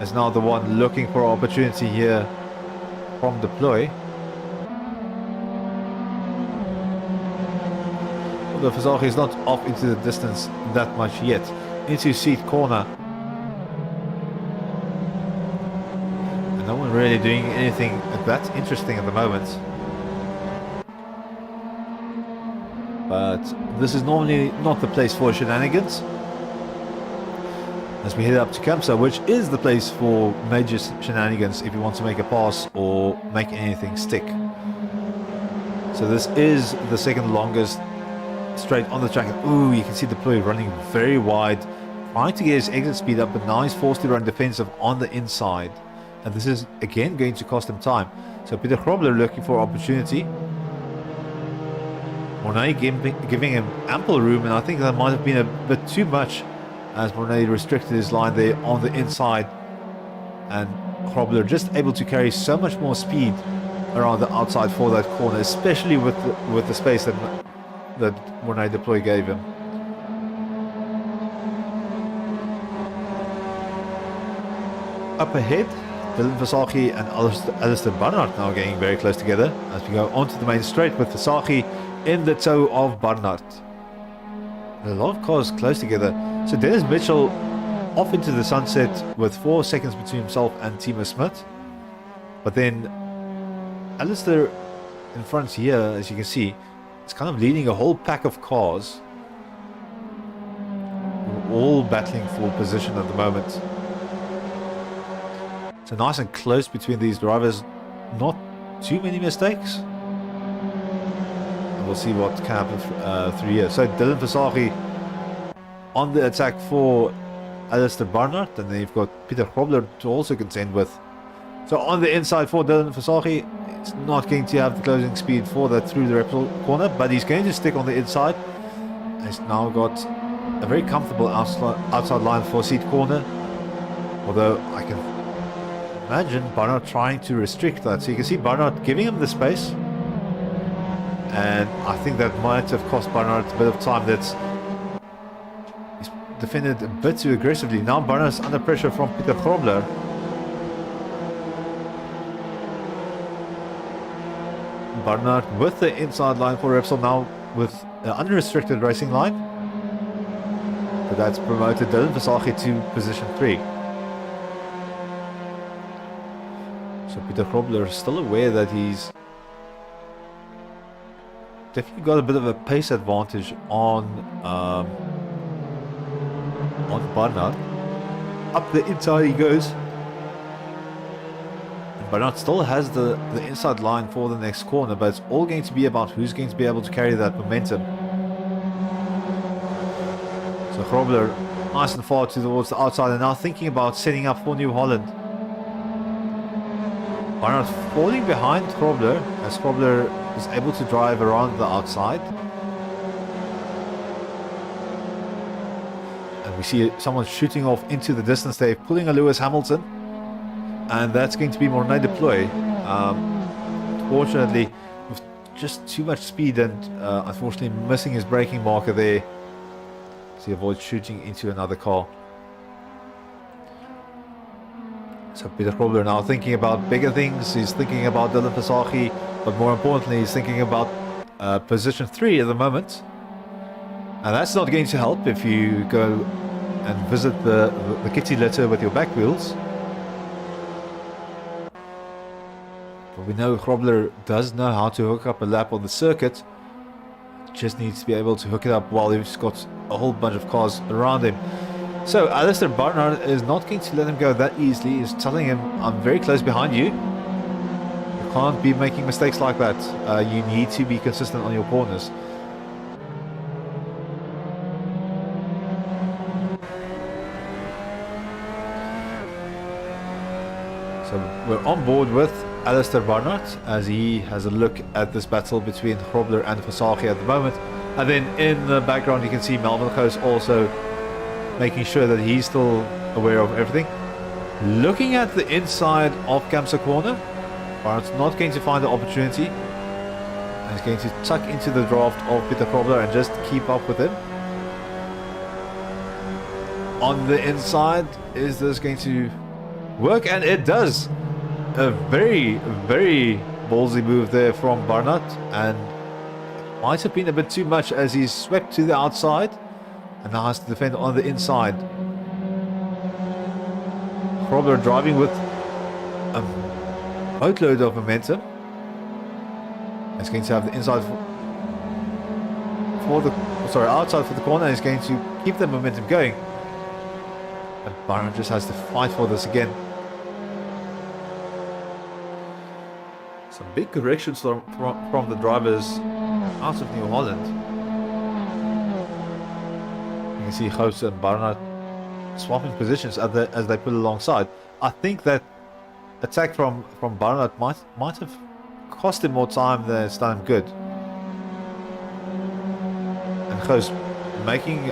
is now the one looking for opportunity here from deploy. Although Versage is not off into the distance that much yet. Into seat corner. And no one really doing anything that interesting at the moment. But this is normally not the place for shenanigans. As we head up to Kamsa, which is the place for major shenanigans if you want to make a pass or make anything stick. So this is the second longest straight on the track. Ooh, you can see Deploy running very wide, trying to get his exit speed up, but now he's forced to run defensive on the inside. And this is again going to cost him time. So Peter Grobler looking for opportunity. Mornay giving him ample room, and I think that might have been a bit too much as Mornay restricted his line there on the inside. And Grobler just able to carry so much more speed around the outside for that corner, especially with the space that Mornay Deploy gave him. Up ahead, Dylan Versage and Alistair Barnard now getting very close together as we go onto the main straight with Versage in the toe of Barnard. A lot of cars close together. So Dennis Mitchell off into the sunset with 4 seconds between himself and Timo Smith. But then Alistair in front here, as you can see, is kind of leading a whole pack of cars. We're all battling for position at the moment. So nice and close between these drivers. Not too many mistakes. And we'll see what can happen through here. So Dylan Versage on the attack for Alistair Barnard. And then you've got Peter Grobler to also contend with. So on the inside for Dylan Versage, it's not going to have the closing speed for that through the Repsol corner, but he's going to stick on the inside. He's now got a very comfortable outside line for seat corner. Although I can imagine Barnard trying to restrict that. So you can see Barnard giving him the space. And I think that might have cost Barnard a bit of time. He's defended a bit too aggressively. Now Barnard's under pressure from Peter Grobler. Barnard with the inside line for Repsol now with an unrestricted racing line. But that's promoted Dylan Versage to position 3. So Peter Grobler is still aware that he's definitely got a bit of a pace advantage on Barnard. Up the inside he goes. Barnard still has the inside line for the next corner, but it's all going to be about who's going to be able to carry that momentum. So Grobler nice and far towards the outside and now thinking about setting up for New Holland. Barnard falling behind Grobler as Grobler is able to drive around the outside. And we see someone shooting off into the distance there, pulling a Lewis Hamilton. And that's going to be Mornay Deploy. Fortunately, with just too much speed and unfortunately missing his braking marker there, so he avoids shooting into another car. So Peter Grobler now thinking about bigger things. He's thinking about Dylan Versage, but more importantly, he's thinking about position 3 at the moment. And that's not going to help if you go and visit the kitty litter with your back wheels. But we know Grobler does know how to hook up a lap on the circuit. Just needs to be able to hook it up while he's got a whole bunch of cars around him. So Alistair Barnard is not going to let him go that easily. He's telling him, I'm very close behind you. You can't be making mistakes like that. You need to be consistent on your corners. So we're on board with Alistair Barnard as he has a look at this battle between Grobler and Versace at the moment. And then in the background you can see Melvin Goes also making sure that he's still aware of everything. Looking at the inside of Kamsa corner, Barnard's not going to find the opportunity. And he's going to tuck into the draft of Peter Grobler and just keep up with him. On the inside, is this going to work? And it does. A very, very ballsy move there from Barnard, and might have been a bit too much as he's swept to the outside and now has to defend on the inside. Grobler driving with a boatload of momentum. He's going to have the inside outside for the corner. He's going to keep the momentum going. And Barnard just has to fight for this again. Some big corrections from the drivers out of New Holland. You can see Goos and Barnard swapping positions as they pull alongside. I think that attack from Barnard might have cost him more time than it's done him good. And Goos making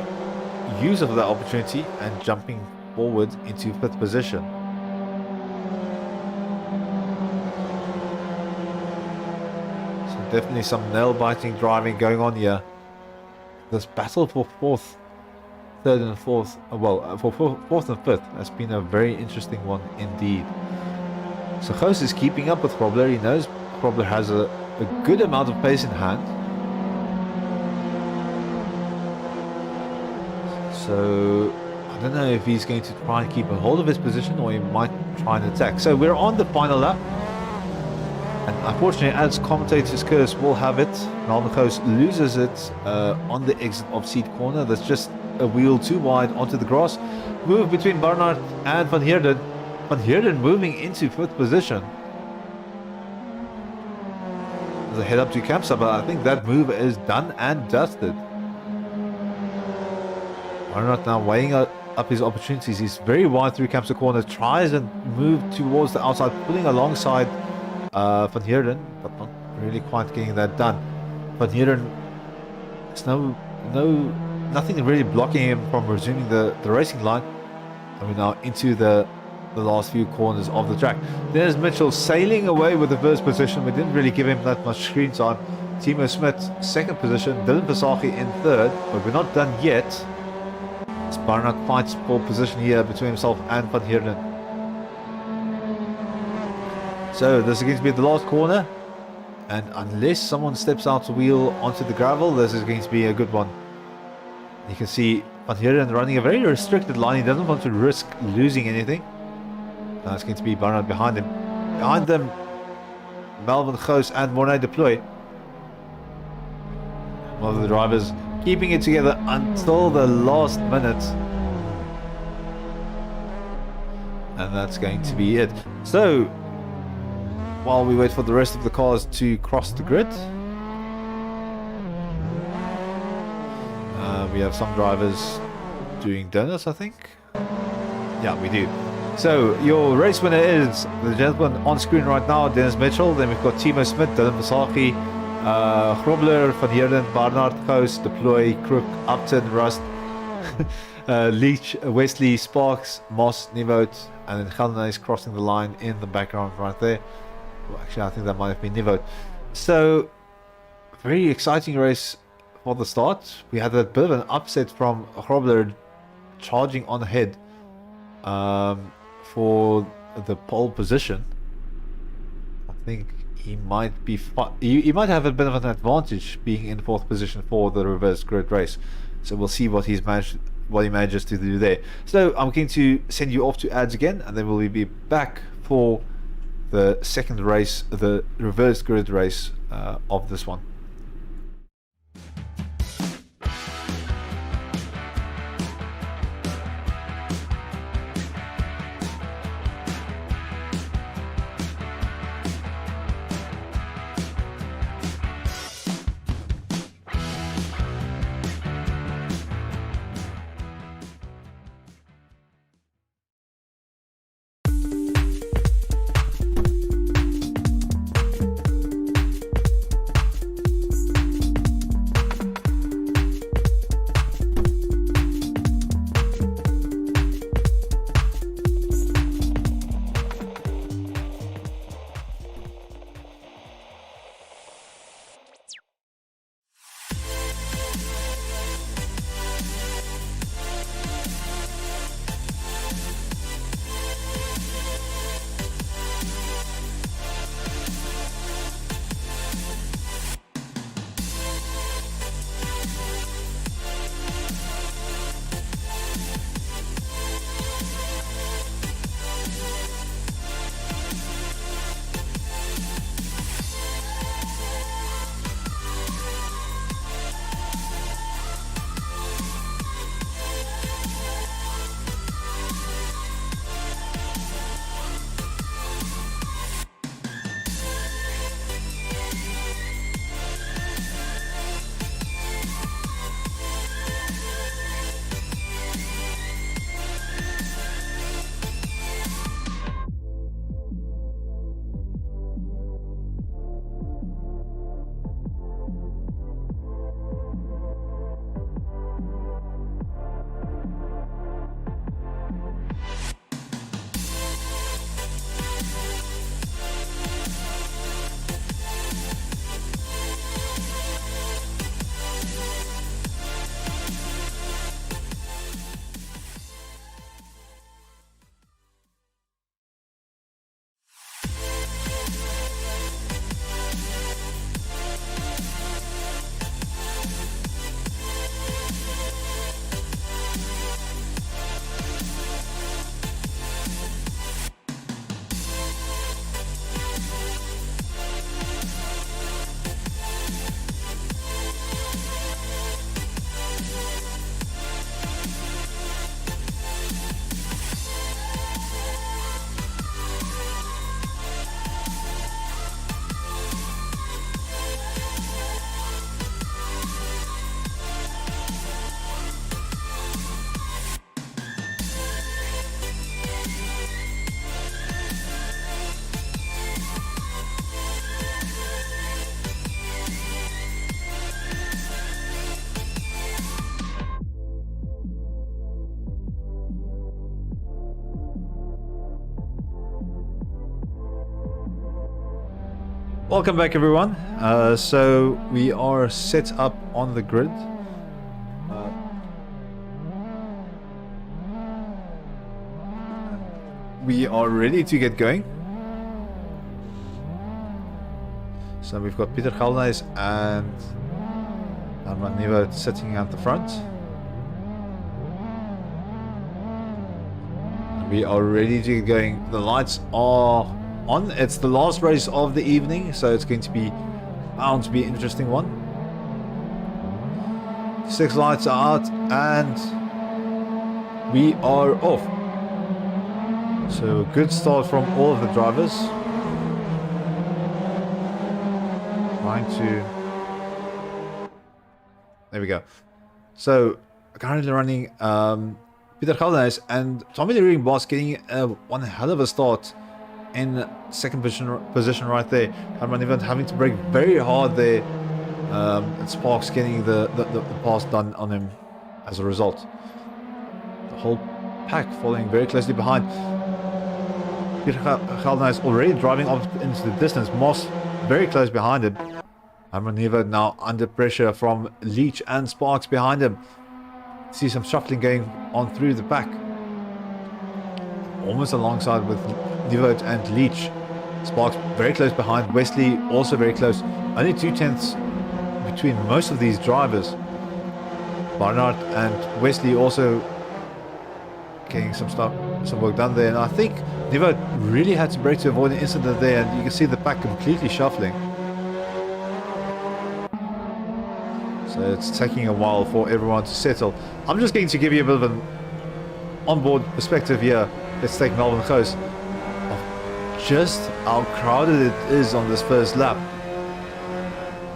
use of that opportunity and jumping forward into 5th position. Definitely some nail-biting driving going on here. This battle for 4th, 3rd and 4th, for 4th and 5th has been a very interesting one indeed. So Goos is keeping up with Grobler. He knows Grobler has a good amount of pace in hand. So I don't know if he's going to try and keep a hold of his position or he might try and attack. So we're on the final lap. And unfortunately, as commentator's curse will have it, Melvin Goos loses it on the exit of seat corner. That's just a wheel too wide onto the grass. Move between Barnard and Van Heerden. Van Heerden moving into 5th position. There's a head up to Kamsa, but I think that move is done and dusted. Barnard now weighing up his opportunities. He's very wide through Kamsa corner, tries and move towards the outside, pulling alongside Van Heerden, but not really quite getting that done. Van Heerden, there's nothing really blocking him from resuming the racing line. And we're now into the last few corners of the track. There's Mitchell sailing away with the 1st position. We didn't really give him that much screen time. Timo Smith 2nd position, Dylan Versace in 3rd, but we're not done yet. As Barnard fights for position here between himself and Van Heerden. So this is going to be the last corner, and unless someone steps out the wheel onto the gravel, this is going to be a good one. You can see Van Heerden running a very restricted line. He doesn't want to risk losing anything. Now it's going to be Barnard behind him. Behind them, Melvin Goos and Mornay Deploy. One of the drivers keeping it together until the last minute. And that's going to be it. So, while we wait for the rest of the cars to cross the grid, we have some drivers doing donuts, I think. Yeah, we do. So your race winner is the gentleman on screen right now, Dennis Mitchell. Then we've got Timo Smith, Dylan Versace, Grobler, Van Heerden, Barnard, Goos, Deploy, Crook, Upton, Rust, Leach, Wesley, Sparks, Moss, Nivoot, and then Geldernaar is crossing the line in the background right there. Well, actually, I think that might have been Nivoot. So, very exciting race for the start. We had a bit of an upset from Grobler charging on ahead for the pole position. I think he might be he might have a bit of an advantage being in 4th position for the reverse grid race. So we'll see what he manages to do there. So I'm going to send you off to ads again, and then we'll be back for the second race, the reverse grid race of this one. Welcome back, everyone. So we are set up on the grid. We are ready to get going. So we've got Peter Galdehuys and Herman Nieuwhout sitting at the front. We are ready to get going. The lights are on. It's the last race of the evening, so it's going to be bound to be an interesting one. 6 lights are out and we are off. So good start from all of the drivers. Trying to... There we go. So currently running Peter Galdehuys and Tommy the Reading Boss getting one hell of a start in second position right there. Herman Nieuwhout having to brake very hard there. And Sparks getting the pass done on him as a result. The whole pack following very closely behind. Peter Galdehuys already driving off into the distance. Moss very close behind him. Herman Nieuwhout now under pressure from Leach and Sparks behind him. See some shuffling going on through the pack. Almost alongside with Nieuwhout and Leach. Sparks very close behind. Wesley also very close. Only 2/10 between most of these drivers. Barnard and Wesley also getting some stuff some work done there, and I think Nevo really had to brake to avoid an incident there, and you can see the pack completely shuffling. So it's taking a while for everyone to settle. I'm just going to give you a bit of an onboard perspective here. Let's take Melbourne Coast of just how crowded it is on this first lap.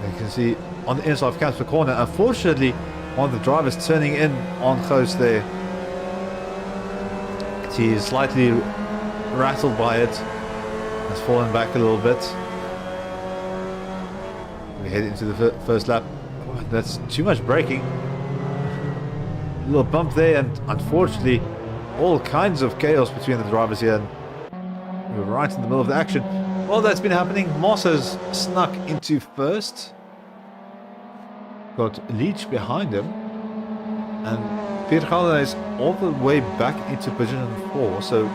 You can see on the inside of Camper Corner, unfortunately, one of the drivers turning in on Coast there. He is slightly rattled by it. Has fallen back a little bit. We head into the first lap. That's too much braking. A little bump there, and unfortunately, all kinds of chaos between the drivers here. And we're right in the middle of the action. Well, that's been happening. Moss has snuck into first. Got Leach behind him. And Peter Calder is all the way back into position 4. So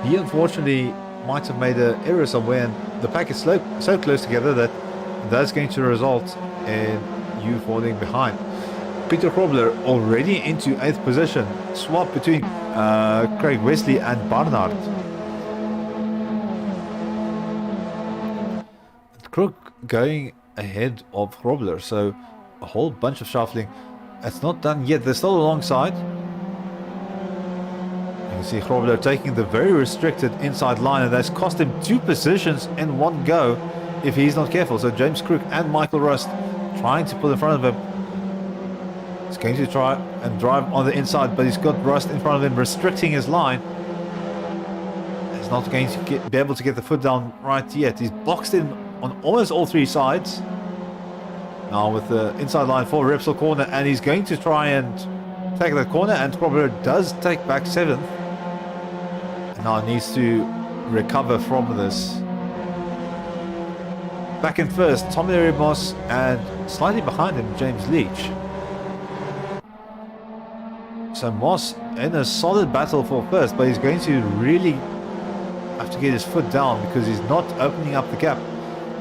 he unfortunately might have made an error somewhere. And the pack is so close together that that's going to result in you falling behind. Peter Krobler already into 8th position. Swap between Craig Wesley and Barnard. Crook going ahead of Krobler, so a whole bunch of shuffling. It's not done yet. They're still alongside. You can see Krobler taking the very restricted inside line, and that's cost him 2 positions in one go if he's not careful. So James Crook and Michael Rust trying to pull in front of him. He's going to try and drive on the inside, but he's got Rust in front of him, restricting his line. He's not going to be able to get the foot down right yet. He's boxed in on almost all 3 sides. Now with the inside line for Repsol corner, and he's going to try and take that corner, and Krobler does take back 7th. And now needs to recover from this. Back in first, Tommy Moss, and slightly behind him, James Leach. So Moss in a solid battle for first, but he's going to really have to get his foot down because he's not opening up the gap.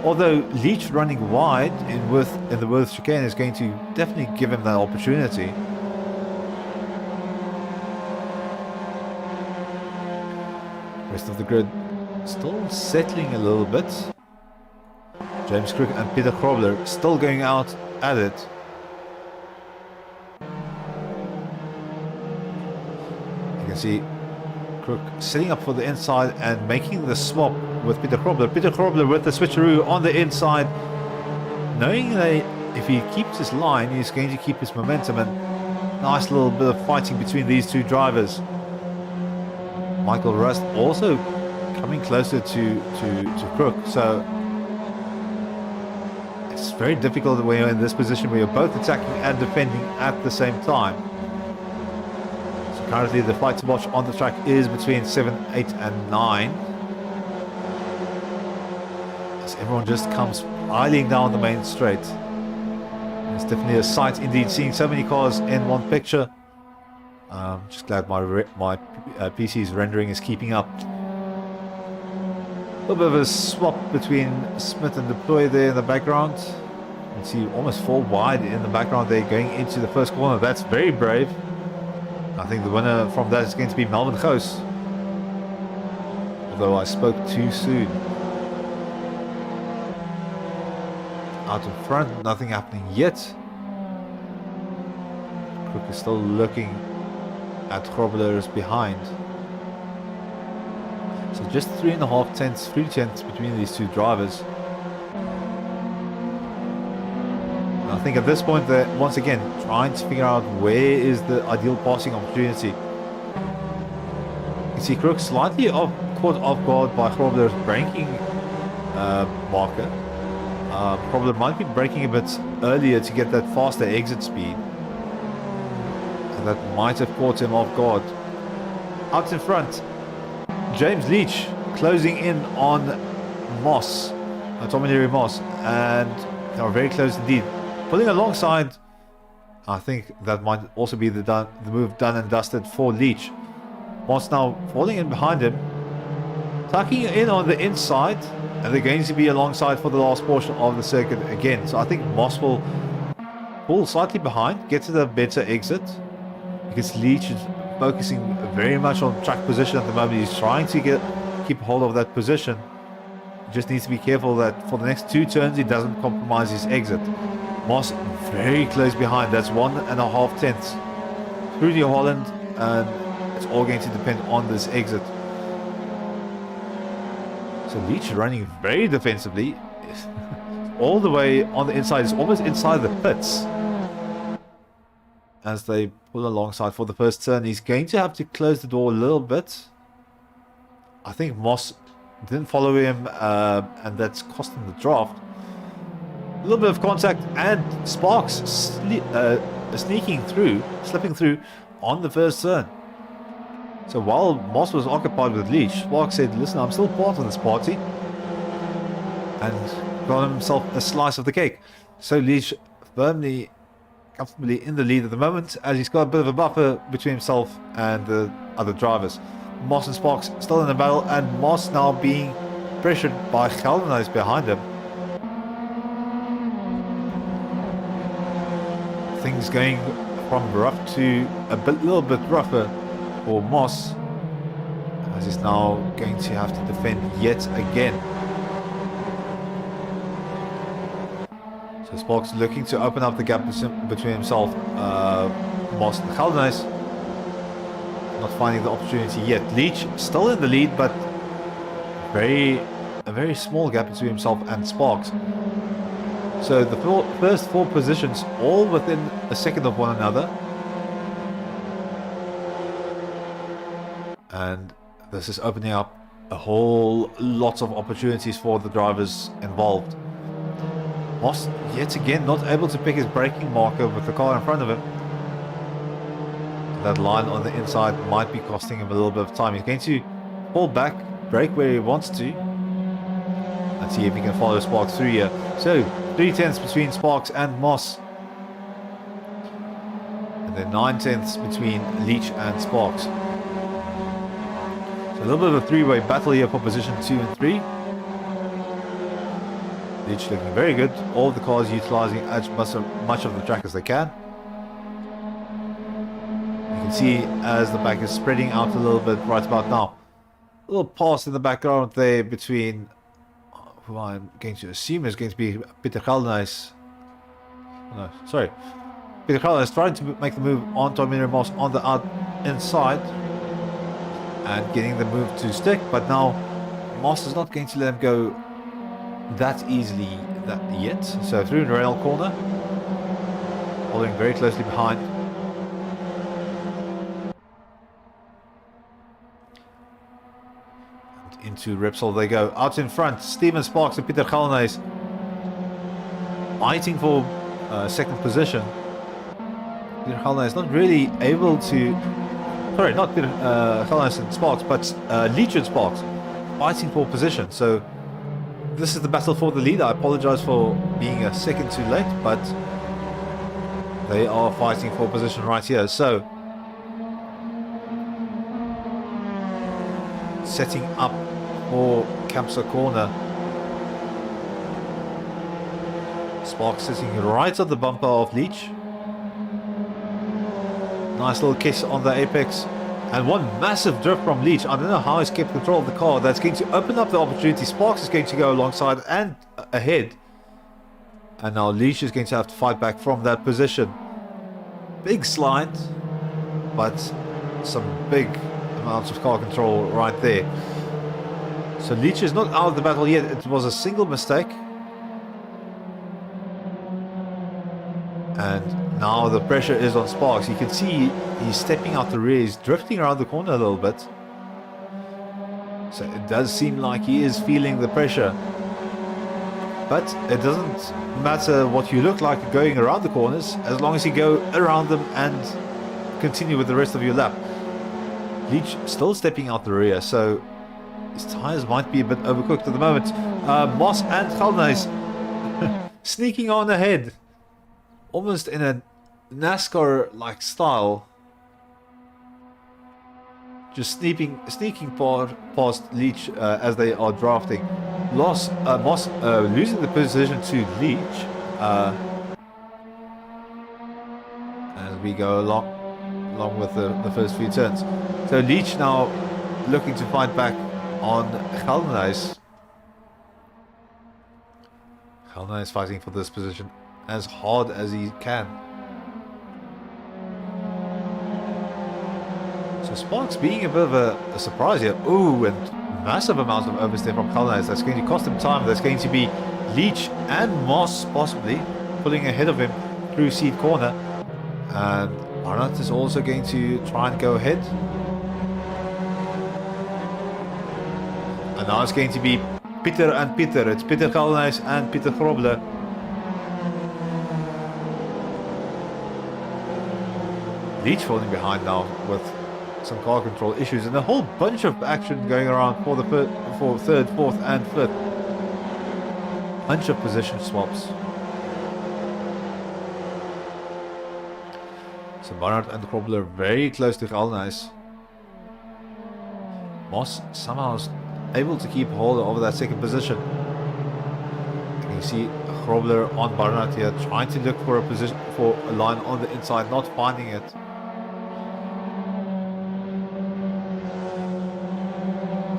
Although Leach running wide in the Worth chicane is going to definitely give him that opportunity. Rest of the grid still settling a little bit. James Crook and Peter Krobler still going out at it. You can see Crook setting up for the inside and making the swap with Peter Krobler. Peter Krobler with the switcheroo on the inside, knowing that if he keeps his line, he's going to keep his momentum, and nice little bit of fighting between these 2 drivers. Michael Rust also coming closer to Crook, so it's very difficult when you're in this position where you're both attacking and defending at the same time. So currently the fight to watch on the track is between 7, 8 and 9. As everyone just comes piling down the main straight. It's definitely a sight indeed, seeing so many cars in one picture. Just glad my PC's rendering is keeping up. A little bit of a swap between Smith and Deploy there in the background. You can see almost 4 wide in the background there going into the first corner. That's very brave. I think the winner from that is going to be Melvin Goos. Although I spoke too soon. Out in front, nothing happening yet. Crook is still looking at Krobler's behind. So just 3.5 tenths, 3 tenths between these 2 drivers. And I think at this point they're once again trying to figure out where is the ideal passing opportunity. You can see Crook slightly caught off guard by Krobler's braking marker. Krobler might be braking a bit earlier to get that faster exit speed. And that might have caught him off guard. Out in front, James Leach closing in on Moss, Tommy Moss, and they are very close indeed. Pulling alongside, I think that might also be the move done and dusted for Leach. Moss now falling in behind him, tucking in on the inside, and they're going to be alongside for the last portion of the circuit again. So I think Moss will pull slightly behind, get to the better exit, because Leach is focusing very much on track position at the moment. He's trying to keep hold of that position. Just needs to be careful that for the next 2 turns he doesn't compromise his exit. Moss very close behind. That's 1.5 tenths through New Holland, and it's all going to depend on this exit. So Leach running very defensively, all the way on the inside. It's almost inside the pits as they pull alongside for the first turn. He's going to have to close the door a little bit. I think Moss didn't follow him, and that's cost him the draft. A little bit of contact, and Sparks slipping through on the first turn. So while Moss was occupied with Leach, Sparks said, listen, I'm still part of this party, and got himself a slice of the cake. So Leach firmly, comfortably in the lead at the moment, as he's got a bit of a buffer between himself and the other drivers. Moss and Sparks still in the battle, and Moss now being pressured by Geldenhuis behind him. Things going from rough to little bit rougher for Moss, as he's now going to have to defend yet again. So Sparks looking to open up the gap between himself, Moss and Geldenhuis. Not finding the opportunity yet. Leach still in the lead, but a very small gap between himself and Sparks. So the first 4 positions all within a second of one another, and this is opening up a whole lot of opportunities for the drivers involved. Moss yet again not able to pick his braking marker with the car in front of him. That line on the inside might be costing him a little bit of time. He's going to pull back, brake where he wants to, and see if he can follow Sparks through here. So 3 tenths between Sparks and Moss, and then 9 tenths between Leach and Sparks. So a little bit of a 3-way battle here for position 2 and 3. Leach looking very good. All of the cars utilizing as much of the track as they can. You can see as the back is spreading out a little bit right about now. A little pass in the background there between who I'm going to assume is going to be Peter Geldenhuis. No, sorry. Peter Geldenhuis trying to make the move on Tommy Moss on the inside and getting the move to stick, but now Moss is not going to let him go that easily yet. So through the rail corner, following very closely behind. And into Repsol they go. Out in front, Steven Sparks and Peter Geldenhuis fighting for second position. Peter Geldenhuis not really able to... Sorry, not Peter Geldenhuis and Sparks, but Leach and Sparks fighting for position. So this is the battle for the lead. I apologize for being a second too late, but they are fighting for position right here. So setting up for Kamsa corner. Sparks sitting right at the bumper of Leach. Nice little kiss on the apex. And one massive drift from Leach. I don't know how he's kept control of the car. That's going to open up the opportunity. Sparks is going to go alongside and ahead. And now Leach is going to have to fight back from that position. Big slide, but some big amounts of car control right there. So Leach is not out of the battle yet. It was a single mistake. And now the pressure is on Sparks. You can see he's stepping out the rear. He's drifting around the corner a little bit. So it does seem like he is feeling the pressure. But it doesn't matter what you look like going around the corners, as long as you go around them and continue with the rest of your lap. Leach still stepping out the rear, so his tyres might be a bit overcooked at the moment. Moss and Geldenhuis sneaking on ahead. Almost in a NASCAR-like style. Just sneaking past Leach as they are drafting. Moss losing the position to Leach as we go along. along with the first few turns. So Leach now looking to fight back on Geldenhuis. Geldenhuis fighting for this position as hard as he can. So Sparks being a bit of a surprise here. Ooh, and massive amounts of oversteer from Geldenhuis. That's going to cost him time. That's going to be Leach and Moss possibly pulling ahead of him through seat corner. And Barnard is also going to try and go ahead. And now it's going to be Pieter and Pieter. It's Pieter Geldenhuis and Pieter Grobler. Leach falling behind now with some car control issues and a whole bunch of action going around for the third, fourth and fifth. Bunch of position swaps. So Barnard and Grobler very close to Geldenhuis. Moss somehow is able to keep hold of that second position. You can see Grobler on Barnard here trying to look for a position, for a line on the inside, not finding it.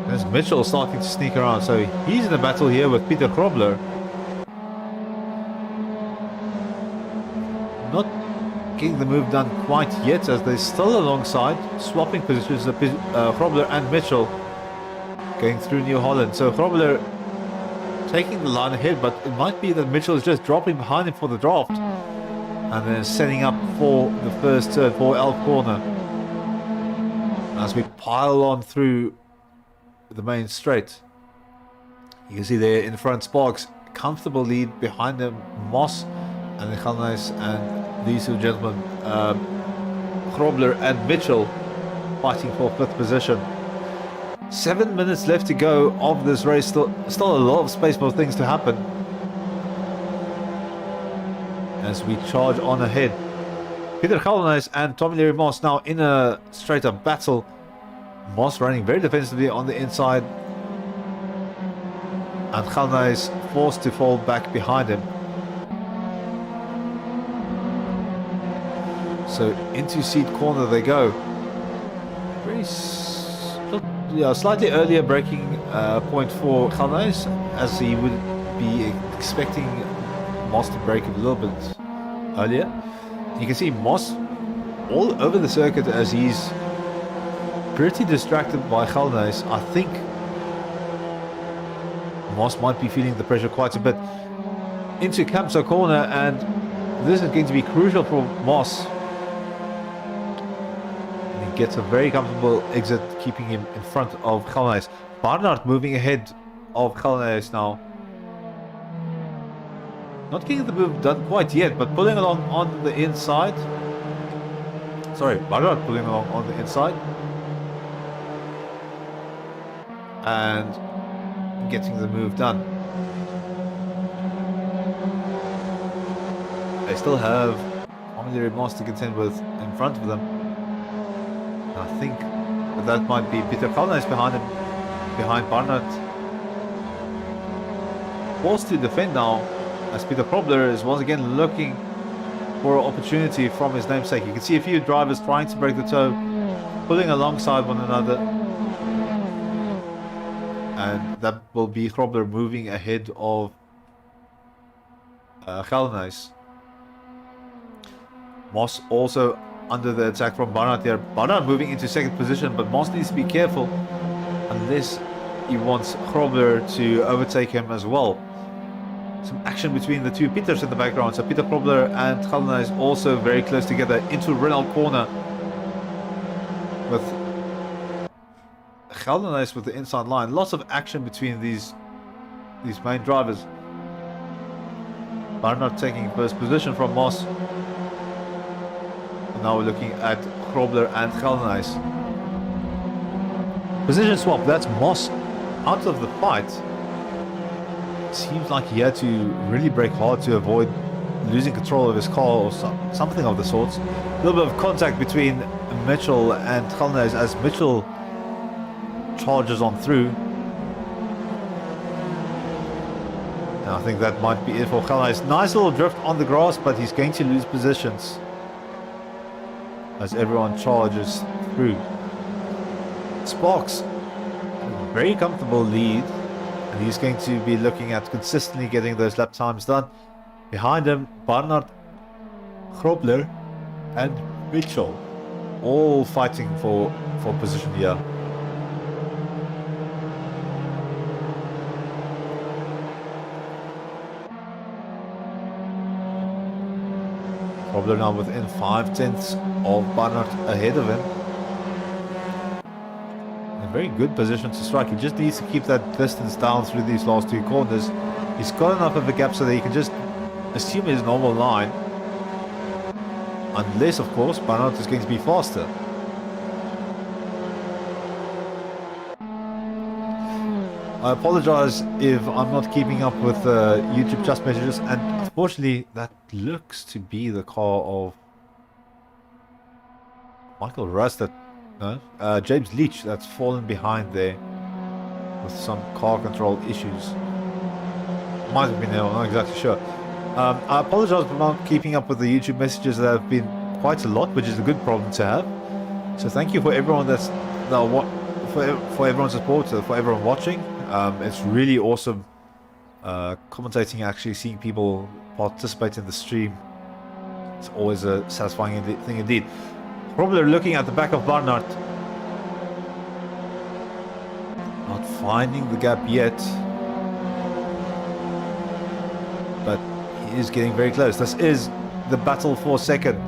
There's Mitchell starting to sneak around, so he's in a battle here with Pieter Grobler. Not getting the move done quite yet, as they're still alongside, swapping positions, Grobler and Mitchell going through New Holland. So Grobler taking the line ahead, but it might be that Mitchell is just dropping behind him for the draft and then setting up for the first turn for Elk Corner as we pile on through the main straight. You can see there in front Sparks, comfortable lead behind them, Moss and the Geldenhuis and these two gentlemen, Grobler and Mitchell, fighting for fifth position. 7 minutes left to go of this race, still a lot of space for things to happen as we charge on ahead. Pieter Geldenhuis and Tommy Leary Moss now in a straight up battle. Moss running very defensively on the inside and Geldenhuis forced to fall back behind him. So into seat corner they go. Very slightly earlier braking point for Geldenhuis, as he would be expecting Moss to brake a little bit earlier. You can see Moss all over the circuit as he's pretty distracted by Geldenhuis. I think Moss might be feeling the pressure quite a bit. Into Kamsa corner, and this is going to be crucial for Moss. And he gets a very comfortable exit, keeping him in front of Geldenhuis. Barnard moving ahead of Geldenhuis now. Not getting the move done quite yet, but pulling along on the inside. Sorry, Barnard pulling along on the inside. And getting the move done. They still have Tommy Moss to contend with in front of them. And I think that might be Pieter Geldenhuis behind him, behind Barnard. Forced to defend now, as Pieter Grobler is once again looking for an opportunity from his namesake. You can see a few drivers trying to break the toe, pulling alongside one another. And that will be Grobler moving ahead of Geldenhuis. Moss also under the attack from Barnard here. Barnard moving into second position, but Moss needs to be careful unless he wants Grobler to overtake him as well. Some action between the two Pieters in the background. So Pieter Grobler and Geldenhuis also very close together into Renault corner, with Geldenhuis with the inside line. Lots of action between these main drivers. Barnard taking first position from Moss. And now we're looking at Grobler and Geldenhuis. Position swap, that's Moss out of the fight. Seems like he had to really brake hard to avoid losing control of his car or something of the sorts. A little bit of contact between Mitchell and Geldenhuis as Mitchell charges on through. And I think that might be it for Geldenhuis. Nice little drift on the grass, but he's going to lose positions. as everyone charges through. Sparks, very comfortable lead, and he's going to be looking at consistently getting those lap times done. Behind him, Barnard, Grobler, and Mitchell, all fighting for position here. Grobler now within 5/10 of Barnard ahead of him. In a very good position to strike. He just needs to keep that distance down through these last two corners. He's got enough of a gap so that he can just assume his normal line. Unless, of course, Barnard is going to be faster. I apologize if I'm not keeping up with YouTube just messages, and unfortunately that looks to be the car of Michael Rust, James Leach, that's fallen behind there with some car control issues. Might have been there, I'm not exactly sure. I apologize for not keeping up with the YouTube messages. That have been quite a lot, which is a good problem to have. So thank you for everyone for everyone's support, for everyone watching. It's really awesome commentating, actually seeing people participate in the stream. It's always a satisfying thing indeed. Probably looking at the back of Barnard. Not finding the gap yet, but he is getting very close. This is the battle for second.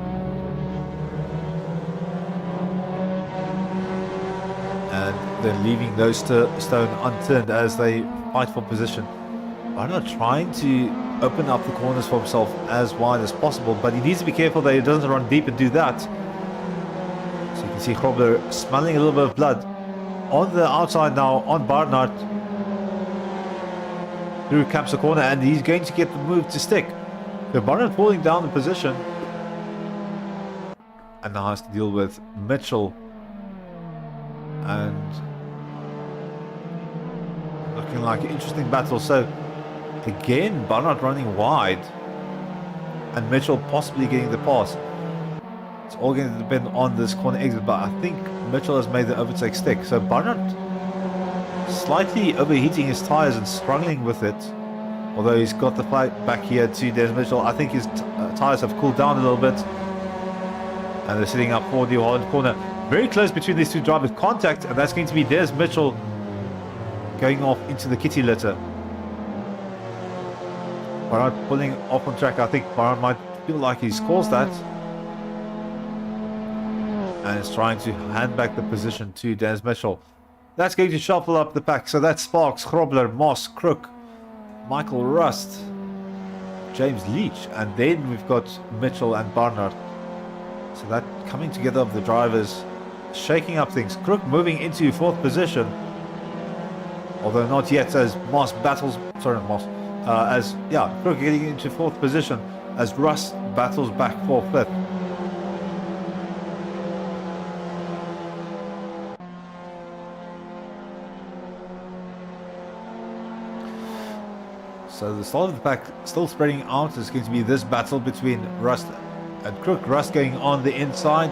And they're leaving those stone unturned as they fight for position. Barnard trying to open up the corners for himself as wide as possible, but he needs to be careful that he doesn't run deep and do that. So you can see Grobler smelling a little bit of blood. On the outside now, on Barnard. Through Camps the corner, and he's going to get the move to stick. So Barnard falling down the position. And now has to deal with Mitchell. And looking like an interesting battle. So again, Barnard running wide. And Mitchell possibly getting the pass. It's all going to depend on this corner exit, but I think Mitchell has made the overtake stick. So Barnard slightly overheating his tires and struggling with it. Although he's got the fight back here to Des Mitchell. I think his tires have cooled down a little bit. And they're sitting up for the Holland corner. Very close between these two drivers. Contact, and that's going to be Des Mitchell going off into the kitty litter. Barnard pulling off on track. I think Barnard might feel like he's caused that. And is trying to hand back the position to Des Mitchell. That's going to shuffle up the pack. So that's Sparks, Grobler, Moss, Crook, Michael Rust, James Leach, and then we've got Mitchell and Barnard. So that coming together of the drivers, shaking up things. Crook moving into fourth position, although not yet, as Moss battles. Sorry, not Moss. Crook getting into fourth position as Rust battles back for fifth. So the start of the pack still spreading out. It's going to be this battle between Rust and Crook. Rust going on the inside.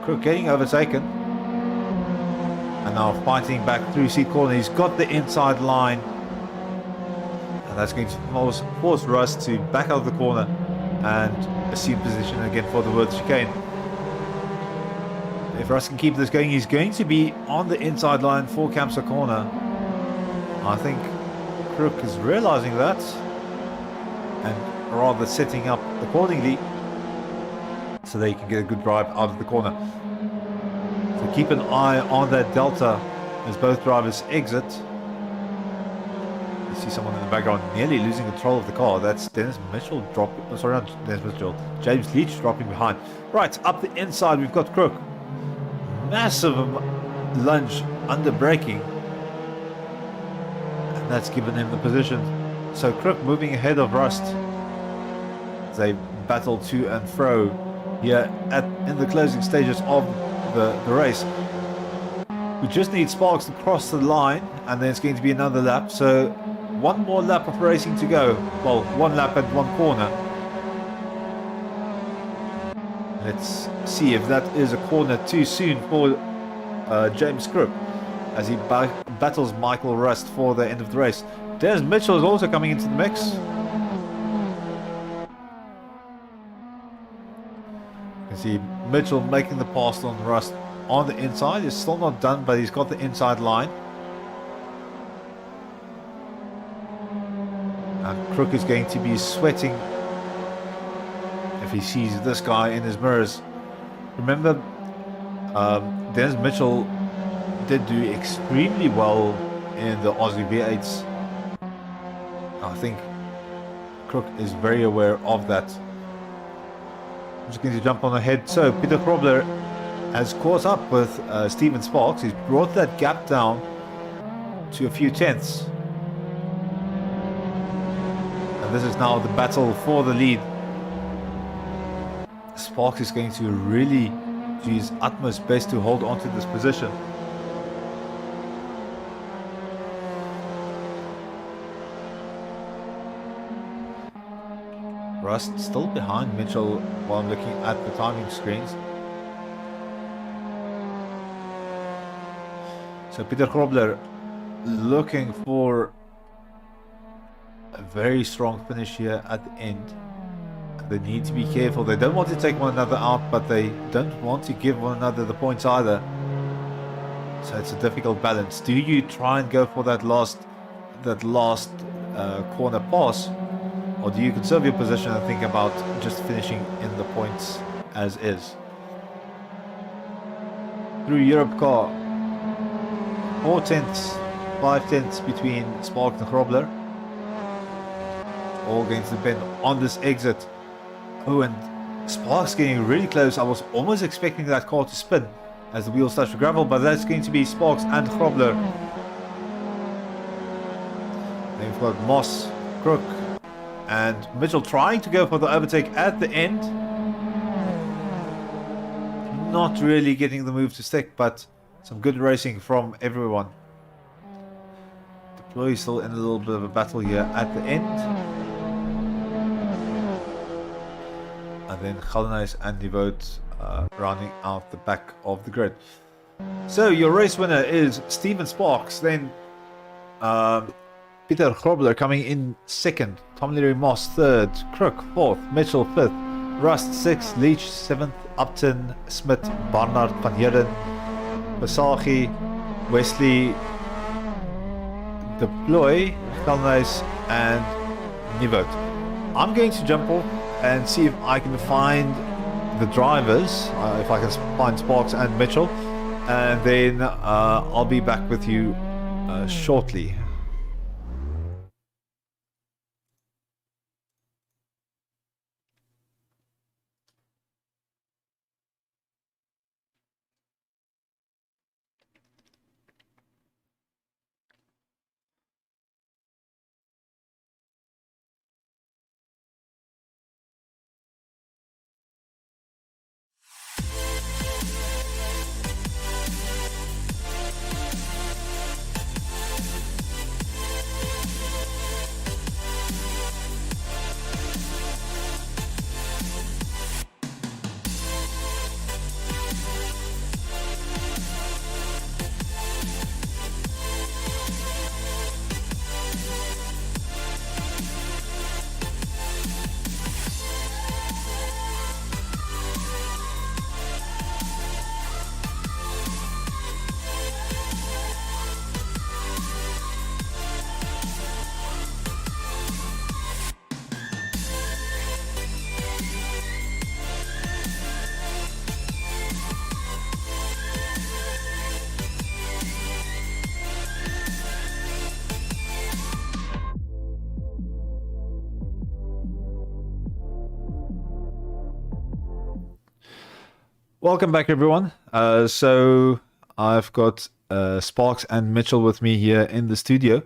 Crook getting overtaken. And now fighting back through seat corner. He's got the inside line. And that's going to force Rust to back out of the corner and assume position again for the Worth chicane. If Rust can keep this going, he's going to be on the inside line for Kamsa corner. I think Crook is realizing that and rather setting up accordingly so they can get a good drive out of the corner. So keep an eye on that delta as both drivers exit. You see someone in the background nearly losing control of the car. That's Dennis Mitchell dropping. Sorry, not Dennis Mitchell. James Leach dropping behind. Right, up the inside we've got Crook. Massive lunge under braking. That's given him the position. So Crook moving ahead of Rust. They battle to and fro here in the closing stages of the race. We just need Sparks to cross the line, and then it's going to be another lap. So one more lap of racing to go. Well, one lap and one corner. Let's see if that is a corner too soon for James Crook as he battles Michael Rust for the end of the race. Dennis Mitchell is also coming into the mix. You can see Mitchell making the pass on Rust on the inside. It's still not done, but he's got the inside line. And Crook is going to be sweating if he sees this guy in his mirrors. Remember, Dennis Mitchell did do extremely well in the Aussie V8s. I think Crook is very aware of that. I'm just going to jump on ahead. So Peter Krobler has caught up with Stephen Sparks. He's brought that gap down to a few tenths. And this is now the battle for the lead. Sparks is going to really do his utmost best to hold on to this position. Rust still behind Mitchell while I'm looking at the timing screens. So Peter Krobler looking for a very strong finish here at the end. They need to be careful. They don't want to take one another out, but they don't want to give one another the points either. So it's a difficult balance. Do you try and go for that last corner pass, or do you conserve your position and think about just finishing in the points as is? Through Europe car, 4 tenths, 5 tenths between Sparks and Krobler. All going to depend on this exit. Oh, and Sparks getting really close. I was almost expecting that car to spin as the wheels touch the gravel, but that's going to be Sparks and Krobler. Then we've got Moss, Crook, and Mitchell trying to go for the overtake at the end. Not really getting the move to stick, but some good racing from everyone. Deploy is still in a little bit of a battle here at the end. And then Gallenhuis and Devote rounding out the back of the grid. So your race winner is Stephen Sparks, then Peter Krobler coming in second, Tom Leary Moss third, Crook fourth, Mitchell fifth, Rust sixth, Leach seventh, Upton, Smith, Barnard, Van Heerden, Basagi, Wesley, Deploy, Gallenhuis and Devote. I'm going to jump off and see if I can find the drivers, if I can find Sparks and Mitchell, and then I'll be back with you shortly. Welcome back, everyone. So I've got Sparks and Mitchell with me here in the studio.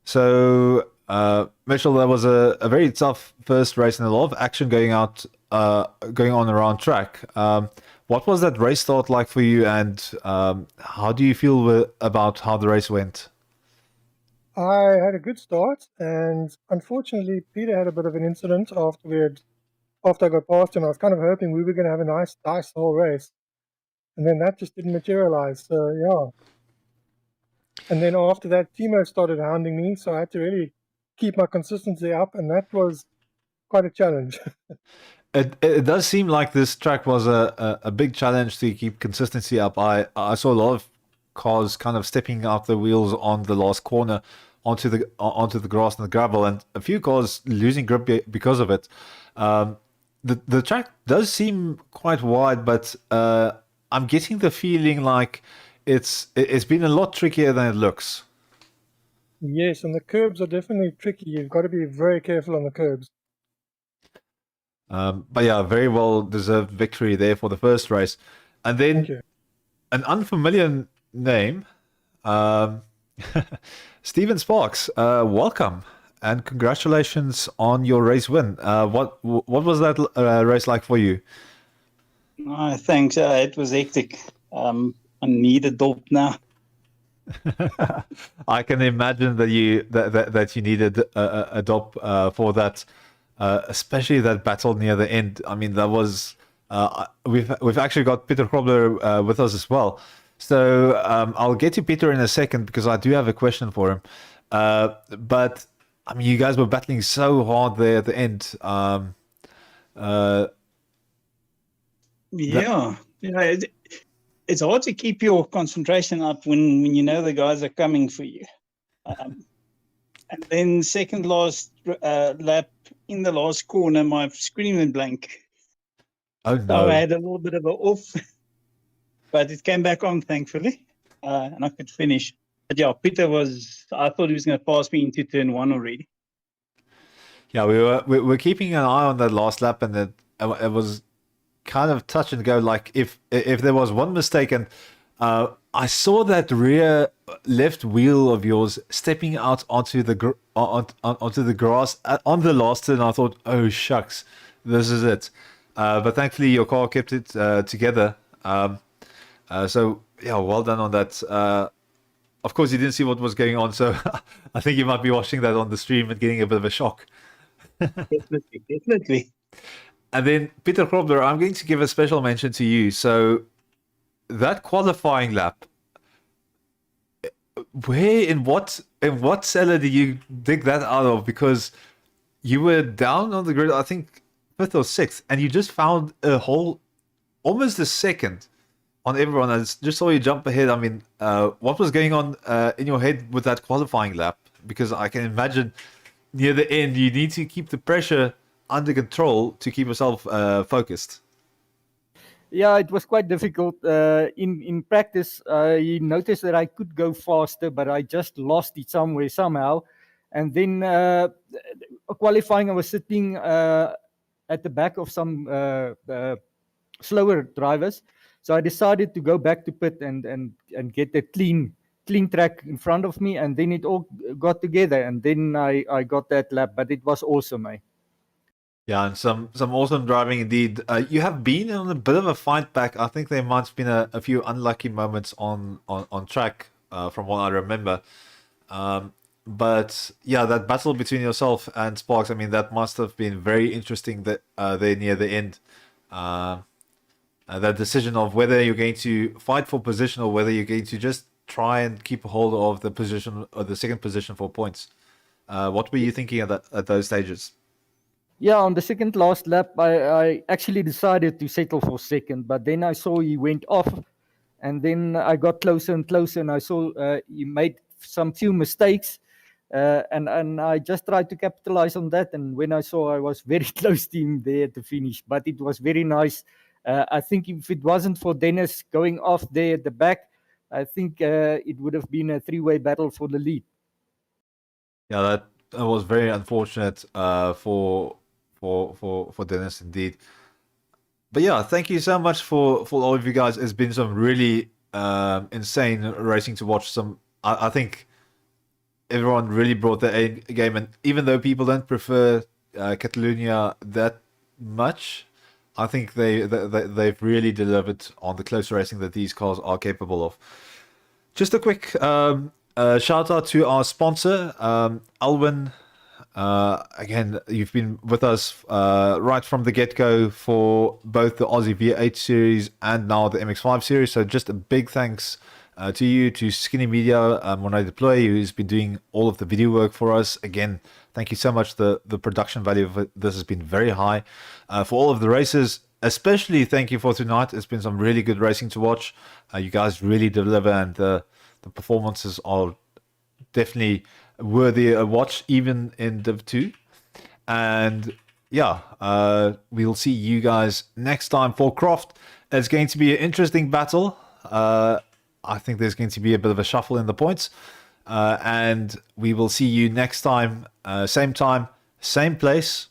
So Mitchell, that was a very tough first race and a lot of action going on around track. What was that race start like for you, and how do you feel about how the race went? I had a good start, and unfortunately, Peter had a bit of an incident after we had after I got past him, I was kind of hoping we were going to have a nice whole race. And then that just didn't materialize. So, yeah. And then after that, Timo started hounding me. So I had to really keep my consistency up. And that was quite a challenge. It does seem like this track was a big challenge to keep consistency up. I saw a lot of cars kind of stepping out the wheels on the last corner onto the grass and the gravel, and a few cars losing grip because of it. The track does seem quite wide, but I'm getting the feeling like it's been a lot trickier than it looks. Yes, and the curbs are definitely tricky. You've got to be very careful on the curbs. But yeah, very well deserved victory there for the first race. And Thank then you. an unfamiliar name, Steven Sparks. Welcome and congratulations on your race win. What was that race like for you? Thanks. It was hectic. I need a dope now. I can imagine that you needed a dop for that. Especially that battle near the end. I mean, that was we've actually got Peter Krobler with us as well. So I'll get to Peter in a second because I do have a question for him. But I mean, you guys were battling so hard there at the end. It's hard to keep your concentration up when you know the guys are coming for you. And then second last lap in the last corner, my screen went blank. Oh no! So I had a little bit of an off, but it came back on thankfully, and I could finish. But yeah, Peter I thought he was going to pass me into turn one already. Yeah, we were keeping an eye on that last lap, and it was kind of touch and go. Like if there was one mistake, and I saw that rear left wheel of yours stepping out onto the onto the grass on the last turn. I thought, oh shucks, this is it. But thankfully your car kept it together. So yeah, well done on that. Of course, you didn't see what was going on, so I think you might be watching that on the stream and getting a bit of a shock. Definitely. And then Peter Krobler, I'm going to give a special mention to you. So that qualifying lap, where in what cellar did you dig that out of? Because you were down on the grid, I think 5th or 6th, and you just found a hole almost a second on everyone. I just saw you jump ahead. I mean, what was going on in your head with that qualifying lap? Because I can imagine near the end you need to keep the pressure under control to keep yourself focused. Yeah, it was quite difficult. In practice, I noticed that I could go faster, but I just lost it somehow. And then qualifying, I was sitting at the back of some slower drivers. So I decided to go back to pit and get a clean track in front of me, and then it all got together, and then I got that lap. But it was awesome, eh? Yeah, and some awesome driving indeed. You have been on a bit of a fight back. I think there might have been a few unlucky moments on track, from what I remember. But yeah, that battle between yourself and Sparks, I mean, that must have been very interesting there near the end. That decision of whether you're going to fight for position or whether you're going to just try and keep a hold of the position or the second position for points. What were you thinking at those stages? Yeah, on the second last lap, I actually decided to settle for second, but then I saw he went off, and then I got closer and closer, and I saw he made some few mistakes, and I just tried to capitalize on that. And when I saw I was very close to him there at the finish, but it was very nice. I think if it wasn't for Dennis going off there at the back, I think it would have been a three-way battle for the lead. Yeah, that was very unfortunate for Dennis indeed. But yeah, thank you so much for all of you guys. It's been some really insane racing to watch. I think everyone really brought their A game, and even though people don't prefer Catalonia that much, I think they've really delivered on the close racing that these cars are capable of. Just a quick shout out to our sponsor, Alwyn Again, you've been with us right from the get-go for both the Aussie V8 series and now the MX5 series. So just a big thanks to you, to Skinny Media, when I deploy, who's been doing all of the video work for us. Again, thank you so much. The production value of this has been very high. For all of the races, especially thank you for tonight. It's been some really good racing to watch. You guys really deliver, and the performances are definitely worthy a watch, even in Div 2. And yeah, we'll see you guys next time for Croft. It's going to be an interesting battle. I think there's going to be a bit of a shuffle in the points. And we will see you next time, same place.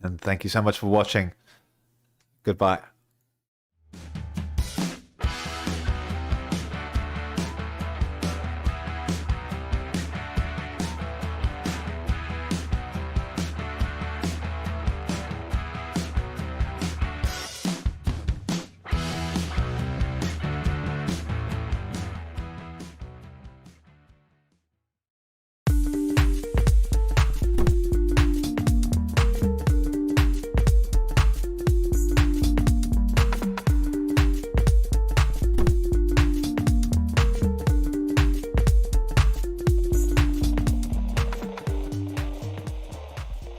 And thank you so much for watching. Goodbye.